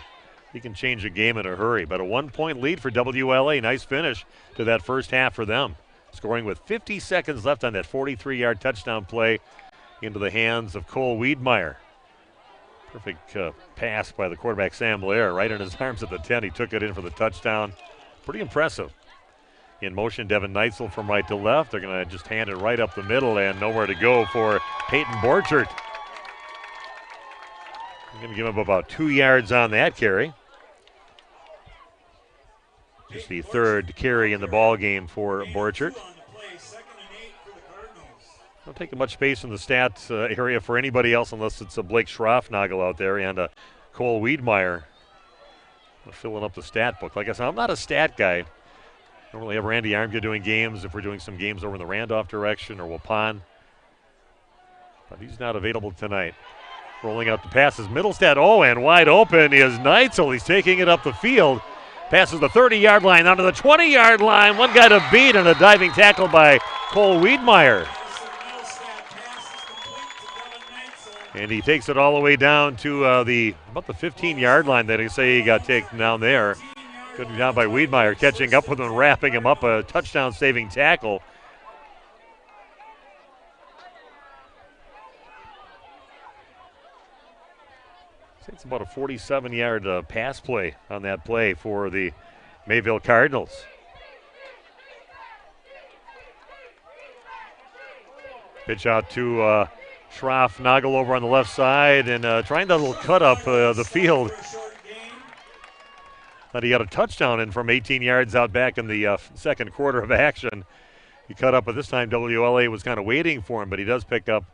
He can change a game in a hurry. But a 1-point lead for WLA. Nice finish to that first half for them. Scoring with 50 seconds left on that 43-yard touchdown play into the hands of Cole Wiedmeyer. Perfect pass by the quarterback, Sam Blair, right in his arms at the 10. He took it in for the touchdown. Pretty impressive. In motion, Devin Neitzel from right to left. They're going to just hand it right up the middle and nowhere to go for Peyton Borchert. I'm going to give him about 2 yards on that carry. Just the third carry in the ball game for Borchert. Don't take much space in the stats area for anybody else unless it's a Blake Schroffnagel out there and Cole Wiedmeyer filling up the stat book. Like I said, I'm not a stat guy. Normally have Randy Armgard doing games if we're doing some games over in the Randolph direction or Waupun. But he's not available tonight. Rolling out the passes. Middlestead, and wide open is Neitzel. He's taking it up the field. Passes the 30-yard line, onto the 20-yard line. One guy to beat, and a diving tackle by Cole Wiedmeyer. And he takes it all the way down to about the 15-yard line that he say he got taken down there. Good job by Wiedmeyer catching up with him and wrapping him up, a touchdown-saving tackle. It's about a 47-yard pass play on that play for the Mayville Cardinals. Pitch out to Schroff Nagel over on the left side and trying that little cut up the field. But he got a touchdown in from 18 yards out back in the second quarter of action. He cut up, but this time WLA was kind of waiting for him, but he does pick up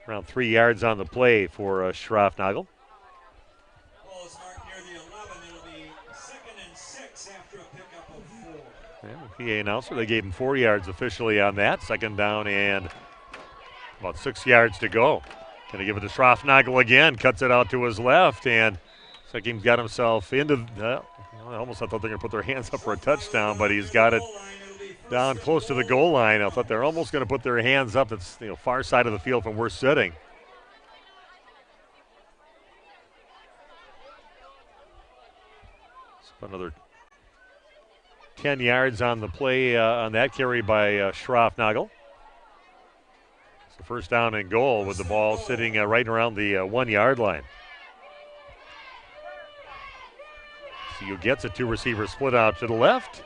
around 3 yards on the play for Schroff Nagel. Yeah, the PA announcer, they gave him 4 yards officially on that. Second down and about 6 yards to go. Going to give it to Schroff-Nagel again. Cuts it out to his left, and looks like he's got himself into I almost thought they were going to put their hands up for a touchdown, but he's got it down close to the goal line. I thought they're almost going to put their hands up. It's far side of the field from where we're sitting. So another 10 yards on the play on that carry by Schroff-Nagel. It's the first down and goal with the ball sitting right around the 1 yard line. CU gets a two-receiver split out to the left.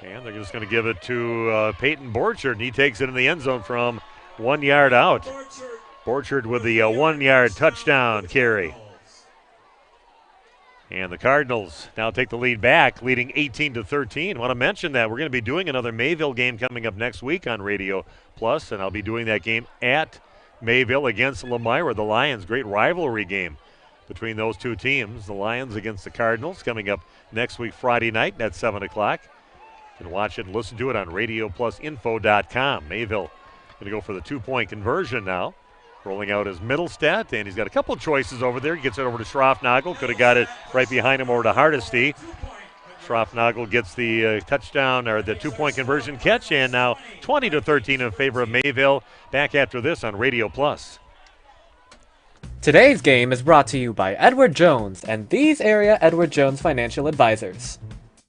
And they're just going to give it to Peyton Borchard, and he takes it in the end zone from 1 yard out. Borchard with the 1 yard touchdown carry. And the Cardinals now take the lead back, leading 18-13. I want to mention that we're going to be doing another Mayville game coming up next week on Radio Plus, and I'll be doing that game at Mayville against Lemira, the Lions. Great rivalry game between those two teams. The Lions against the Cardinals coming up next week Friday night at 7 o'clock. You can watch it and listen to it on RadioPlusInfo.com. Mayville going to go for the 2-point conversion now. Rolling out is Middlestead, and he's got a couple choices over there. He gets it over to Schroff-Nagel. Could have got it right behind him over to Hardesty. Schroff-Nagel gets the touchdown, or the 2-point conversion catch, and now 20-13 in favor of Mayville. Back after this on Radio Plus. Today's game is brought to you by Edward Jones and these area Edward Jones financial advisors.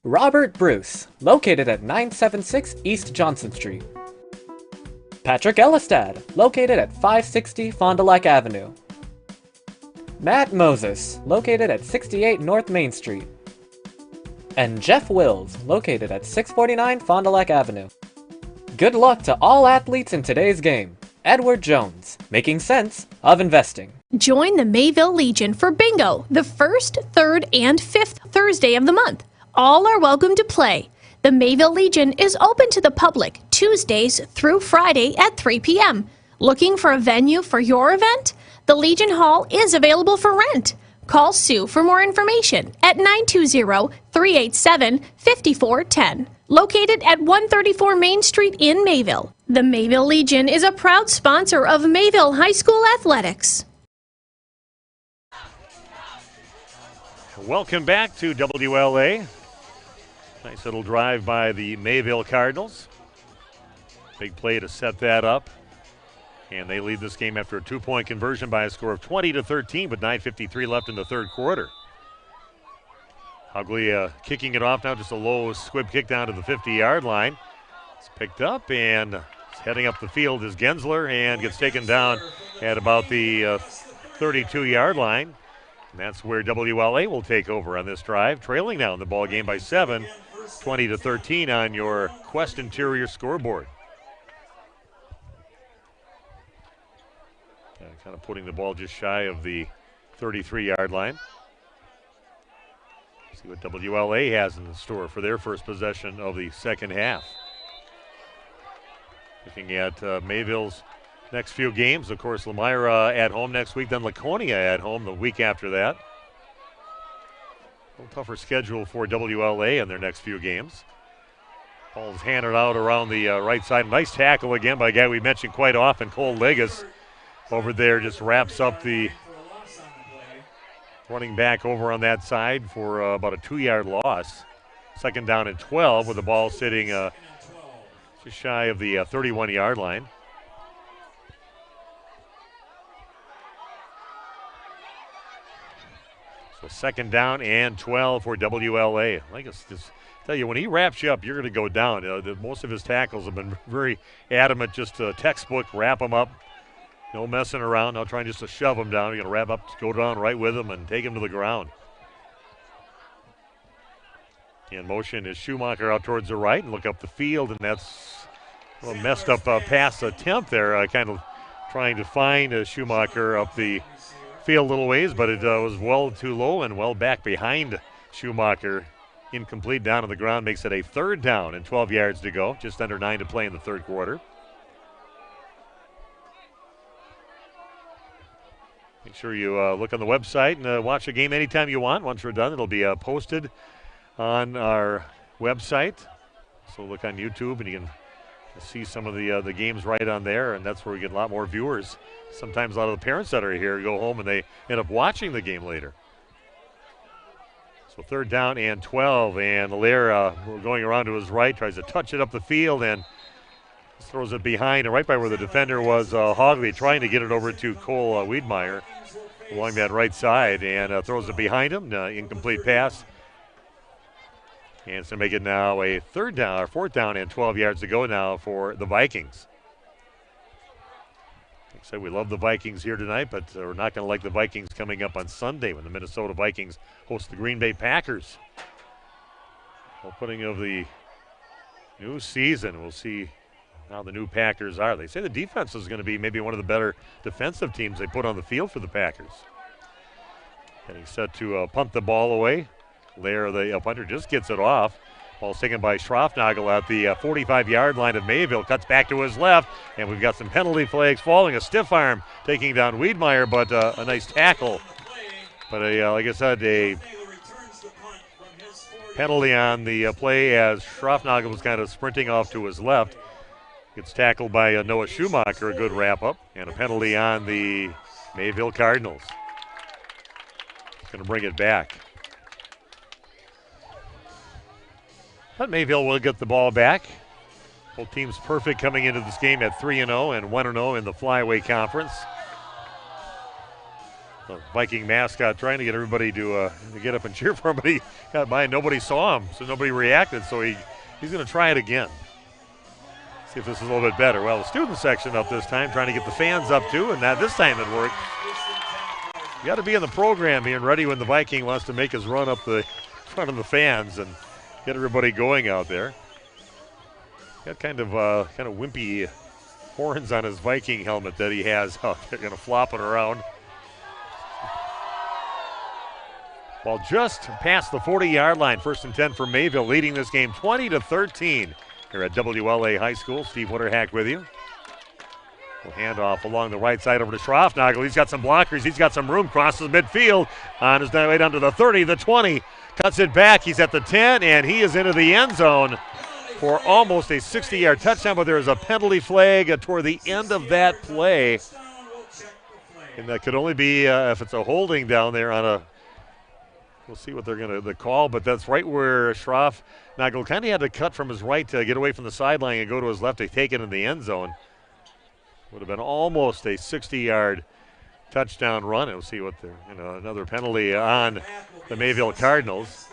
Robert Bruce, located at 976 East Johnson Street. Patrick Ellistad, located at 560 Fond du Lac Avenue. Matt Moses, located at 68 North Main Street. And Jeff Wills, located at 649 Fond du Lac Avenue. Good luck to all athletes in today's game. Edward Jones, making sense of investing. Join the Mayville Legion for bingo the 1st, 3rd, and 5th Thursday of the month. All are welcome to play. The Mayville Legion is open to the public Tuesdays through Friday at 3 p.m. Looking for a venue for your event? The Legion Hall is available for rent. Call Sue for more information at 920-387-5410. Located at 134 Main Street in Mayville. The Mayville Legion is a proud sponsor of Mayville High School Athletics. Welcome back to WLA. Nice little drive by the Mayville Cardinals. Big play to set that up. And they lead this game after a 2-point conversion by a score of 20-13, with 9:53 left in the third quarter. Hugley kicking it off now, just a low squib kick down to the 50-yard line. It's picked up, and heading up the field is Gensler, and gets taken down at about the 32-yard line. And that's where WLA will take over on this drive, trailing now in the ball game by 7, 20-13 on your Quest Interior scoreboard. Kind of putting the ball just shy of the 33-yard line. See what WLA has in store for their first possession of the second half. Looking at Mayville's next few games, of course, Lemira at home next week, then Laconia at home the week after that. A little tougher schedule for WLA in their next few games. Ball's handed out around the right side. Nice tackle again by a guy we mentioned quite often, Cole Legas. Over there just wraps up the running back over on that side for about a 2-yard loss. Second down and 12 with the ball sitting just shy of the 31-yard line. So second down and 12 for WLA. I guess just tell you, when he wraps you up, you're going to go down. Most of his tackles have been very adamant, just textbook, wrap him up. No messing around, no trying just to shove him down. You're going to wrap up, go down right with him, and take him to the ground. In motion is Schumacher out towards the right and look up the field, and that's a little messed up pass attempt there. Kind of trying to find Schumacher up the field a little ways, but it was well too low and well back behind Schumacher. Incomplete down on the ground, makes it a third down and 12 yards to go. Just under 9 to play in the third quarter. Make sure you look on the website and watch the game anytime you want. Once we're done, it'll be posted on our website. So look on YouTube and you can see some of the games right on there, and that's where we get a lot more viewers. Sometimes a lot of the parents that are here go home and they end up watching the game later. So third down and 12, and Lair going around to his right, tries to touch it up the field and throws it behind and right by where the defender was, Hogley, trying to get it over to Cole Wiedmeyer along that right side, and throws it behind him. Incomplete pass. And it's going to make it now a fourth down and 12 yards to go now for the Vikings. Like I said, we love the Vikings here tonight, but we're not going to like the Vikings coming up on Sunday when the Minnesota Vikings host the Green Bay Packers. Opening of the new season, we'll see how the new Packers are. They say the defense is going to be maybe one of the better defensive teams they put on the field for the Packers. Getting set to punt the ball away. Lair, the punter, just gets it off. Ball's taken by Schroffnagel at the 45-yard line of Mayville. Cuts back to his left, and we've got some penalty flags falling. A stiff arm taking down Wiedmeyer, but a nice tackle. But like I said, a penalty on the play as Schroffnagel was kind of sprinting off to his left. Gets tackled by Noah Schumacher, a good wrap-up, and a penalty on the Mayville Cardinals. It's going to bring it back. But Mayville will get the ball back. Both teams perfect coming into this game at 3-0 and 1-0 in the Flyway Conference. The Viking mascot trying to get everybody to get up and cheer for him, but he got by and nobody saw him, so nobody reacted, so he's going to try it again. See if this is a little bit better. Well, the student section up this time, trying to get the fans up too, and this time it worked. You got to be in the program here and ready when the Viking wants to make his run up the front of the fans and get everybody going out there. Got kind of wimpy horns on his Viking helmet that he has out there, kind of flopping around. Ball just past the 40-yard line, 1st and 10 for Mayville, leading this game 20-13 here at WLA High School. Steve Winterhack with you. We'll hand off along the right side over to Schroffnagel. He's got some blockers. He's got some room. Crosses midfield on his way down to the 30, the 20. Cuts it back. He's at the 10, and he is into the end zone for almost a 60-yard touchdown, but there is a penalty flag toward the end of that play. And that could only be if it's a holding down there on a – we'll see what they're going to call, but that's right where Schroffnagel kind of had to cut from his right to get away from the sideline and go to his left to take it in the end zone. Would have been almost a 60-yard touchdown run. We'll see what they're, another penalty on the Mayville Cardinals.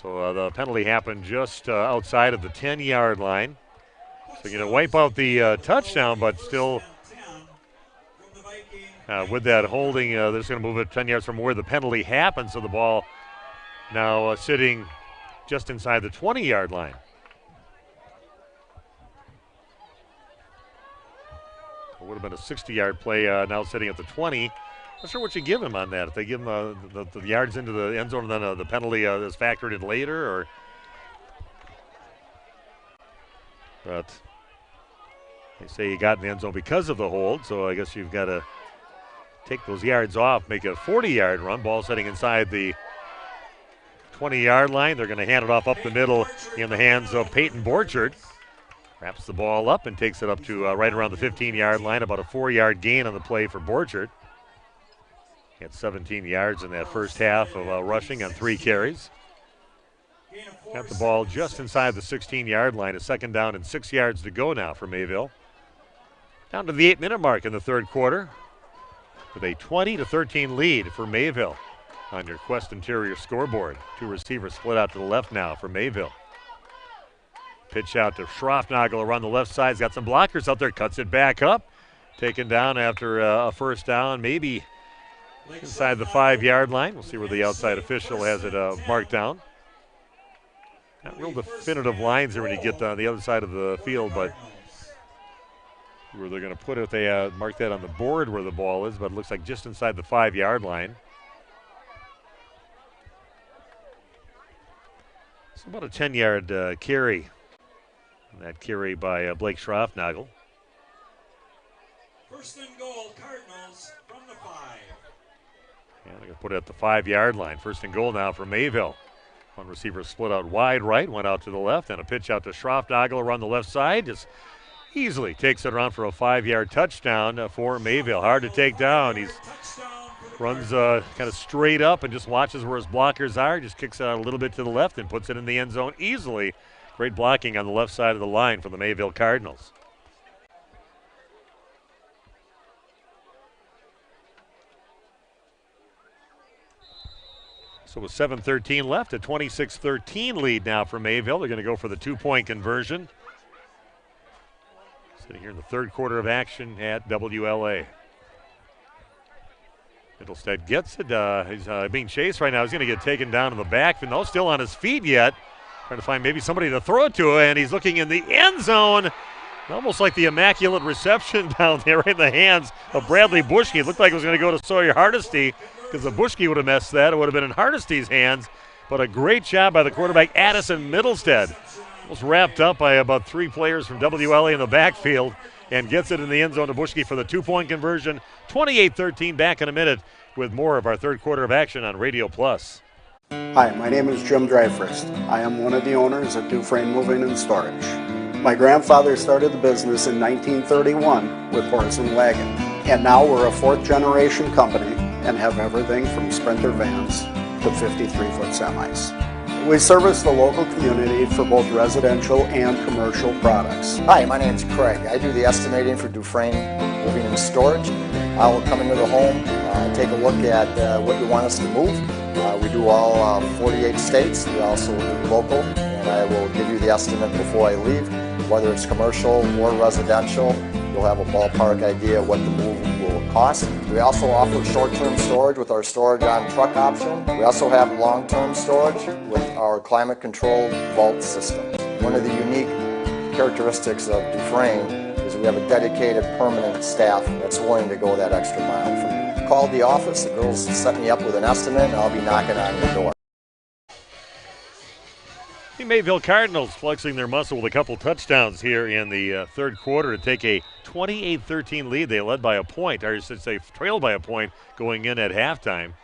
So the penalty happened just outside of the 10-yard line. So you're going to wipe out the touchdown, but still with that holding, they're just going to move it 10 yards from where the penalty happened. So the ball now sitting just inside the 20-yard line. It would have been a 60-yard play, now sitting at the 20. Not sure what you give him on that. If they give him the yards into the end zone, and then the penalty is factored in later, or. But they say he got in the end zone because of the hold, so I guess you've got to take those yards off, make a 40-yard run. Ball sitting inside the 20-yard line. They're going to hand it off up the middle in the hands of Peyton Borchard. Wraps the ball up and takes it up to right around the 15-yard line, about a 4-yard gain on the play for Borchert. He had 17 yards in that first half of rushing on 3 carries. Got the ball just inside the 16-yard line, a second down and 6 yards to go now for Mayville. Down to the 8-minute mark in the third quarter with a 20-13 lead for Mayville on your Quest Interior scoreboard. 2 receivers split out to the left now for Mayville. Pitch out to Schroffnagel around the left side. He's got some blockers out there, cuts it back up. Taken down after a first down, maybe inside the 5-yard line. We'll see where the outside official has it marked down. Not real definitive lines there when you get on the other side of the field, but where they're going to put it, they mark that on the board where the ball is, but it looks like just inside the 5-yard line. It's about a 10-yard carry. And that carry by Blake Schroffnagel. First and goal, Cardinals from the 5. Yeah, they're going to put it at the 5-yard line. First and goal now for Mayville. One receiver split out wide right, went out to the left, and a pitch out to Schroffnagel around the left side. Just easily takes it around for a 5-yard touchdown for Mayville. Hard to take down. He runs kind of straight up and just watches where his blockers are. Just kicks it out a little bit to the left and puts it in the end zone easily. Great blocking on the left side of the line for the Mayville Cardinals. So with 7:13 left, a 26-13 lead now for Mayville. They're going to go for the 2-point conversion. Sitting here in the third quarter of action at WLA. Middlestead gets it. He's being chased right now. He's going to get taken down in the back. No, still on his feet yet. Trying to find maybe somebody to throw it to, and he's looking in the end zone. Almost like the immaculate reception down there in the hands of Bradley Bushke. It looked like it was going to go to Sawyer Hardesty because the Bushke would have messed that. It would have been in Hardesty's hands. But a great job by the quarterback, Addison Middlestead. Almost wrapped up by about 3 players from WLA in the backfield and gets it in the end zone to Bushke for the 2-point conversion. 28-13, back in a minute with more of our third quarter of action on Radio Plus. Hi, my name is Jim Dryfirst. I am one of the owners at Dufresne Moving and Storage. My grandfather started the business in 1931 with horse and wagon, and now we're a 4th-generation company and have everything from Sprinter vans to 53-foot semis. We service the local community for both residential and commercial products. Hi, my name is Craig. I do the estimating for Dufresne Moving and Storage. I will come into the home, take a look at what you want us to move. We do all 48 states. We also do local, and I will give you the estimate before I leave. Whether it's commercial or residential, you'll have a ballpark idea of what the move will cost. We also offer short-term storage with our storage on truck option. We also have long-term storage with our climate-controlled vault system. One of the unique characteristics of Dufresne is we have a dedicated permanent staff that's willing to go that extra mile for you. Called the office, the girls set me up with an estimate, and I'll be knocking on your door. The Mayville Cardinals flexing their muscle with a couple touchdowns here in the third quarter to take a 28-13 lead. They led by a point, or I should say trailed by a point going in at halftime,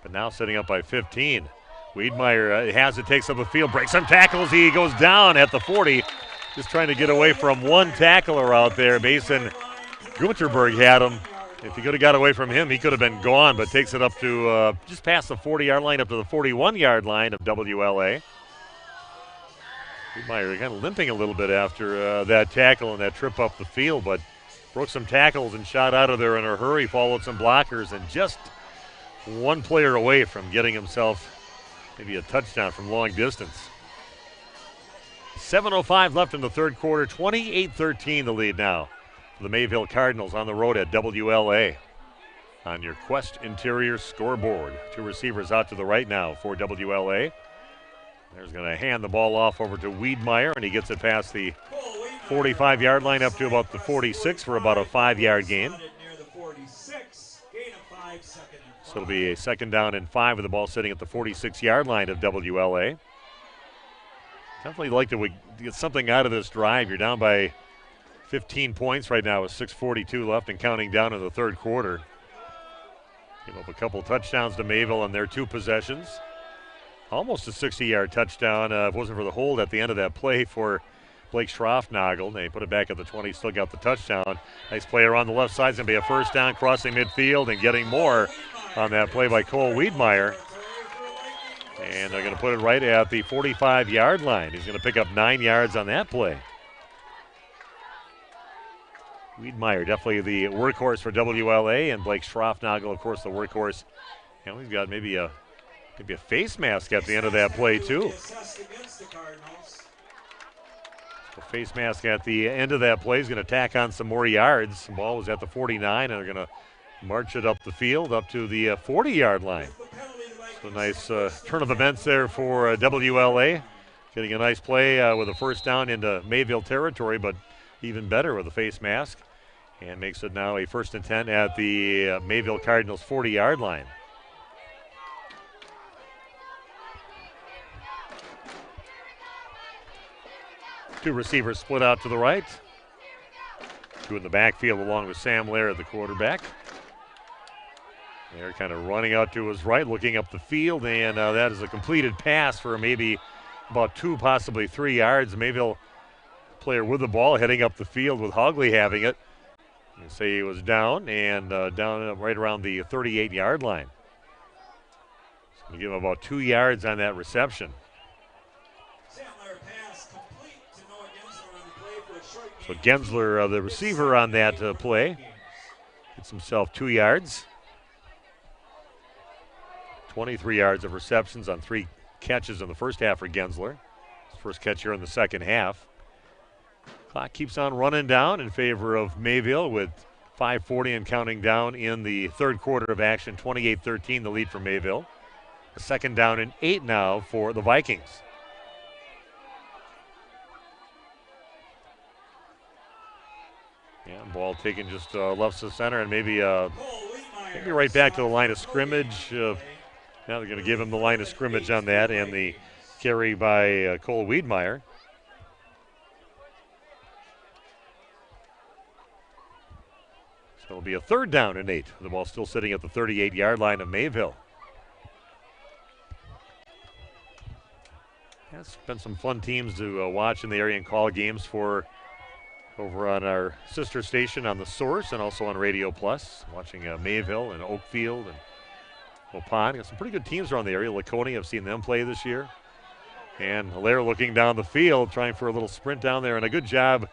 but now setting up by 15. Wiedmeyer has it, takes up the field, breaks some tackles. He goes down at the 40, just trying to get away from one tackler out there. Mason Guterberg had him. If he could have got away from him, he could have been gone, but takes it up to just past the 40-yard line, up to the 41-yard line of WLA. Wiedmeyer kind of limping a little bit after that tackle and that trip up the field, but broke some tackles and shot out of there in a hurry, followed some blockers, and just one player away from getting himself maybe a touchdown from long distance. 7:05 left in the third quarter, 28-13 the lead now. The Mayville Cardinals on the road at WLA. On your Quest Interior scoreboard. 2 receivers out to the right now for WLA. There's going to hand the ball off over to Wiedmeyer, and he gets it past the 45-yard line up to about the 46 for about a 5-yard gain. So it'll be a second down and 5 with the ball sitting at the 46-yard line of WLA. Definitely like to get something out of this drive. You're down by 15 points right now with 6:42 left and counting down in the third quarter. Gave up a couple touchdowns to Mayville on their 2 possessions. Almost a 60-yard touchdown. If it wasn't for the hold at the end of that play for Blake Schroffnagel. They put it back at the 20, still got the touchdown. Nice play around the left side. It's going to be a first down, crossing midfield and getting more on that play by Cole Wiedmeyer. And they're going to put it right at the 45-yard line. He's going to pick up 9 yards on that play. Wiedmeyer, definitely the workhorse for WLA, and Blake Schroffnagel, of course, the workhorse. And we've got maybe a face mask at the end of that play, too. The face mask at the end of that play is going to tack on some more yards. The ball was at the 49, and they're going to march it up the field up to the 40-yard line. So nice turn of events there for WLA. Getting a nice play with a first down into Mayville territory, but even better with a face mask. And makes it now a 1st and 10 at the Mayville Cardinals 40-yard line. Two receivers split out to the right. Two in the backfield along with Sam Lair, the quarterback. They're kind of running out to his right, looking up the field, and that is a completed pass for maybe about 2, possibly 3 yards. Mayville player with the ball heading up the field with Hogley having it. You say he was down, and down right around the 38-yard line. So we give him about 2 yards on that reception. So Gensler, the receiver on that play, gets himself 2 yards. 23 yards of receptions on 3 catches in the first half for Gensler. His first catch here in the second half. Clock keeps on running down in favor of Mayville with 5:40 and counting down in the third quarter of action. 28-13 the lead for Mayville. A 2nd down and 8 now for the Vikings. Yeah, ball taken just left to center and maybe right back to the line of scrimmage. Now they're going to give him the line of scrimmage on that, and the carry by Cole Wiedmeyer. So it'll be a 3rd down and 8. The ball still sitting at the 38-yard line of Mayville. Yeah, it's been some fun teams to watch in the area and call games for over on our sister station on The Source and also on Radio Plus. Watching Mayville and Oakfield and Opon. Got some pretty good teams around the area. Laconia, I've seen them play this year. And Hilaire looking down the field, trying for a little sprint down there, and a good job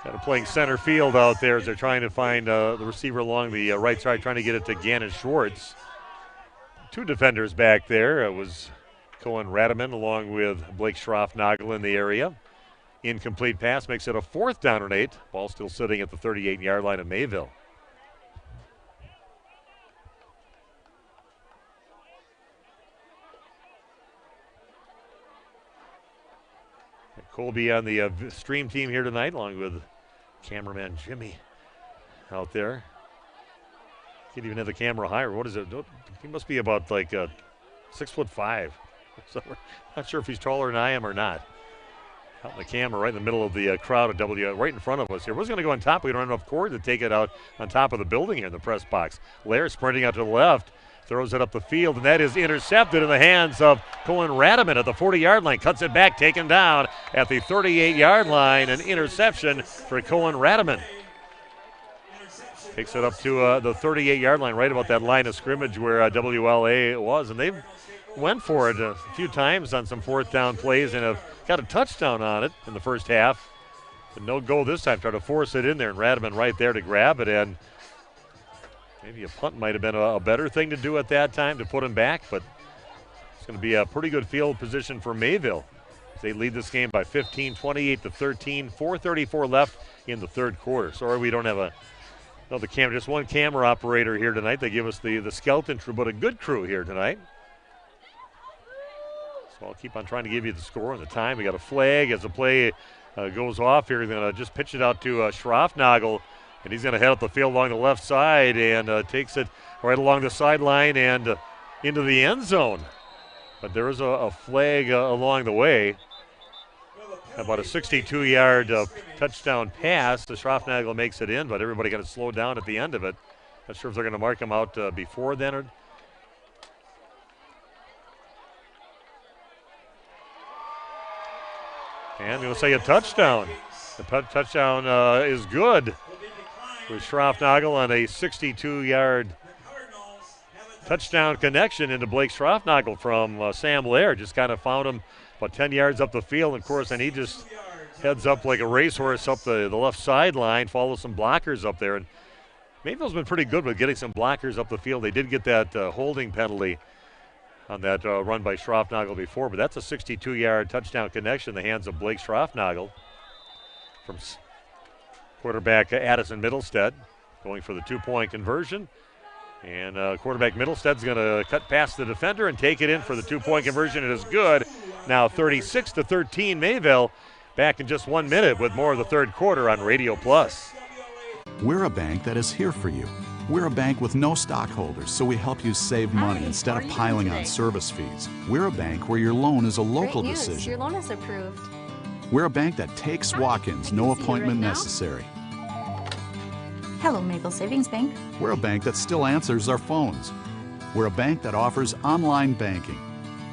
kind of playing center field out there as they're trying to find the receiver along the right side, trying to get it to Gannon Schwartz. 2 defenders back there. It was Cohen Radaman along with Blake Schroffnagel in the area. Incomplete pass makes it a 4th down and 8. Ball still sitting at the 38-yard line of Mayville. Colby on the stream team here tonight, along with cameraman Jimmy out there. Can't even have the camera higher. What is it? He must be about like 6'5". So not sure if he's taller than I am or not. Out in the camera right in the middle of the crowd at right in front of us here. We're going to go on top. We don't have enough cord to take it out on top of the building here in the press box. Lair sprinting out to the left. Throws it up the field, and that is intercepted in the hands of Cohen Radaman at the 40-yard line. Cuts it back, taken down at the 38-yard line. An interception for Cohen Radaman. Takes it up to the 38-yard line, right about that line of scrimmage where WLA was. And they've went for it a few times on some 4th down plays and have got a touchdown on it in the first half. But no goal this time. Try to force it in there, and Radaman right there to grab it. And maybe a punt might have been a better thing to do at that time to put him back, but it's going to be a pretty good field position for Mayville. They lead this game by 15, 28-13, 4:34 left in the third quarter. Sorry we don't have just one camera operator here tonight. They give us the skeleton crew, but a good crew here tonight. So I'll keep on trying to give you the score and the time. We got a flag as the play goes off here. They're going to just pitch it out to Schroffnagel. And he's going to head up the field along the left side and takes it right along the sideline and into the end zone. But there is a flag along the way. About a 62-yard touchdown pass. The Schroffnagel makes it in, but everybody got to slow down at the end of it. Not sure if they're going to mark him out before then. And we'll say a touchdown. The touchdown is good with Schroffnagel on a 62-yard touchdown connection into Blake Schroffnagel from Sam Lair. Just kind of found him about 10 yards up the field, of course, and he just heads up like a racehorse up the left sideline, follows some blockers up there. And Mayville's been pretty good with getting some blockers up the field. They did get that holding penalty on that run by Schroffnagel before, but that's a 62-yard touchdown connection in the hands of Blake Schroffnagel from quarterback Addison Middlestead, going for the two-point conversion. And quarterback Middlestead's going to cut past the defender and take it in for the two-point conversion. It is good. Now 36-13 Mayville. Back in just 1 minute with more of the third quarter on Radio Plus. We're a bank that is here for you. We're a bank with no stockholders, so we help you save money instead of piling on service fees. We're a bank where your loan is a local Great news. decision. Your loan is approved. We're a bank that takes walk-ins, no appointment necessary. Hello, Mayville Savings Bank. We're a bank that still answers our phones. We're a bank that offers online banking.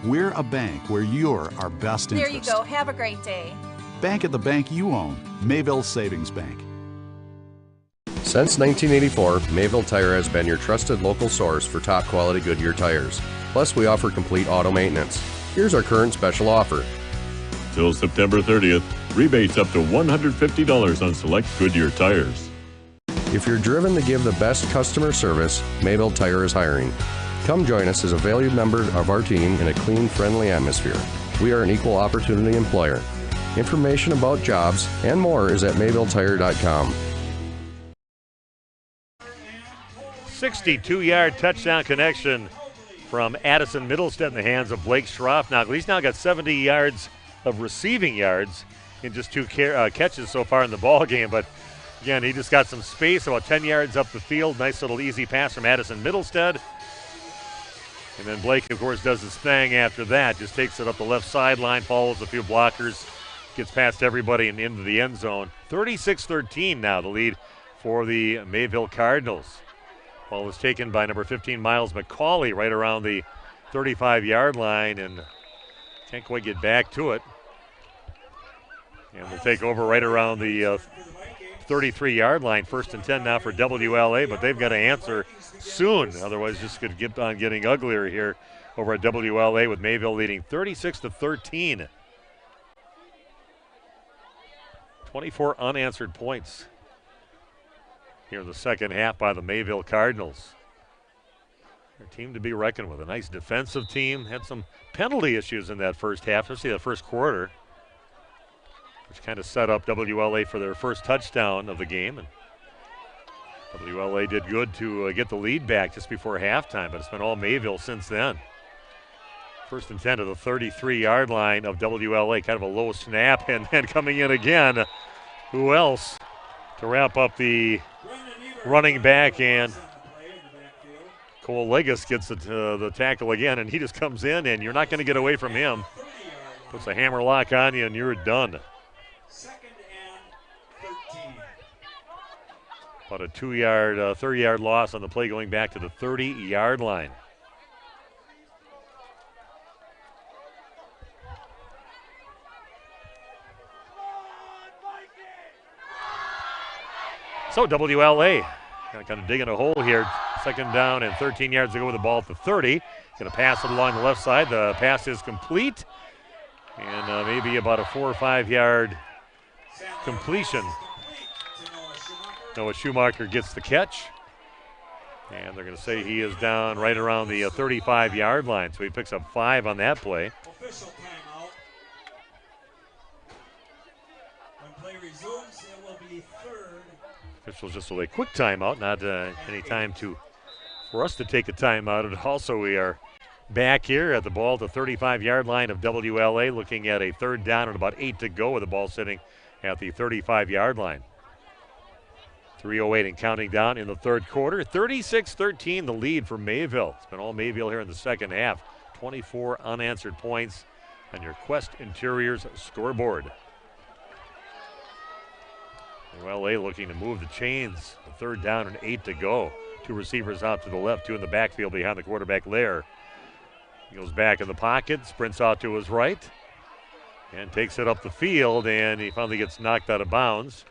We're a bank where you're our best There interest. you go. Have a great day. Bank at the bank you own. Mayville Savings Bank. Since 1984, Mayville Tire has been your trusted local source for top quality Goodyear tires. Plus, we offer complete auto maintenance. Here's our current special offer. Till September 30th, rebates up to $150 on select Goodyear tires. If you're driven to give the best customer service, Mayville Tire is hiring. Come join us as a valued member of our team in a clean, friendly atmosphere. We are an equal opportunity employer. Information about jobs and more is at mayvilletire.com. 62-yard touchdown connection from Addison Middlestead in the hands of Blake Schroffnagel. He's now got 70 yards of receiving yards in just two catches so far in the ball game. But again, he just got some space about 10 yards up the field. Nice little easy pass from Addison Middlestead. And then Blake, of course, does his thing after that. Just takes it up the left sideline, follows a few blockers, gets past everybody and into the end zone. 36-13 now, the lead for the Mayville Cardinals. Ball was taken by number 15, Miles McCauley, right around the 35-yard line, and can't quite get back to it. And we'll take over right around the 33-yard line. 1st and 10 now for WLA, but they've got to answer soon. Otherwise, just could get on getting uglier here over at WLA with Mayville leading 36-13. 24 unanswered points here in the second half by the Mayville Cardinals. Their team to be reckoned with. A nice defensive team. Had some penalty issues in that first half, especially the first quarter, which kind of set up WLA for their first touchdown of the game. And WLA did good to get the lead back just before halftime, but it's been all Mayville since then. 1st and 10 to the 33-yard line of WLA. Kind of a low snap, and then coming in again. Who else to wrap up the running back? And Cole Legas gets the tackle again, and he just comes in, and you're not going to get away from him. Puts a hammer lock on you, and you're done. About a 30-yard loss on the play going back to the 30-yard line. So WLA kind of digging a hole here. 2nd down and 13 yards to go with the ball at the 30. Going to pass it along the left side. The pass is complete. And maybe about a 4 or 5 yard completion. Noah Schumacher gets the catch. And they're going to say he is down right around the 35-yard line. So he picks up 5 on that play. Official timeout. When play resumes, it will be 3rd. Officials just a quick timeout, not any time for us to take a timeout. And also, we are back here at the ball, the 35-yard line of WLA, looking at a 3rd down and about 8 to go with the ball sitting at the 35-yard line. 3:08 and counting down in the third quarter. 36-13, the lead for Mayville. It's been all Mayville here in the second half. 24 unanswered points on your Quest Interiors scoreboard. WLA looking to move the chains. The 3rd down and 8 to go. 2 receivers out to the left, 2 in the backfield behind the quarterback Lair. He goes back in the pocket, sprints out to his right. And takes it up the field, and he finally gets knocked out of bounds.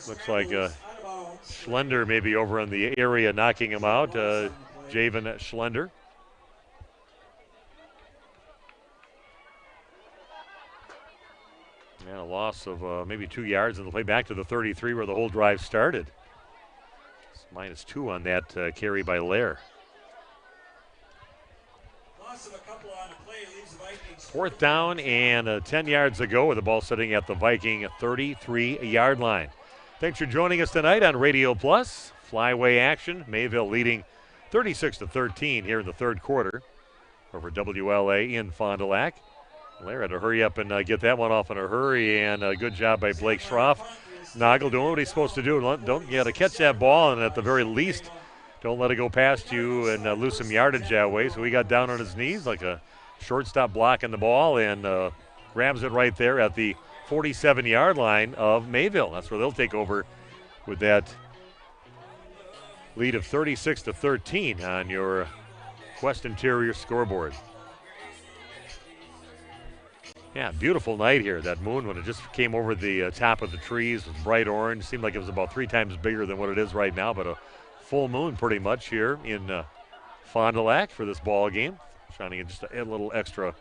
Looks like Schlender maybe over in the area knocking him out. Javen Schlender. And a loss of maybe 2 yards in the play back to the 33 where the whole drive started. It's -2 on that carry by Lair. Fourth down and 10 yards to go with the ball sitting at the Viking 33-yard line. Thanks for joining us tonight on Radio Plus. Flyway action. Mayville leading 36-13 here in the third quarter over WLA in Fond du Lac. Lair had to hurry up and get that one off in a hurry, and a good job by Blake Schroff. Noggle doing what he's supposed to do. Don't you got to catch that ball, and at the very least, don't let it go past you and lose some yardage that way. So he got down on his knees like a shortstop blocking the ball and grabs it right there at the 47-yard line of Mayville. That's where they'll take over with that lead of 36-13 on your Quest Interior scoreboard. Yeah, beautiful night here. That moon, when it just came over the top of the trees, was bright orange. Seemed like it was about 3 times bigger than what it is right now, but a full moon pretty much here in Fond du Lac for this ball game. Shining just a little extra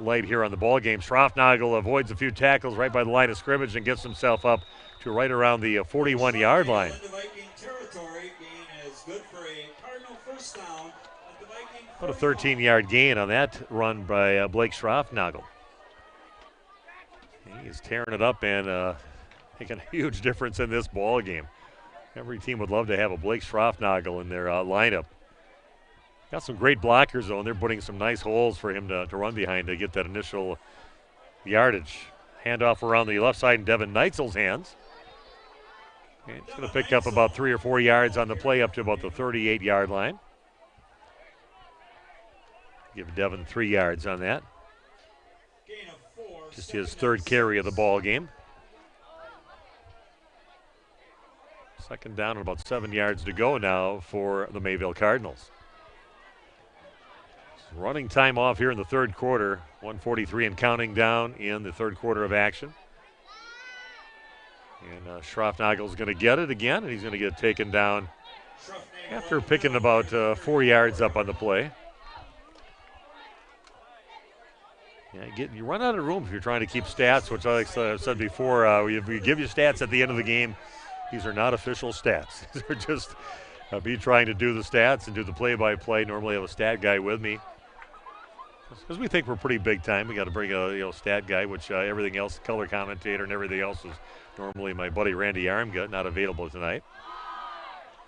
light here on the ball game. Schroffnagel avoids a few tackles right by the line of scrimmage and gets himself up to right around the 41-yard line. What a 13-yard gain on that run by Blake Schroffnagel. He's tearing it up and making a huge difference in this ball game. Every team would love to have a Blake Schroffnagel in their lineup. Got some great blockers, though, and they're putting some nice holes for him to run behind to get that initial yardage. Handoff around the left side in Devin Neitzel's hands. And he's going to pick up about 3 or 4 yards on the play up to about the 38-yard line. Give Devin 3 yards on that. Just his third carry of the ball game. Second down and about 7 yards to go now for the Mayville Cardinals. Running time off here in the third quarter. 1:43 and counting down in the third quarter of action. And Schroffnagel's going to get it again, and he's going to get taken down after picking about 4 yards up on the play. Yeah, you run out of room if you're trying to keep stats, which I've said before, we give you stats at the end of the game. These are not official stats. These are just me trying to do the stats and do the play-by-play. Normally I have a stat guy with me because we think we're pretty big time. We got to bring a stat guy, which everything else, color commentator and everything else is normally my buddy Randy Armgut, not available tonight.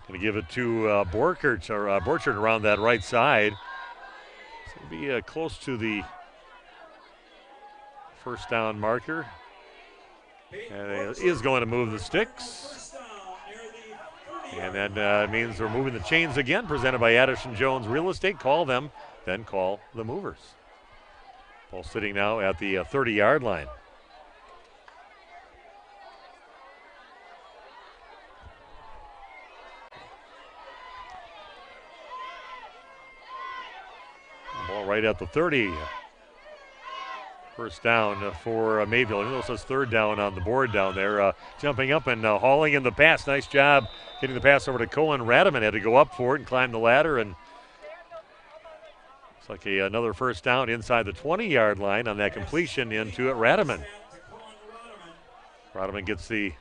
Going to give it to Borchert around that right side. It's going to be close to the first down marker. And is going to move the sticks. And that means we're moving the chains again, presented by Addison Jones Real Estate. Call them, then call the movers. Ball sitting now at the 30-yard line. Ball right at the 30. First down for Mayville. It says third down on the board down there. Jumping up and hauling in the pass. Nice job getting the pass over to Cohen. Radaman had to go up for it and climb the ladder. And it's like another first down inside the 20-yard line on that completion into it. Radaman gets the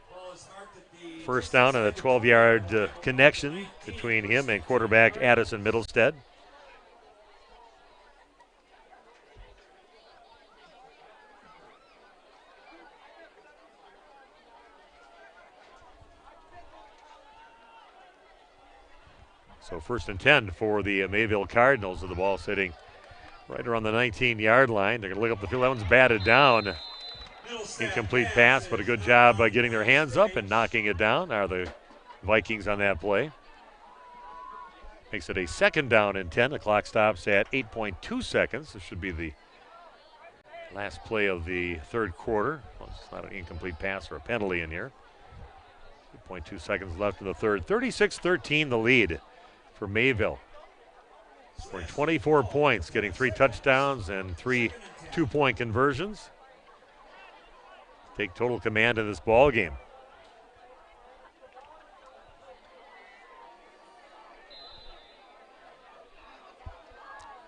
first down on a 12-yard connection between him and quarterback Addison Middlestead. So first and 10 for the Mayville Cardinals, with the ball sitting right around the 19-yard line. They're going to look up the field. That one's batted down. Incomplete pass, but a good job by getting their hands up and knocking it down are the Vikings on that play. Makes it a second down and 10. The clock stops at 8.2 seconds. This should be the last play of the third quarter. Well, it's not an incomplete pass or a penalty in here. 8.2 seconds left in the third. 36-13 the lead for Mayville. Scoring 24 points, getting 3 touchdowns and 3 2-point conversions. Take total command of this ball game.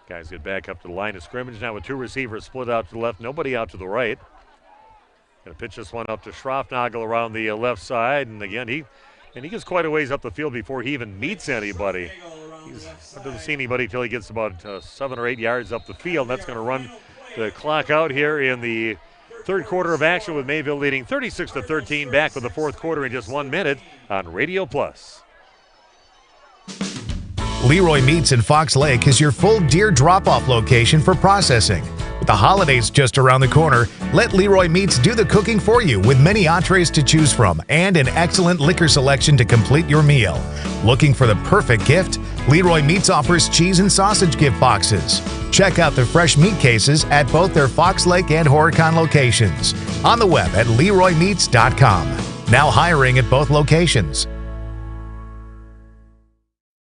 Guys get back up to the line of scrimmage now with two receivers split out to the left, nobody out to the right. Going to pitch this one up to Schroffnagel around the left side, and again he gets quite a ways up the field before he even meets anybody. He doesn't see anybody till he gets about 7 or 8 yards up the field. That's going to run the clock out here in the third quarter of action with Mayville leading 36-13. Back with the fourth quarter in just 1 minute on Radio Plus. Leroy Meats in Fox Lake is your full deer drop-off location for processing. With the holidays just around the corner, let Leroy Meats do the cooking for you with many entrees to choose from and an excellent liquor selection to complete your meal. Looking for the perfect gift? Leroy Meats offers cheese and sausage gift boxes. Check out the fresh meat cases at both their Fox Lake and Horicon locations. On the web at LeroyMeats.com. Now hiring at both locations.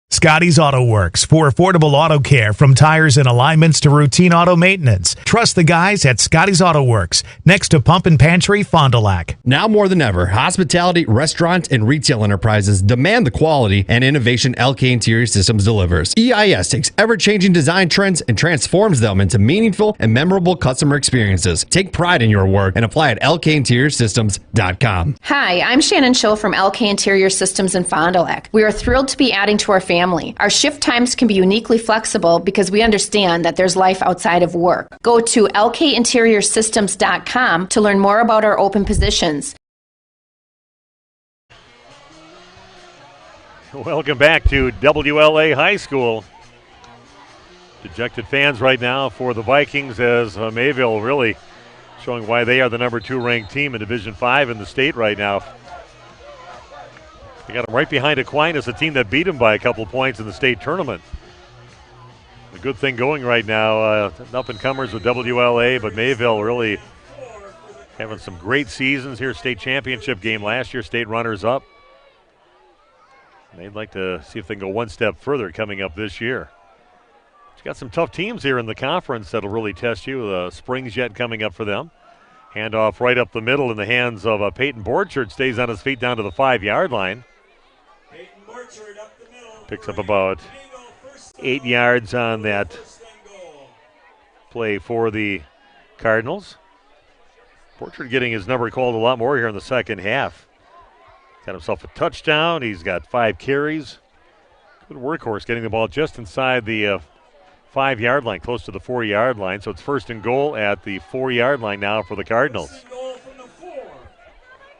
Scotty's Auto Works for affordable auto care, from tires and alignments to routine auto maintenance. Trust the guys at Scotty's Auto Works, next to Pump and Pantry, Fond du Lac. Now more than ever, hospitality, restaurant, and retail enterprises demand the quality and innovation LK Interior Systems delivers. EIS takes ever-changing design trends and transforms them into meaningful and memorable customer experiences. Take pride in your work and apply at lkinteriorsystems.com. Hi, I'm Shannon Schill from LK Interior Systems in Fond du Lac. We are thrilled to be adding to our family. Our shift times can be uniquely flexible because we understand that there's life outside of work. Go to lkinteriorsystems.com to learn more about our open positions. Welcome back to WLA High School. Dejected fans right now for the Vikings as Mayville really showing why they are the number 2 ranked team in Division 5 in the state right now. They got them right behind Aquinas, a team that beat them by a couple points in the state tournament. A good thing going right now. Up-and-comers with WLA, but Mayville really having some great seasons here. State championship game last year, state runners-up. They'd like to see if they can go one step further coming up this year. It's got some tough teams here in the conference that'll really test you. Springs yet coming up for them. Handoff right up the middle in the hands of Peyton Borchert. Stays on his feet down to the 5-yard line. Picks up about 8 yards on that play for the Cardinals. Borchert getting his number called a lot more here in the second half. Got himself a touchdown. He's got 5 carries. Good workhorse getting the ball just inside the 5-yard line, close to the 4-yard line. So it's first and goal at the 4-yard line now for the Cardinals.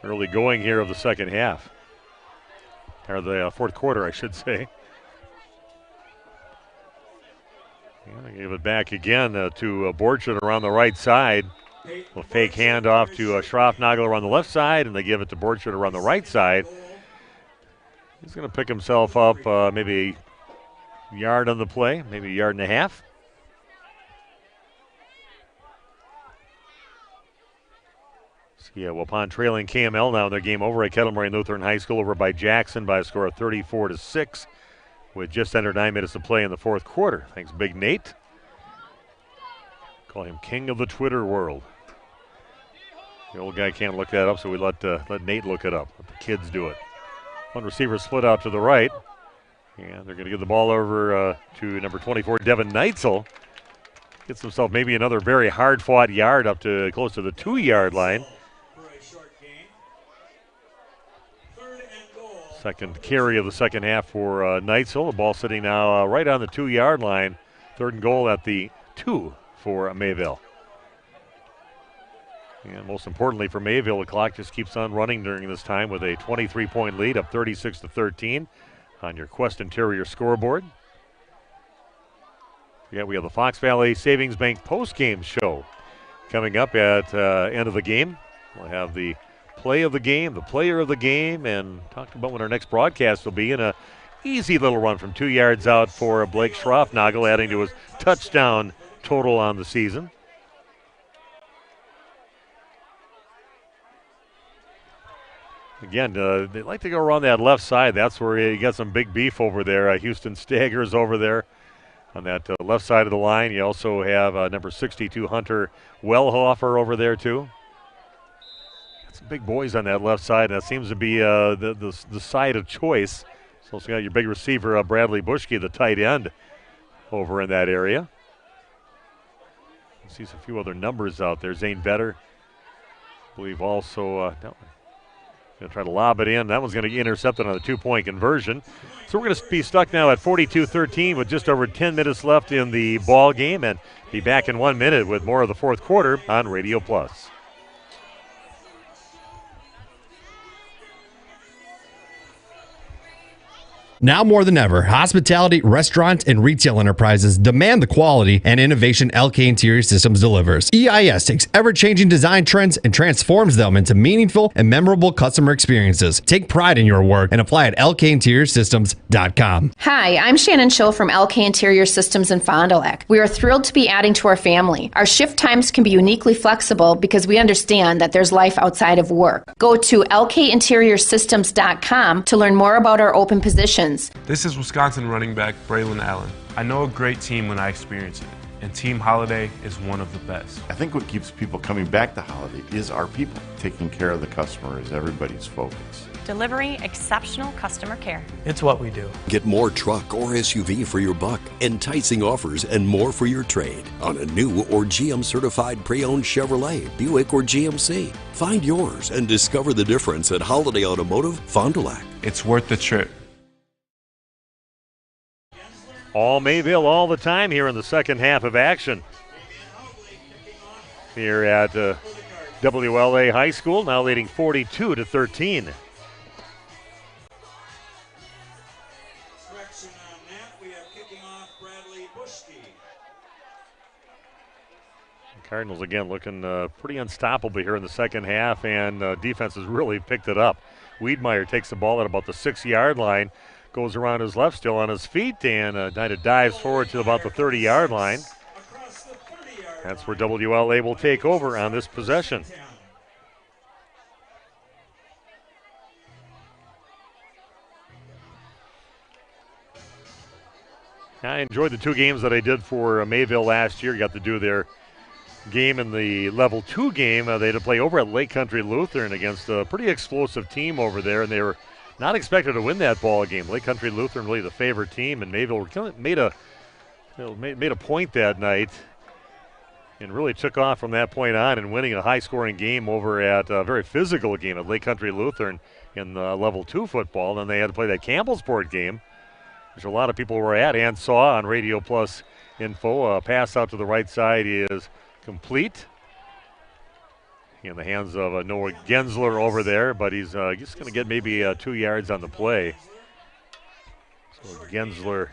Early going here of the second half. Or the fourth quarter, I should say. Give it back again to Borchert around the right side. A fake handoff to Schroffnagel around the left side, and they give it to Borchert around the right side. He's going to pick himself up maybe a yard on the play, maybe a yard and a half. So Waupun trailing KML now in their game over at Kettle Moraine Lutheran High School, over by Jackson by a score of 34-6. With just under 9 minutes to play in the fourth quarter. Thanks, Big Nate. Call him king of the Twitter world. The old guy can't look that up, so we let Nate look it up. Let the kids do it. One receiver split out to the right. And they're going to give the ball over to number 24, Devin Neitzel. Gets himself maybe another very hard-fought yard up to close to the 2-yard line. Second carry of the second half for Neitzel. The ball sitting now right on the 2-yard line. Third and goal at the 2 for Mayville. And most importantly for Mayville, the clock just keeps on running during this time with a 23-point lead, up 36-13 on your Quest Interior scoreboard. Yeah, we have the Fox Valley Savings Bank post-game show coming up at end of the game. We'll have the play of the game, the player of the game, and talk about when our next broadcast will be. In a easy little run from 2 yards out for Blake Schroffnagel, adding to his touchdown total on the season. Again, they like to go around that left side. That's where you got some big beef over there. Houston Staggers over there On that left side of the line, you also have number 62, Hunter Wellhofer, over there, too. Some big boys on that left side. That seems to be the side of choice. So you got your big receiver, Bradley Bushke, the tight end, over in that area. See a few other numbers out there. Zane Vetter, I believe, also going to try to lob it in. That one's going to get intercepted on a 2-point conversion. So we're going to be stuck now at 42-13 with just over 10 minutes left in the ball game, and be back in 1 minute with more of the fourth quarter on Radio Plus. Now more than ever, hospitality, restaurant, and retail enterprises demand the quality and innovation LK Interior Systems delivers. EIS takes ever-changing design trends and transforms them into meaningful and memorable customer experiences. Take pride in your work and apply at lkinteriorsystems.com. Hi, I'm Shannon Schill from LK Interior Systems in Fond du Lac. We are thrilled to be adding to our family. Our shift times can be uniquely flexible because we understand that there's life outside of work. Go to lkinteriorsystems.com to learn more about our open positions. This is Wisconsin running back Braylon Allen. I know a great team when I experience it, and Team Holiday is one of the best. I think what keeps people coming back to Holiday is our people. Taking care of the customer is everybody's focus. Delivering exceptional customer care. It's what we do. Get more truck or SUV for your buck, enticing offers, and more for your trade on a new or GM certified pre-owned Chevrolet, Buick, or GMC. Find yours and discover the difference at Holiday Automotive, Fond du Lac. It's worth the trip. All Mayville all the time here in the second half of action. Here at WLA High School, now leading 42-13. Cardinals again looking pretty unstoppable here in the second half, and defense has really picked it up. Wiedmeyer takes the ball at about the 6-yard line, goes around his left, still on his feet, and kind of dives forward to about the 30-yard line. That's where WLA will take over on this possession. I enjoyed the 2 games that I did for Mayville last year. Got to do their game in the level 2 game. They had to play over at Lake Country Lutheran against a pretty explosive team over there, and they were not expected to win that ball game. Lake Country Lutheran really the favorite team, and Mayville made a point that night and really took off from that point on and winning a high-scoring game over at a very physical game at Lake Country Lutheran in level 2 football. Then they had to play that Campbellsport game, which a lot of people were at and saw on Radio Plus info. A pass out to the right side is complete in the hands of Noah Gensler over there, but he's just going to get maybe 2 yards on the play. So Gensler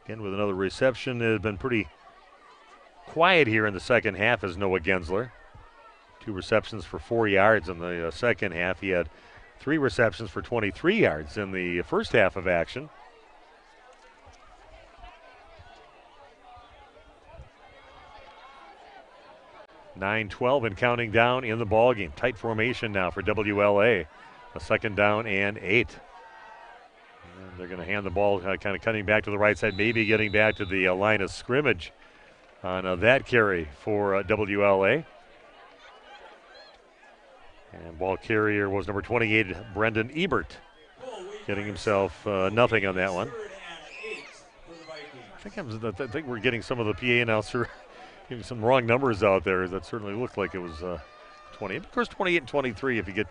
again with another reception. It has been pretty quiet here in the second half as Noah Gensler. 2 receptions for 4 yards in the second half. He had 3 receptions for 23 yards in the first half of action. .9:12 and counting down in the ball game. Tight formation now for WLA. A 2nd down and 8. And they're going to hand the ball kind of cutting back to the right side, maybe getting back to the line of scrimmage on that carry for WLA. And ball carrier was number 28, Brendan Ebert, getting himself nothing on that one. I think we're getting some of the PA announcer giving some wrong numbers out there. That certainly looked like it was 20. Of course, 28 and 23, if you get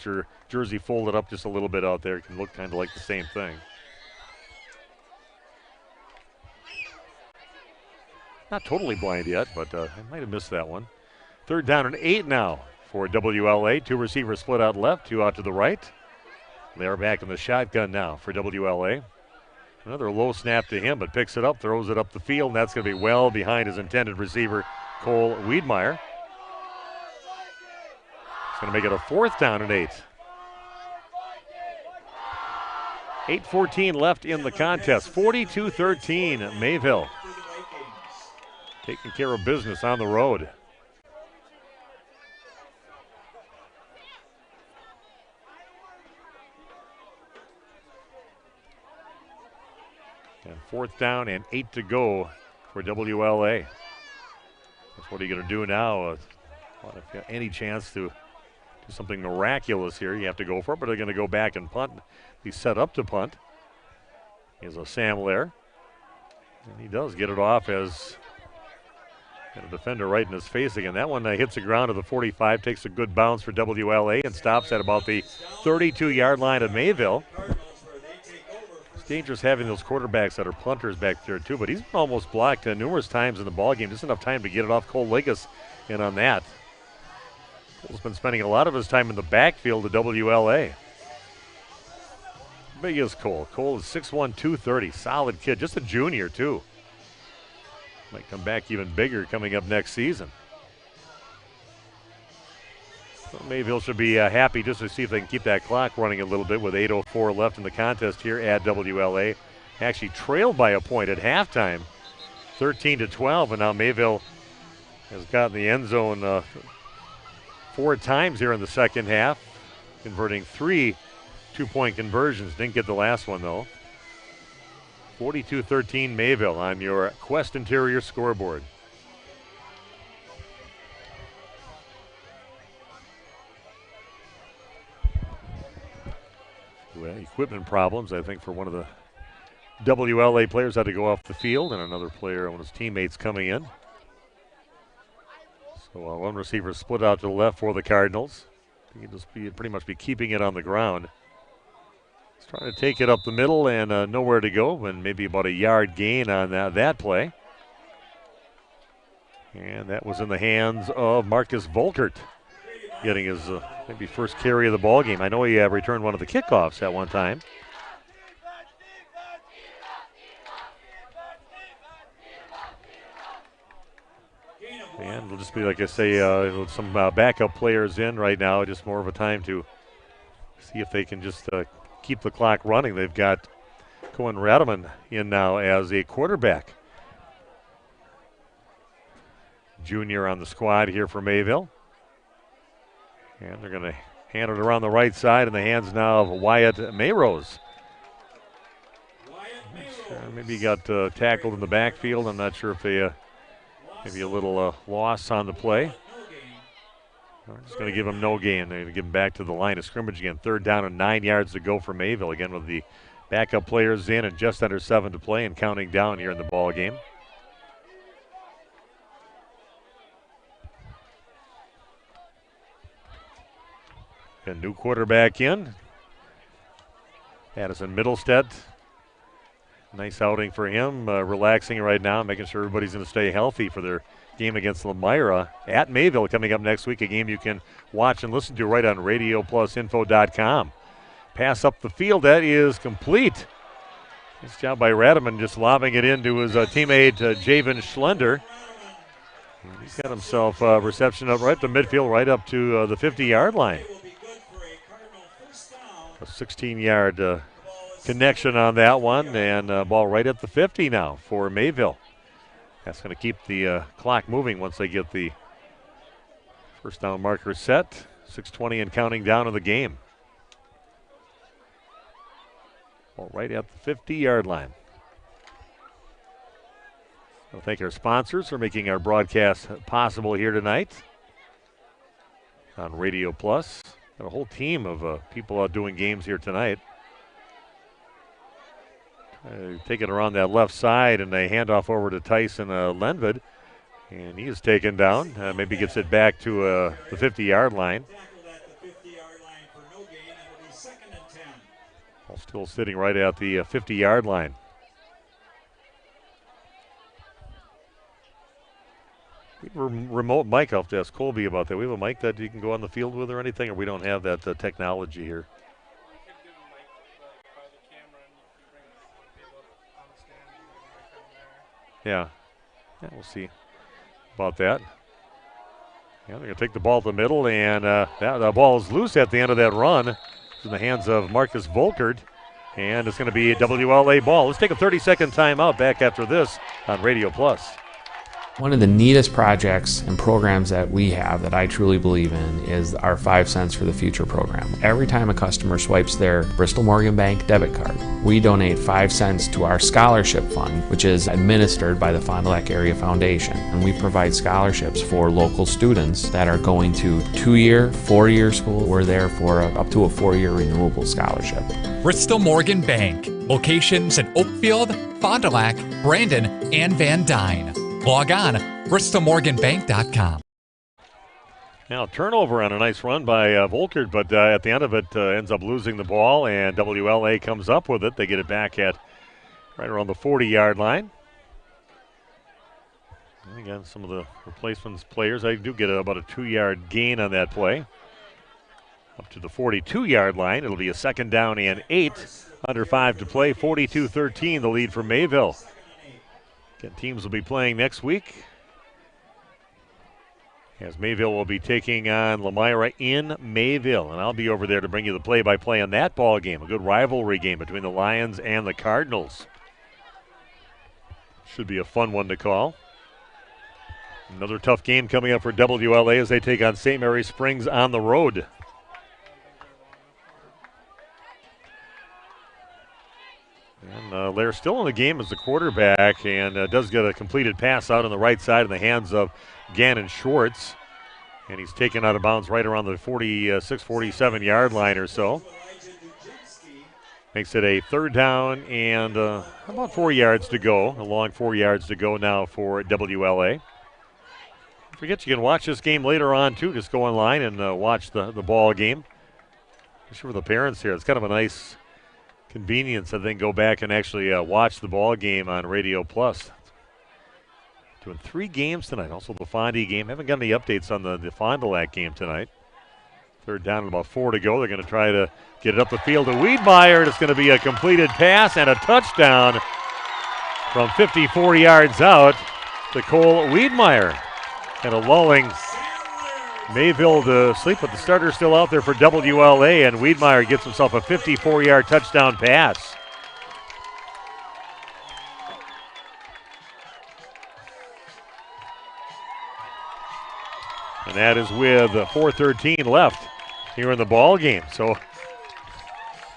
your jersey folded up just a little bit out there, it can look kind of like the same thing. Not totally blind yet, but I might have missed that one. 3rd down and 8 now for WLA. 2 receivers split out left, 2 out to the right. They are back in the shotgun now for WLA. Another low snap to him, but picks it up, throws it up the field, and that's going to be well behind his intended receiver, Cole Wiedmeyer. It's going to make it a 4th down and 8. 8:14 left in the contest. 42-13, Mayville taking care of business on the road. And 4th down and 8 to go for WLA. That's what are you going to do now? If you have any chance to do something miraculous here, you have to go for it, but they're going to go back and punt. He's set up to punt. Here's a Sam Lair. And he does get it off as a defender right in his face again. That one hits the ground at the 45, takes a good bounce for WLA and stops at about the 32-yard line of Mayville. It's dangerous having those quarterbacks that are punters back there too, but he's been almost blocked numerous times in the ballgame. Just enough time to get it off Cole Liggis in on that. Cole's been spending a lot of his time in the backfield at WLA. Big is Cole. Cole is 6'1", 230. Solid kid. Just a junior, too. Might come back even bigger coming up next season. So Mayville should be happy just to see if they can keep that clock running a little bit with 8:04 left in the contest here at WLA. Actually trailed by a point at halftime, 13-12, and now Mayville has gotten the end zone 4 times here in the second half, converting 3 two-point conversions. Didn't get the last one, though. 42-13 Mayville on your Quest Interior scoreboard. Well, equipment problems, I think, for one of the WLA players had to go off the field, and another player, one of his teammates, coming in. So one receiver split out to the left for the Cardinals. He can just pretty much be keeping it on the ground. He's trying to take it up the middle and nowhere to go, and maybe about a yard gain on that play. And that was in the hands of Marcus Volkert, getting his maybe first carry of the ball game. I know he returned one of the kickoffs at one time. And it'll just be, like I say, with some backup players in right now, just more of a time to see if they can just keep the clock running. They've got Cohen Rademan in now as a quarterback. Junior on the squad here for Mayville. And they're going to hand it around the right side in the hands now of Wyatt Mayrose. Maybe he got tackled in the backfield. I'm not sure if they maybe a little loss on the play. We're just going to give him no gain. They're going to give him back to the line of scrimmage again. 3rd down and 9 yards to go for Mayville. Again with the backup players in and just under 7 to play and counting down here in the ball game. A new quarterback in. Addison Middlestead. Nice outing for him. Relaxing right now, making sure everybody's going to stay healthy for their game against Lamira at Mayville coming up next week. A game you can watch and listen to right on RadioPlusInfo.com. Pass up the field. That is complete. Nice job by Rademan, just lobbing it into his teammate Javen Schlender. And he's got himself reception up right to midfield, right up to the 50-yard line. A 16-yard connection on that one, and ball right at the 50 now for Mayville. That's going to keep the clock moving once they get the first down marker set. 6:20 and counting down in the game. Ball right at the 50-yard line. I thank our sponsors for making our broadcast possible here tonight on Radio Plus. Got a whole team of people out doing games here tonight. Taking around that left side, and they hand off over to Tyson Lenvid, and he is taken down. Maybe gets it back to the 50-yard line. Ball still sitting right at the 50-yard line. We have a remote mic. I'll have to ask Colby about that. We have a mic that you can go on the field with or anything, or we don't have that technology here. Yeah, we'll see about that. Yeah, they're going to take the ball to the middle, and that ball is loose at the end of that run. It's in the hands of Marcus Volkert, and it's going to be a WLA ball. Let's take a 30-second timeout. Back after this on Radio Plus. One of the neatest projects and programs that we have that I truly believe in is our 5 cents for the future program. Every time a customer swipes their Bristol Morgan Bank debit card, we donate 5 cents to our scholarship fund, which is administered by the Fond du Lac Area Foundation. And we provide scholarships for local students that are going to 2-year, 4-year school. We're there for up to a 4-year renewable scholarship. Bristol Morgan Bank. Locations in Oakfield, Fond du Lac, Brandon, and Van Dyne. Log on, bristolmorganbank.com. Now turnover on a nice run by Volkert, but at the end of it ends up losing the ball, and WLA comes up with it. They get it back at right around the 40-yard line. And again, some of the replacements players, I do get about a 2-yard gain on that play. Up to the 42-yard line. It'll be a 2nd down and 8. Under 5 to play. 42-13, the lead for Mayville. Again, teams will be playing next week, as Mayville will be taking on Lamira in Mayville. And I'll be over there to bring you the play-by-play on that ball game. A good rivalry game between the Lions and the Cardinals. Should be a fun one to call. Another tough game coming up for WLA as they take on St. Mary Springs on the road. And Lair's still in the game as the quarterback, and does get a completed pass out on the right side in the hands of Gannon Schwartz. And he's taken out of bounds right around the 46, 47-yard line or so. Makes it a 3rd down and about 4 yards to go. A long 4 yards to go now for WLA. Don't forget, you can watch this game later on, too. Just go online and watch the ball game. Especially for the parents here. It's kind of a nice convenience, I think, go back and actually watch the ball game on Radio Plus. Doing 3 games tonight. Also the Fondy game. Haven't got any updates on the Fond du Lac game tonight. 3rd down and about 4 to go. They're going to try to get it up the field to Wiedmeyer. It's going to be a completed pass and a touchdown from 54 yards out to Cole Wiedmeyer. And a lulling Mayville to sleep, but the starter's still out there for WLA, and Wiedmeyer gets himself a 54-yard touchdown pass. And that is with 4:13 left here in the ball game. So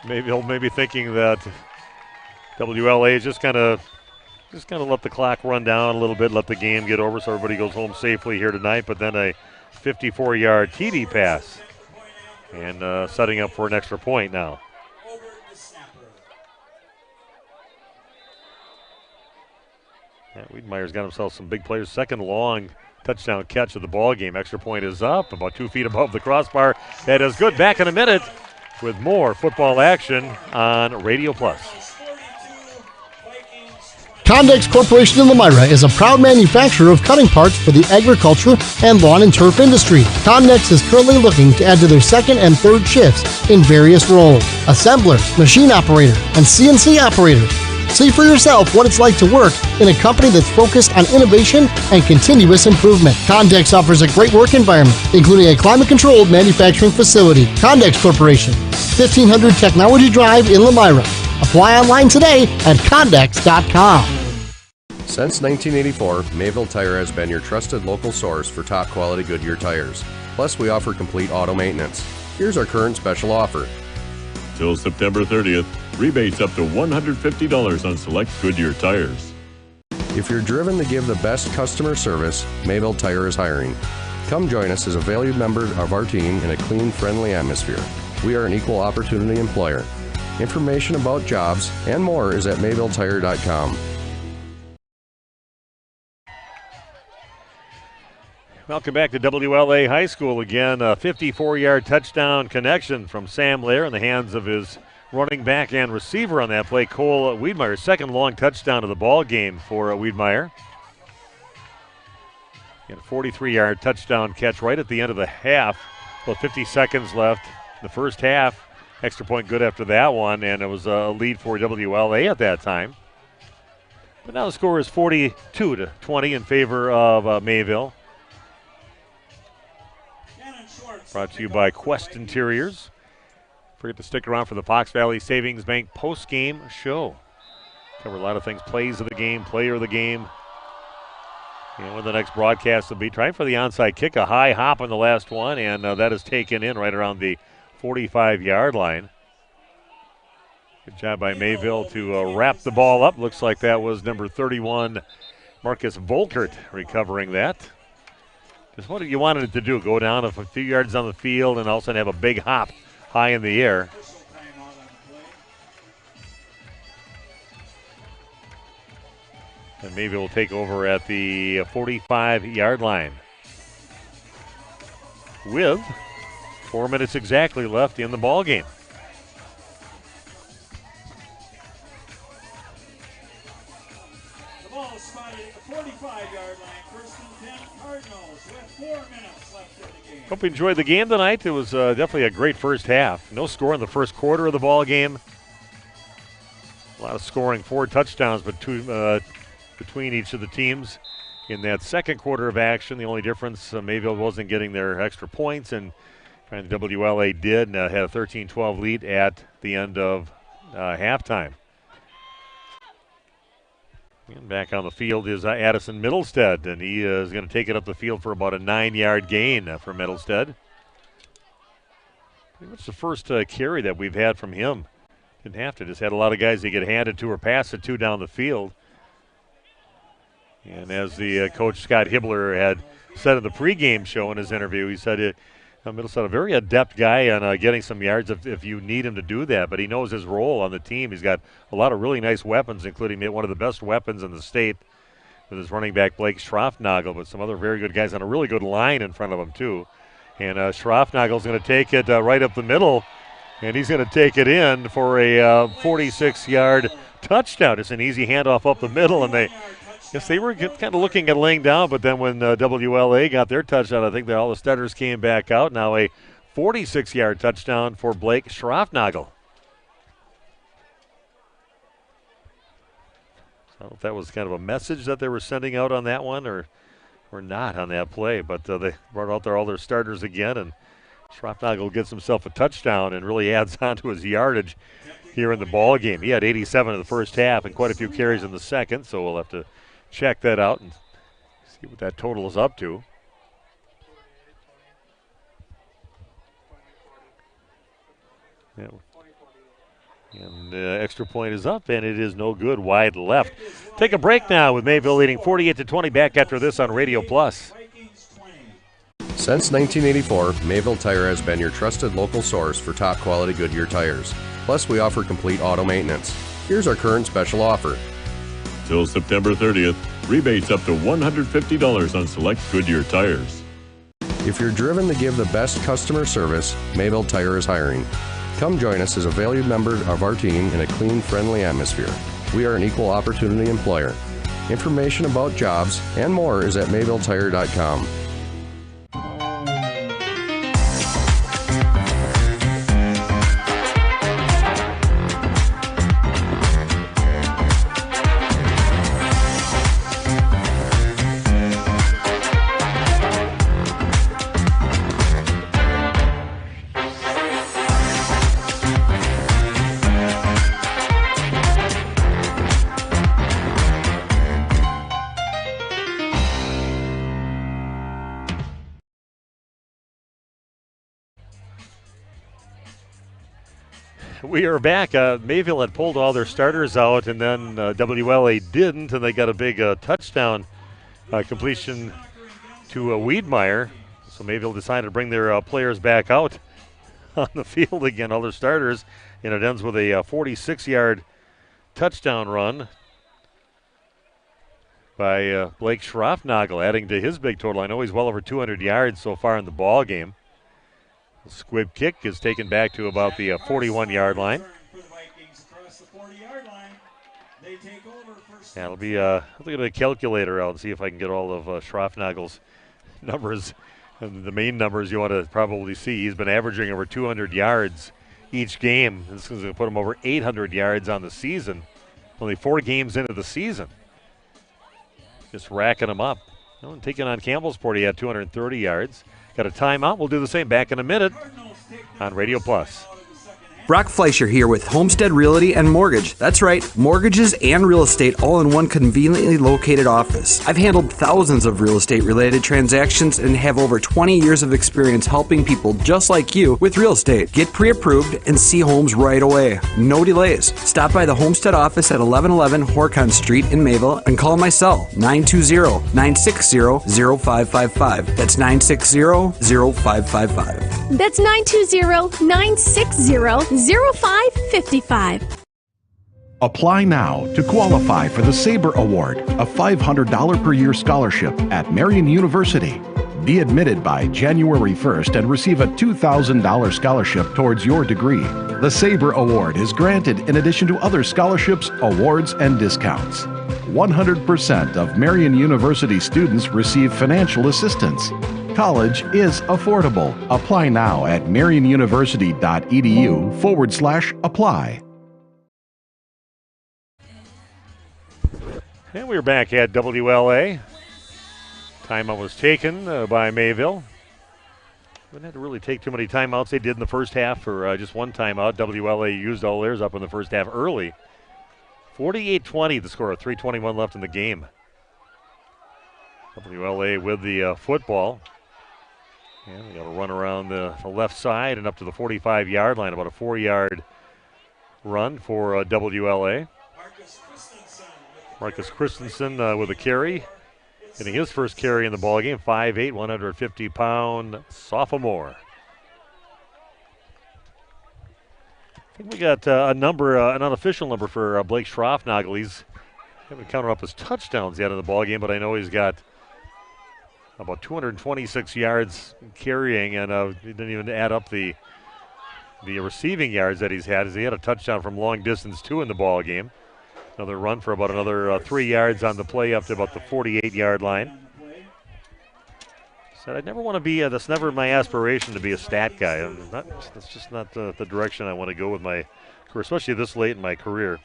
Mayville may be thinking that WLA is just kind of let the clock run down a little bit, let the game get over so everybody goes home safely here tonight, but then a 54-yard TD pass, and setting up for an extra point now. Yeah, Wiedmeyer's got himself some big players. 2nd long touchdown catch of the ball game. Extra point is up, about 2 feet above the crossbar. That is good. Back in a minute with more football action on Radio Plus. Condex Corporation in Lamira is a proud manufacturer of cutting parts for the agriculture and lawn and turf industry. Condex is currently looking to add to their 2nd and 3rd shifts in various roles: assembler, machine operator, and CNC operator. See for yourself what it's like to work in a company that's focused on innovation and continuous improvement. Condex offers a great work environment, including a climate-controlled manufacturing facility. Condex Corporation, 1500 Technology Drive in Lamira. Apply online today at Condex.com. Since 1984, Mayville Tire has been your trusted local source for top quality Goodyear tires. Plus, we offer complete auto maintenance. Here's our current special offer. Till September 30th, rebates up to $150 on select Goodyear tires. If you're driven to give the best customer service, Mayville Tire is hiring. Come join us as a valued member of our team in a clean, friendly atmosphere. We are an equal opportunity employer. Information about jobs and more is at mayvilletire.com. Welcome back to WLA High School again. A 54-yard touchdown connection from Sam Lair in the hands of his running back and receiver on that play, Cole Wiedmeyer. 2nd long touchdown of the ball game for Wiedmeyer. A 43-yard touchdown catch right at the end of the half. About 50 seconds left in the first half. Extra point good after that one, and it was a lead for WLA at that time. But now the score is 42-20 in favor of Mayville. Brought to you by Quest Interiors. Forget to stick around for the Fox Valley Savings Bank post-game show. Cover a lot of things, plays of the game, player of the game. And when the next broadcast will be trying for the onside kick, a high hop on the last one, and that is taken in right around the 45-yard line. Good job by Mayville to wrap the ball up. Looks like that was number 31, Marcus Volkert, recovering that. Just what you wanted it to do, go down a few yards on the field and also have a big hop high in the air. And maybe we'll take over at the 45-yard line with 4 minutes exactly left in the ball game. The ball is spotted at the 45-yard line. First and 10 Cardinals with 4 minutes left in the game. Hope you enjoyed the game tonight. It was definitely a great first half. No score in the first quarter of the ball game. A lot of scoring, 4 touchdowns between each of the teams in that second quarter of action. The only difference, Mayville wasn't getting their extra points, and WLA did, and had a 13-12 lead at the end of halftime. And back on the field is Addison Middlestead, and he is going to take it up the field for about a 9-yard gain for Middlestead. Pretty much the first carry that we've had from him. Didn't have to, just had a lot of guys they get handed to or pass it to down the field. And as the coach Scott Hibbler had said in the pregame show in his interview, he said Middlestead, a very adept guy on getting some yards if you need him to do that, but he knows his role on the team. He's got a lot of really nice weapons, including one of the best weapons in the state with his running back Blake Schroffnagel, but some other very good guys on a really good line in front of him too. And Schroffnagel's going to take it right up the middle, and he's going to take it in for a 46-yard touchdown. It's an easy handoff up the middle, and they were kind of looking at laying down, but then when WLA got their touchdown, I think that all the starters came back out. Now a 46-yard touchdown for Blake Schroffnagel. I don't know if that was kind of a message that they were sending out on that one or not on that play, but they brought out all their starters again, and Schroffnagel gets himself a touchdown and really adds on to his yardage here in the ball game. He had 87 in the first half and quite a few carries in the second, so we'll have to check that out and see what that total is up to. Yeah. And extra point is up, and it is no good, wide left. Take a break now with Mayville leading 48-20. Back after this on Radio Plus. Since 1984, Mayville Tire has been your trusted local source for top quality Goodyear tires. Plus, we offer complete auto maintenance. Here's our current special offer. Till September 30th, rebates up to $150 on select Goodyear tires. If you're driven to give the best customer service, Mayville Tire is hiring. Come join us as a valued member of our team in a clean, friendly atmosphere. We are an equal opportunity employer. Information about jobs and more is at mayvilletire.com. We are back. Mayville had pulled all their starters out, and then WLA didn't, and they got a big touchdown completion to Wiedmeyer. So Mayville decided to bring their players back out on the field again, all their starters, and it ends with a 46-yard touchdown run by Blake Schroffnagel, adding to his big total. I know he's well over 200 yards so far in the ball game. The squib kick is taken back to about the 41-yard line. That'll be I'll get a calculator out and see if I can get all of Schroffnagel's numbers. And the main numbers you want to probably see. He's been averaging over 200 yards each game. This is going to put him over 800 yards on the season. Only 4 games into the season. Just racking them up. Well, and taking on Campbellsport, he had 230 yards. Got a timeout. We'll do the same back in a minute on Radio Plus. Brock Fleischer here with Homestead Realty and Mortgage. That's right, mortgages and real estate all in one conveniently located office. I've handled thousands of real estate related transactions and have over 20 years of experience helping people just like you with real estate. Get pre-approved and see homes right away. No delays. Stop by the Homestead office at 1111 Horcon Street in Mayville and call my cell 920-960-0555. That's 960-0555. That's 920-960-0555. Apply now to qualify for the Sabre Award, a $500 per year scholarship at Marian University. Be admitted by January 1st and receive a $2,000 scholarship towards your degree. The Sabre Award is granted in addition to other scholarships, awards, and discounts. 100% of Marian University students receive financial assistance. College is affordable. Apply now at marianuniversity.edu/apply. And we're back at WLA. Timeout was taken by Mayville. Didn't have to really take too many timeouts. They did in the first half, or just one timeout. WLA used all theirs up in the first half early. 48-20 the score, 3:21 left in the game. WLA with the football. And we got to run around the left side and up to the 45-yard line, about a 4-yard run for WLA. Marcus Christensen with a carry. Getting his first carry in the ballgame, 5'8", 150-pound sophomore. I think we got a number, an unofficial number for Blake Schroffnagel. He's haven't counted up his touchdowns yet in the ballgame, but I know he's got about 226 yards carrying, and he didn't even add up the receiving yards that he's had. As he had a touchdown from long distance too in the ballgame. Another run for about another 3 yards on the play up to about the 48-yard line. Said I'd never want to be, that's never my aspiration to be a stat guy. That's just not the direction I want to go with my career, especially this late in my career.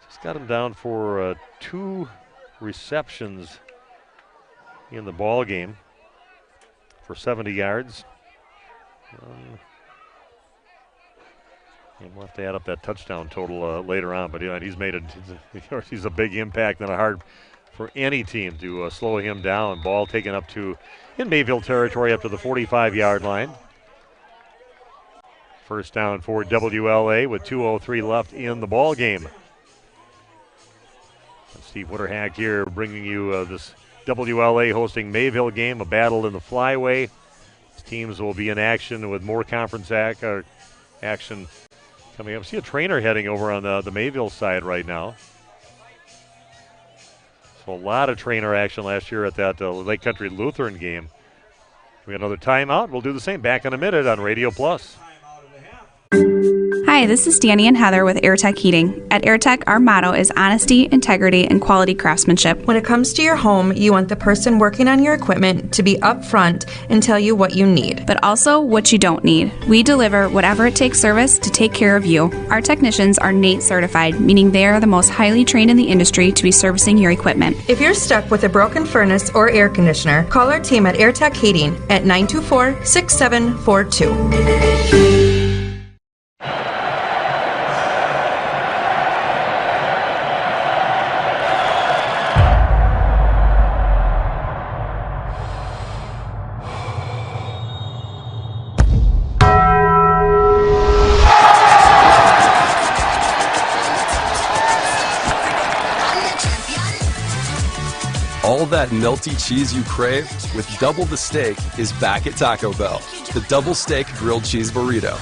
Just got him down for 2 receptions in the ball game for 70 yards. We'll have to add up that touchdown total later on, but he's made he's a big impact and hard for any team to slow him down. Ball taken up to in Mayville territory up to the 45-yard line. First down for WLA with 2:03 left in the ball game. Steve Witterhack here bringing you this WLA hosting Mayville game, a battle in the flyway. These teams will be in action with more conference action coming up. See a trainer heading over on the Mayville side right now. So a lot of trainer action last year at that Lake Country Lutheran game. We got another timeout. We'll do the same back in a minute on Radio Plus. Hi, this is Danny and Heather with AirTech Heating. At AirTech, our motto is honesty, integrity, and quality craftsmanship. When it comes to your home, you want the person working on your equipment to be upfront and tell you what you need. But also what you don't need. We deliver whatever it takes service to take care of you. Our technicians are NATE certified, meaning they are the most highly trained in the industry to be servicing your equipment. If you're stuck with a broken furnace or air conditioner, call our team at AirTech Heating at 924-6742. All that melty cheese you crave with double the steak is back at Taco Bell. The double steak grilled cheese burrito.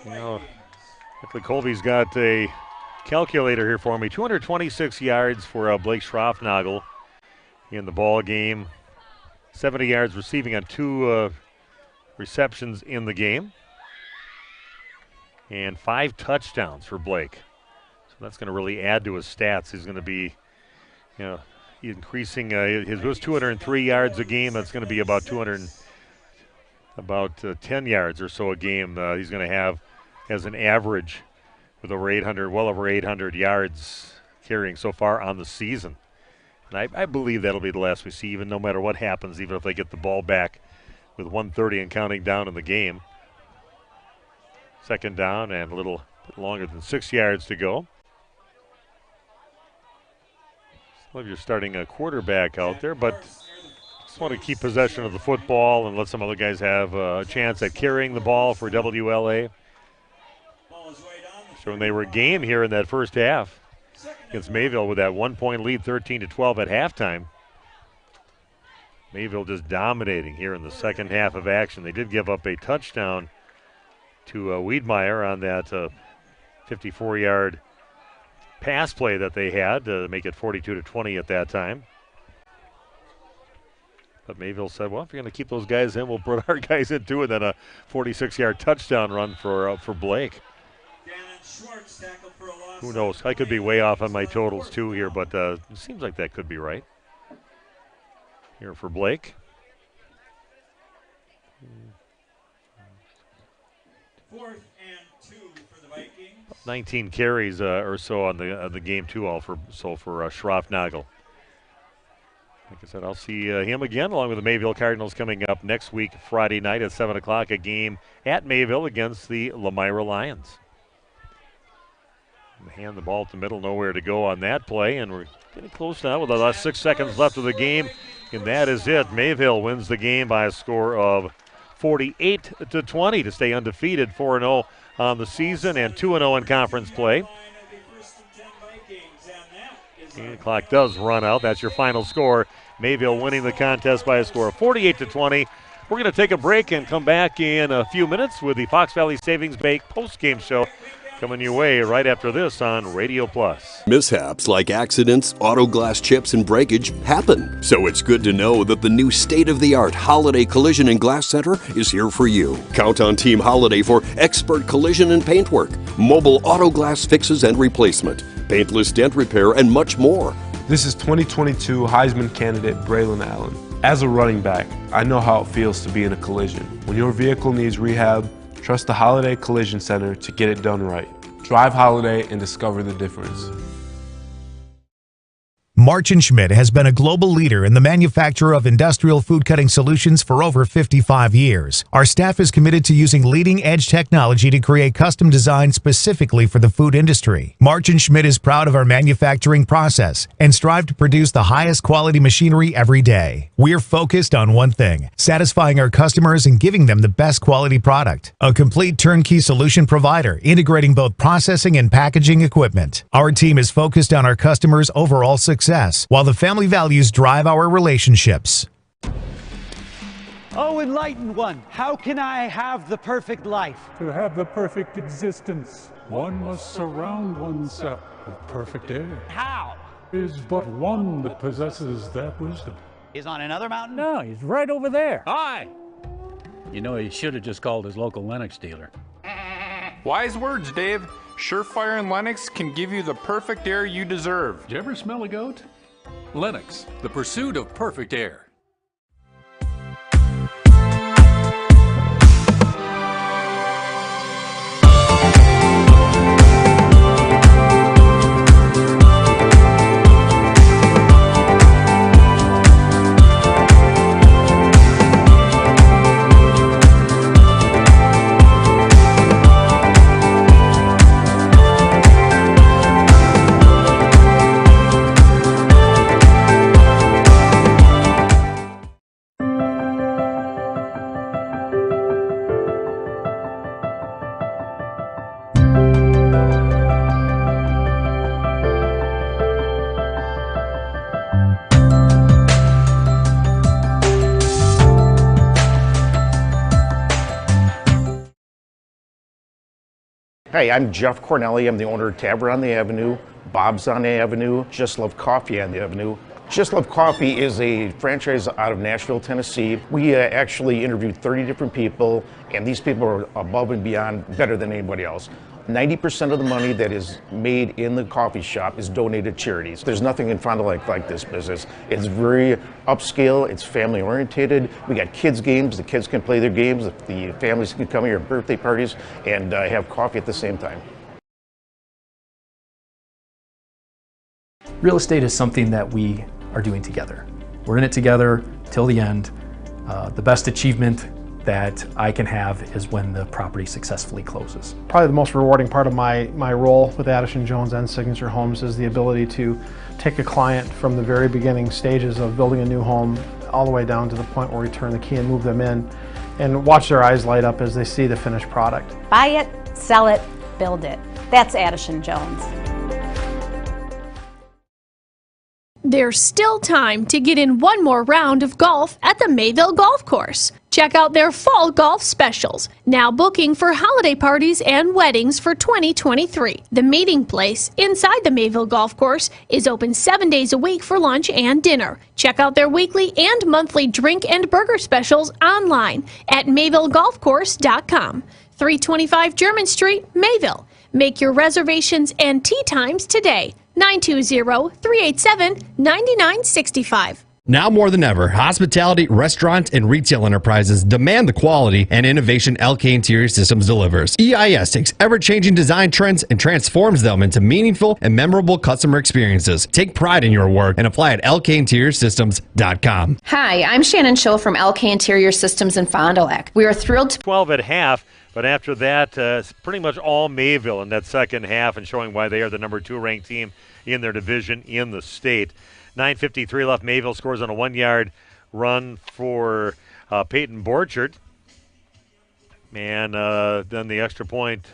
Luckily Colby's got a calculator here for me. 226 yards for Blake Schroffnagel in the ball game. 70 yards receiving on 2 receptions in the game. And 5 touchdowns for Blake. That's going to really add to his stats. He's going to be, increasing. His was 203 yards a game. That's going to be about 10 yards or so a game. He's going to have as an average with over 800 yards carrying so far on the season. And I believe that'll be the last we see, even no matter what happens, even if they get the ball back with 1:30 and counting down in the game. Second down and a little bit longer than 6 yards to go. Still have your starting quarterback out there, but just want to keep possession of the football and let some other guys have a chance at carrying the ball for WLA. So when they were game here in that first half against Mayville with that 1-point lead, 13-12 at halftime. Mayville just dominating here in the second half of action. They did give up a touchdown to Wiedmeyer on that 54-yard pass play that they had to make it 42-20 at that time. But Mayville said, well, if you're going to keep those guys in, we'll put our guys in too, and then a 46-yard touchdown run for Blake. Who knows? I could be way off on my totals too here, but it seems like that could be right. Here for Blake. 4th and 2 for the Vikings. 19 carries or so on the game too, for Schroffnagel. Like I said, I'll see him again along with the Mayville Cardinals coming up next week, Friday night at 7 o'clock, a game at Mayville against the Lamira Lions. Hand the ball to the middle, nowhere to go on that play, and we're getting close now with the last 6 seconds left of the game, and that is it. Mayville wins the game by a score of 48-20 to stay undefeated, 4-0 on the season and 2-0 in conference play. And the clock does run out. That's your final score. Mayville winning the contest by a score of 48-20. We're going to take a break and come back in a few minutes with the Fox Valley Savings Bank post-game show coming your way right after this on Radio Plus. Mishaps like accidents, auto glass chips, and breakage happen. So it's good to know that the new state-of-the-art Holiday Collision and Glass Center is here for you. Count on Team Holiday for expert collision and paintwork, mobile auto glass fixes and replacement, paintless dent repair, and much more. This is 2022 Heisman candidate Braylon Allen. As a running back, I know how it feels to be in a collision. When your vehicle needs rehab, trust the Holiday Collision Center to get it done right. Drive Holiday and discover the difference. March & Schmidt has been a global leader in the manufacture of industrial food cutting solutions for over 55 years. Our staff is committed to using leading-edge technology to create custom designs specifically for the food industry. March & Schmidt is proud of our manufacturing process and strive to produce the highest quality machinery every day. We're focused on one thing, satisfying our customers and giving them the best quality product. A complete turnkey solution provider, integrating both processing and packaging equipment. Our team is focused on our customers' overall success, while the family values drive our relationships. Oh, enlightened one, how can I have the perfect life? To have the perfect existence, one must surround oneself with perfect air. How? Is but one that possesses that wisdom. Is on another mountain? No, he's right over there. Hi. You know, he should have just called his local Lennox dealer. Wise words, Dave. Surefire and Lennox can give you the perfect air you deserve. Did you ever smell a goat? Lennox, the pursuit of perfect air. Hey, I'm Jeff Cornelli. I'm the owner of Tavern on the Avenue, Bob's on the Avenue, Just Love Coffee on the Avenue. Just Love Coffee is a franchise out of Nashville, Tennessee. We actually interviewed 30 different people, and these people are above and beyond better than anybody else. 90% of the money that is made in the coffee shop is donated to charities. There's nothing in Fond du Lac like this business. It's very upscale, it's family oriented. We got kids games, the kids can play their games, the families can come here at birthday parties and have coffee at the same time. Real estate is something that we are doing together. We're in it together till the end. The best achievement that I can have is when the property successfully closes. Probably the most rewarding part of my role with Addison Jones and Signature Homes is the ability to take a client from the very beginning stages of building a new home all the way down to the point where we turn the key and move them in and watch their eyes light up as they see the finished product. Buy it, sell it, build it. That's Addison Jones. There's still time to get in one more round of golf at the Mayville Golf Course. Check out their fall golf specials, now booking for holiday parties and weddings for 2023. The meeting place inside the Mayville Golf Course is open 7 days a week for lunch and dinner. Check out their weekly and monthly drink and burger specials online at mayvillegolfcourse.com. 325 German Street, Mayville. Make your reservations and tee times today. 920-387-9965. Now more than ever, hospitality, restaurants, and retail enterprises demand the quality and innovation LK Interior Systems delivers. EIS takes ever-changing design trends and transforms them into meaningful and memorable customer experiences. Take pride in your work and apply at lkinteriorsystems.com. Hi, I'm Shannon Schill from LK Interior Systems in Fond du Lac. We are thrilled to 12 at half. But after that, it's pretty much all Mayville in that second half and showing why they are the number 2 ranked team in their division in the state. 9:53 left. Mayville scores on a 1-yard run for Peyton Borchert. And then the extra point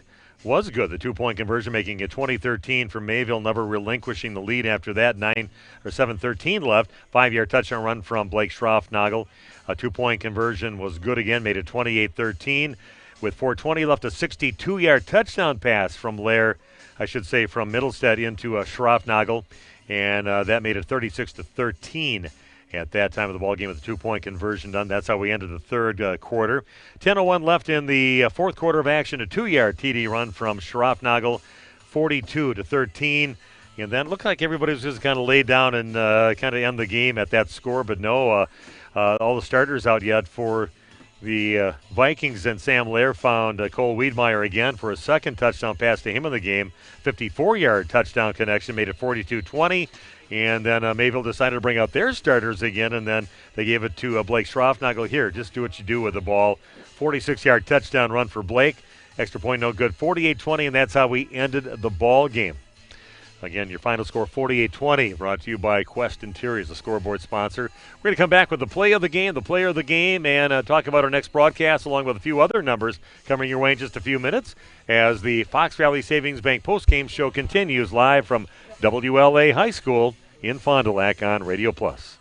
was good. The 2-point conversion making it 20-13 for Mayville, never relinquishing the lead after that. 7:13 left. 5-yard touchdown run from Blake Schroffnagel. A 2-point conversion was good again, made it 28-13. With 4:20 left, a 62-yard touchdown pass from from Middlestead into Schroffnagel, and that made it 36-13 at that time of the ball game with a 2-point conversion done. That's how we ended the third quarter. 10:01 left in the fourth quarter of action, a 2-yard TD run from Schroffnagel, 42-13. And then it looked like everybody was just kind of laid down and kind of end the game at that score, but no, all the starters out yet for the Vikings, and Sam Lair found Cole Wiedmeyer again for a second touchdown pass to him in the game. 54-yard touchdown connection made it 42-20. And then Mayville decided to bring out their starters again, and then they gave it to Blake Schroffnagel. Here, just do what you do with the ball. 46-yard touchdown run for Blake. Extra point no good. 48-20, and that's how we ended the ball game. Again, your final score 48-20, brought to you by Quest Interiors, the scoreboard sponsor. We're going to come back with the player of the game, and talk about our next broadcast along with a few other numbers coming your way in just a few minutes as the Fox Valley Savings Bank postgame show continues live from WLA High School in Fond du Lac on Radio Plus.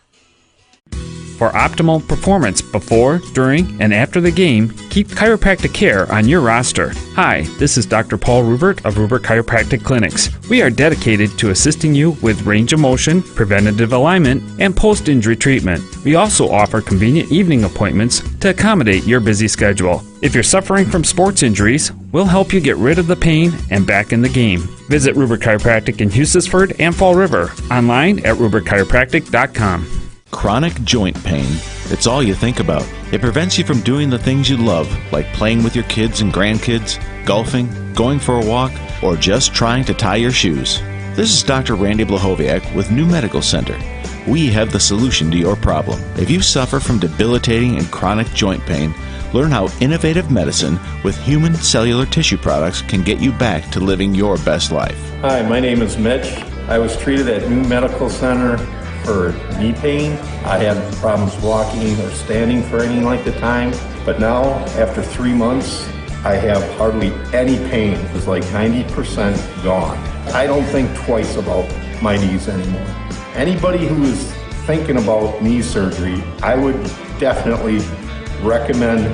For optimal performance before, during, and after the game, keep chiropractic care on your roster. Hi, this is Dr. Paul Rubert of Rubert Chiropractic Clinics. We are dedicated to assisting you with range of motion, preventative alignment, and post-injury treatment. We also offer convenient evening appointments to accommodate your busy schedule. If you're suffering from sports injuries, we'll help you get rid of the pain and back in the game. Visit Rubert Chiropractic in Hughesford and Fall River. Online at rubertchiropractic.com. Chronic joint pain. It's all you think about. It prevents you from doing the things you love, like playing with your kids and grandkids, golfing, going for a walk, or just trying to tie your shoes. This is Dr. Randy Blahoviak with New Medical Center. We have the solution to your problem. If you suffer from debilitating and chronic joint pain, learn how innovative medicine with human cellular tissue products can get you back to living your best life. Hi, my name is Mitch. I was treated at New Medical Center for knee pain. I had problems walking or standing for any length of time, but now after 3 months I have hardly any pain. It's like 90% gone. I don't think twice about my knees anymore. Anybody who is thinking about knee surgery, I would definitely recommend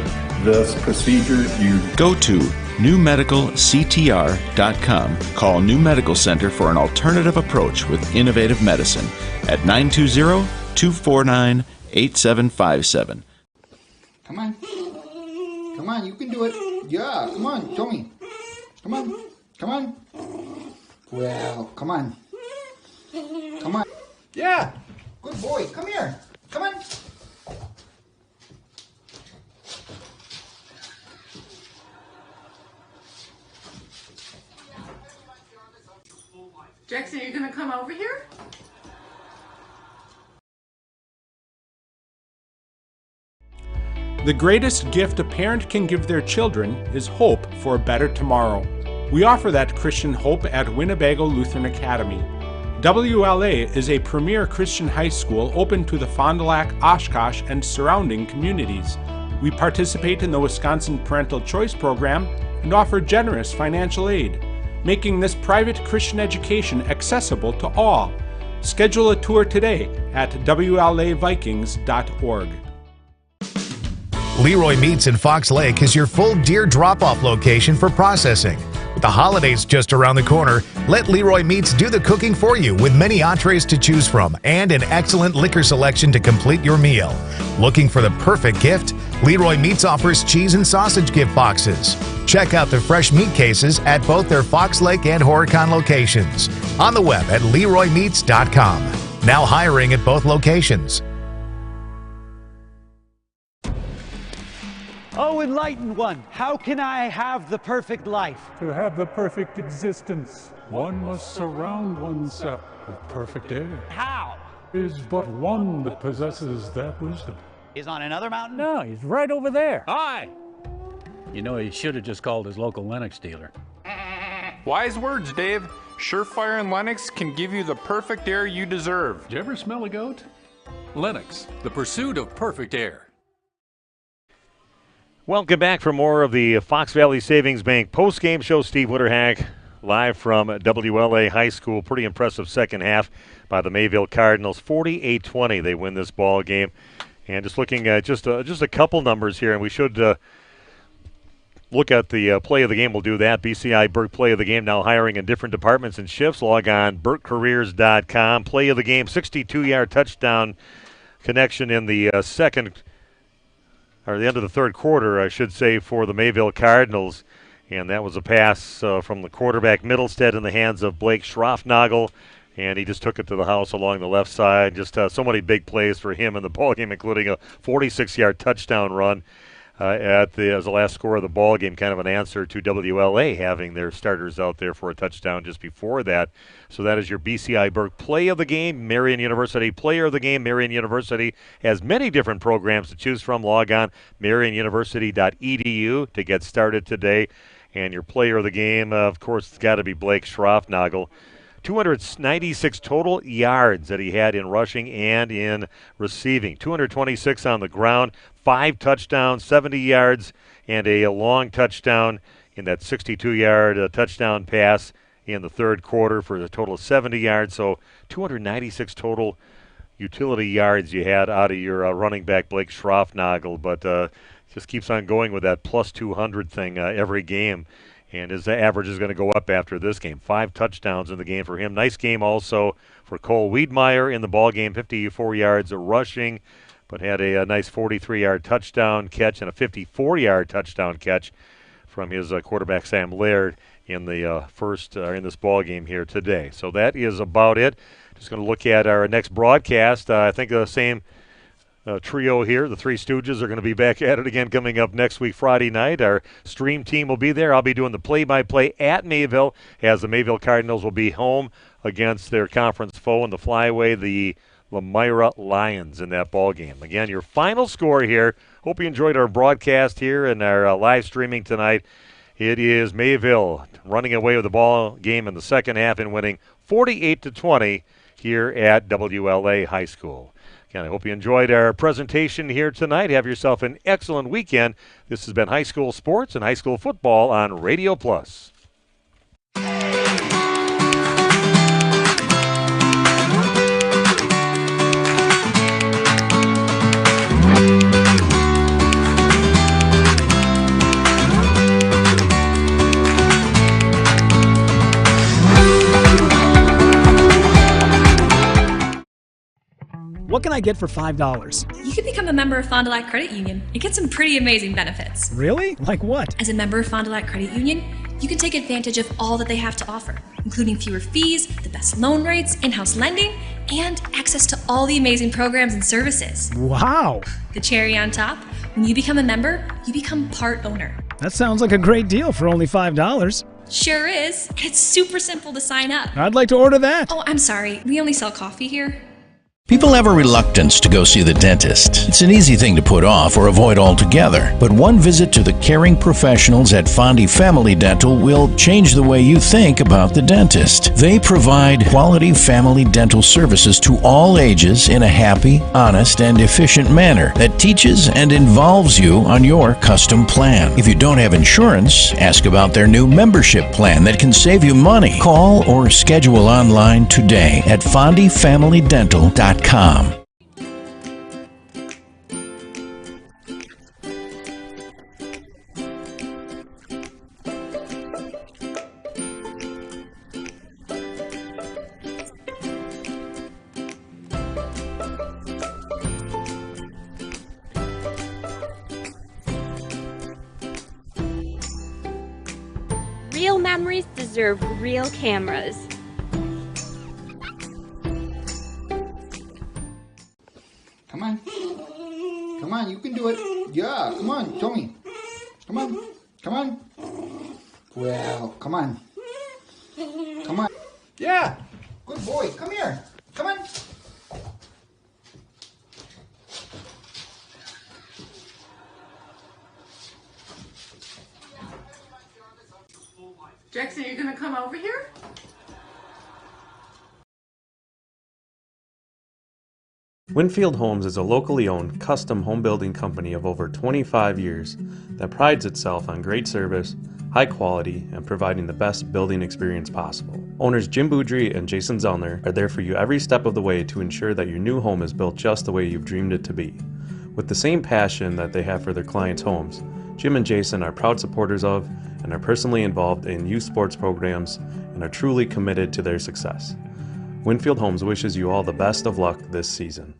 this procedure. You go to newmedicalctr.com. Call New Medical Center for an alternative approach with innovative medicine at 920-249-8757. Come on. Come on, you can do it. Yeah, come on, show me. Come on. Come on. Well, come on. Come on. Yeah. Good boy. Come here. Come on. Jackson, are you going to come over here? The greatest gift a parent can give their children is hope for a better tomorrow. We offer that Christian hope at Winnebago Lutheran Academy. WLA is a premier Christian high school open to the Fond du Lac, Oshkosh, and surrounding communities. We participate in the Wisconsin Parental Choice Program and offer generous financial aid, making this private Christian education accessible to all. Schedule a tour today at WLAVikings.org. Leroy Meats in Fox Lake is your full deer drop-off location for processing. With the holidays just around the corner, let Leroy Meats do the cooking for you with many entrees to choose from and an excellent liquor selection to complete your meal. Looking for the perfect gift? Leroy Meats offers cheese and sausage gift boxes. Check out the fresh meat cases at both their Fox Lake and Horicon locations. On the web at LeroyMeats.com. Now hiring at both locations. Oh, enlightened one, how can I have the perfect life? To have the perfect existence, one must surround oneself with perfect air. How? Is but one that possesses that wisdom. Is on another mountain? No, he's right over there. Hi. You know, he should have just called his local Lennox dealer. Wise words, Dave. Surefire and Lennox can give you the perfect air you deserve. Did you ever smell a goat? Lennox, the pursuit of perfect air. Welcome back for more of the Fox Valley Savings Bank post-game show. Steve Witterhack live from WLA High School. Pretty impressive second half by the Mayville Cardinals. 48-20 they win this ball game. And just looking at just a couple numbers here, and we should look at the play of the game. We'll do that. BCI Burke play of the game, now hiring in different departments and shifts. Log on burkecareers.com. Play of the game, 62-yard touchdown connection in the second or the end of the third quarter, I should say, for the Mayville Cardinals. And that was a pass from the quarterback Middlestead in the hands of Blake Schroffnagel. And he just took it to the house along the left side. Just so many big plays for him in the ballgame, including a 46-yard touchdown run as the last score of the ballgame, kind of an answer to WLA having their starters out there for a touchdown just before that. So that is your BCI Burke play of the game. Marian University player of the game. Marian University has many different programs to choose from. Log on marianuniversity.edu to get started today. And your player of the game, of course, it's got to be Blake Schroffnagel. 296 total yards that he had in rushing and in receiving. 226 on the ground, 5 touchdowns, 70 yards, and a long touchdown in that 62-yard touchdown pass in the third quarter for a total of 70 yards. So 296 total utility yards you had out of your running back, Blake Schroffnagel. But just keeps on going with that plus 200 thing every game. And his average is going to go up after this game. 5 touchdowns in the game for him. Nice game also for Cole Wiedmeyer in the ball game. 54 yards of rushing, but had a nice 43-yard touchdown catch and a 54-yard touchdown catch from his quarterback Sam Laird in the in this ball game here today. So that is about it. Just going to look at our next broadcast. I think the same trio here. The Three Stooges are going to be back at it again coming up next week, Friday night. Our stream team will be there. I'll be doing the play-by-play at Mayville as the Mayville Cardinals will be home against their conference foe in the flyway, the Lemira Lions, in that ball game. Again, your final score here. Hope you enjoyed our broadcast here and our live streaming tonight. It is Mayville running away with the ball game in the second half and winning 48-20 here at WLA High School. I hope you enjoyed our presentation here tonight. Have yourself an excellent weekend. This has been High School Sports and High School Football on Radio Plus. What can I get for $5? You can become a member of Fond du Lac Credit Union and get some pretty amazing benefits. Really? Like what? As a member of Fond du Lac Credit Union, you can take advantage of all that they have to offer, including fewer fees, the best loan rates, in-house lending, and access to all the amazing programs and services. Wow! The cherry on top, when you become a member, you become part owner. That sounds like a great deal for only $5. Sure is. It's super simple to sign up. I'd like to order that. Oh, I'm sorry. We only sell coffee here. People have a reluctance to go see the dentist. It's an easy thing to put off or avoid altogether. But one visit to the caring professionals at Fondy Family Dental will change the way you think about the dentist. They provide quality family dental services to all ages in a happy, honest, and efficient manner that teaches and involves you on your custom plan. If you don't have insurance, ask about their new membership plan that can save you money. Call or schedule online today at fondyfamilydental.com. Real memories deserve real cameras. Come on. Come on, you can do it. Yeah, come on, show me. Come on. Come on. Well, come on. Come on. Yeah. Good boy. Come here. Come on. Jackson, are you going to come over here? Winfield Homes is a locally owned, custom home building company of over 25 years that prides itself on great service, high quality, and providing the best building experience possible. Owners Jim Boudry and Jason Zellner are there for you every step of the way to ensure that your new home is built just the way you've dreamed it to be. With the same passion that they have for their clients' homes, Jim and Jason are proud supporters of and are personally involved in youth sports programs and are truly committed to their success. Winfield Homes wishes you all the best of luck this season.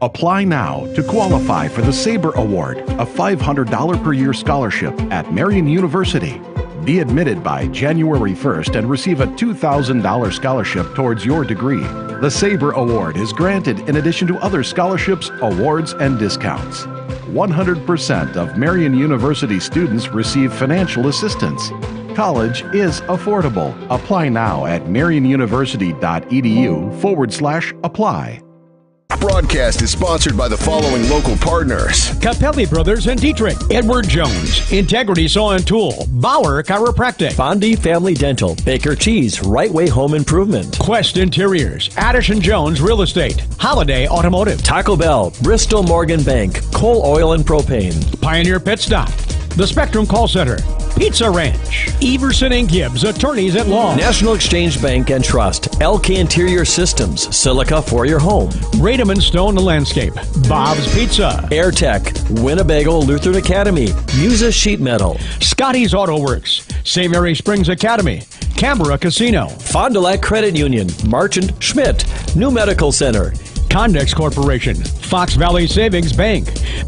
Apply now to qualify for the Sabre Award, a $500 per year scholarship at Marian University. Be admitted by January 1st and receive a $2,000 scholarship towards your degree. The Sabre Award is granted in addition to other scholarships, awards, and discounts. 100% of Marian University students receive financial assistance. College is affordable. Apply now at marianuniversity.edu/apply. Broadcast is sponsored by the following local partners: Capelli Brothers and Dietrich, Edward Jones, Integrity Saw and Tool, Bauer Chiropractic, Fondy Family Dental, Baker Cheese, Right Way Home Improvement, Quest Interiors, Addison Jones Real Estate, Holiday Automotive, Taco Bell, Bristol Morgan Bank, Coal Oil and Propane, Pioneer Pit Stop, The Spectrum Call Center, Pizza Ranch, Everson and Gibbs, Attorneys at Law, National Exchange Bank and Trust, LK Interior Systems, Silica for your home, Radom and Stone Landscape, Bob's Pizza, AirTech, Winnebago Lutheran Academy, Musa Sheet Metal, Scotty's Auto Works, St. Mary Springs Academy, Canberra Casino, Fond du Lac Credit Union, Marchant Schmidt, New Medical Center, Condex Corporation, Fox Valley Savings Bank,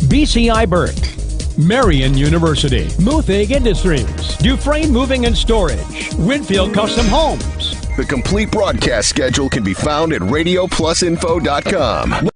BCI Burke, Marian University, Muthig Industries, Dufresne Moving and Storage, Winfield Custom Homes. The complete broadcast schedule can be found at radioplusinfo.com.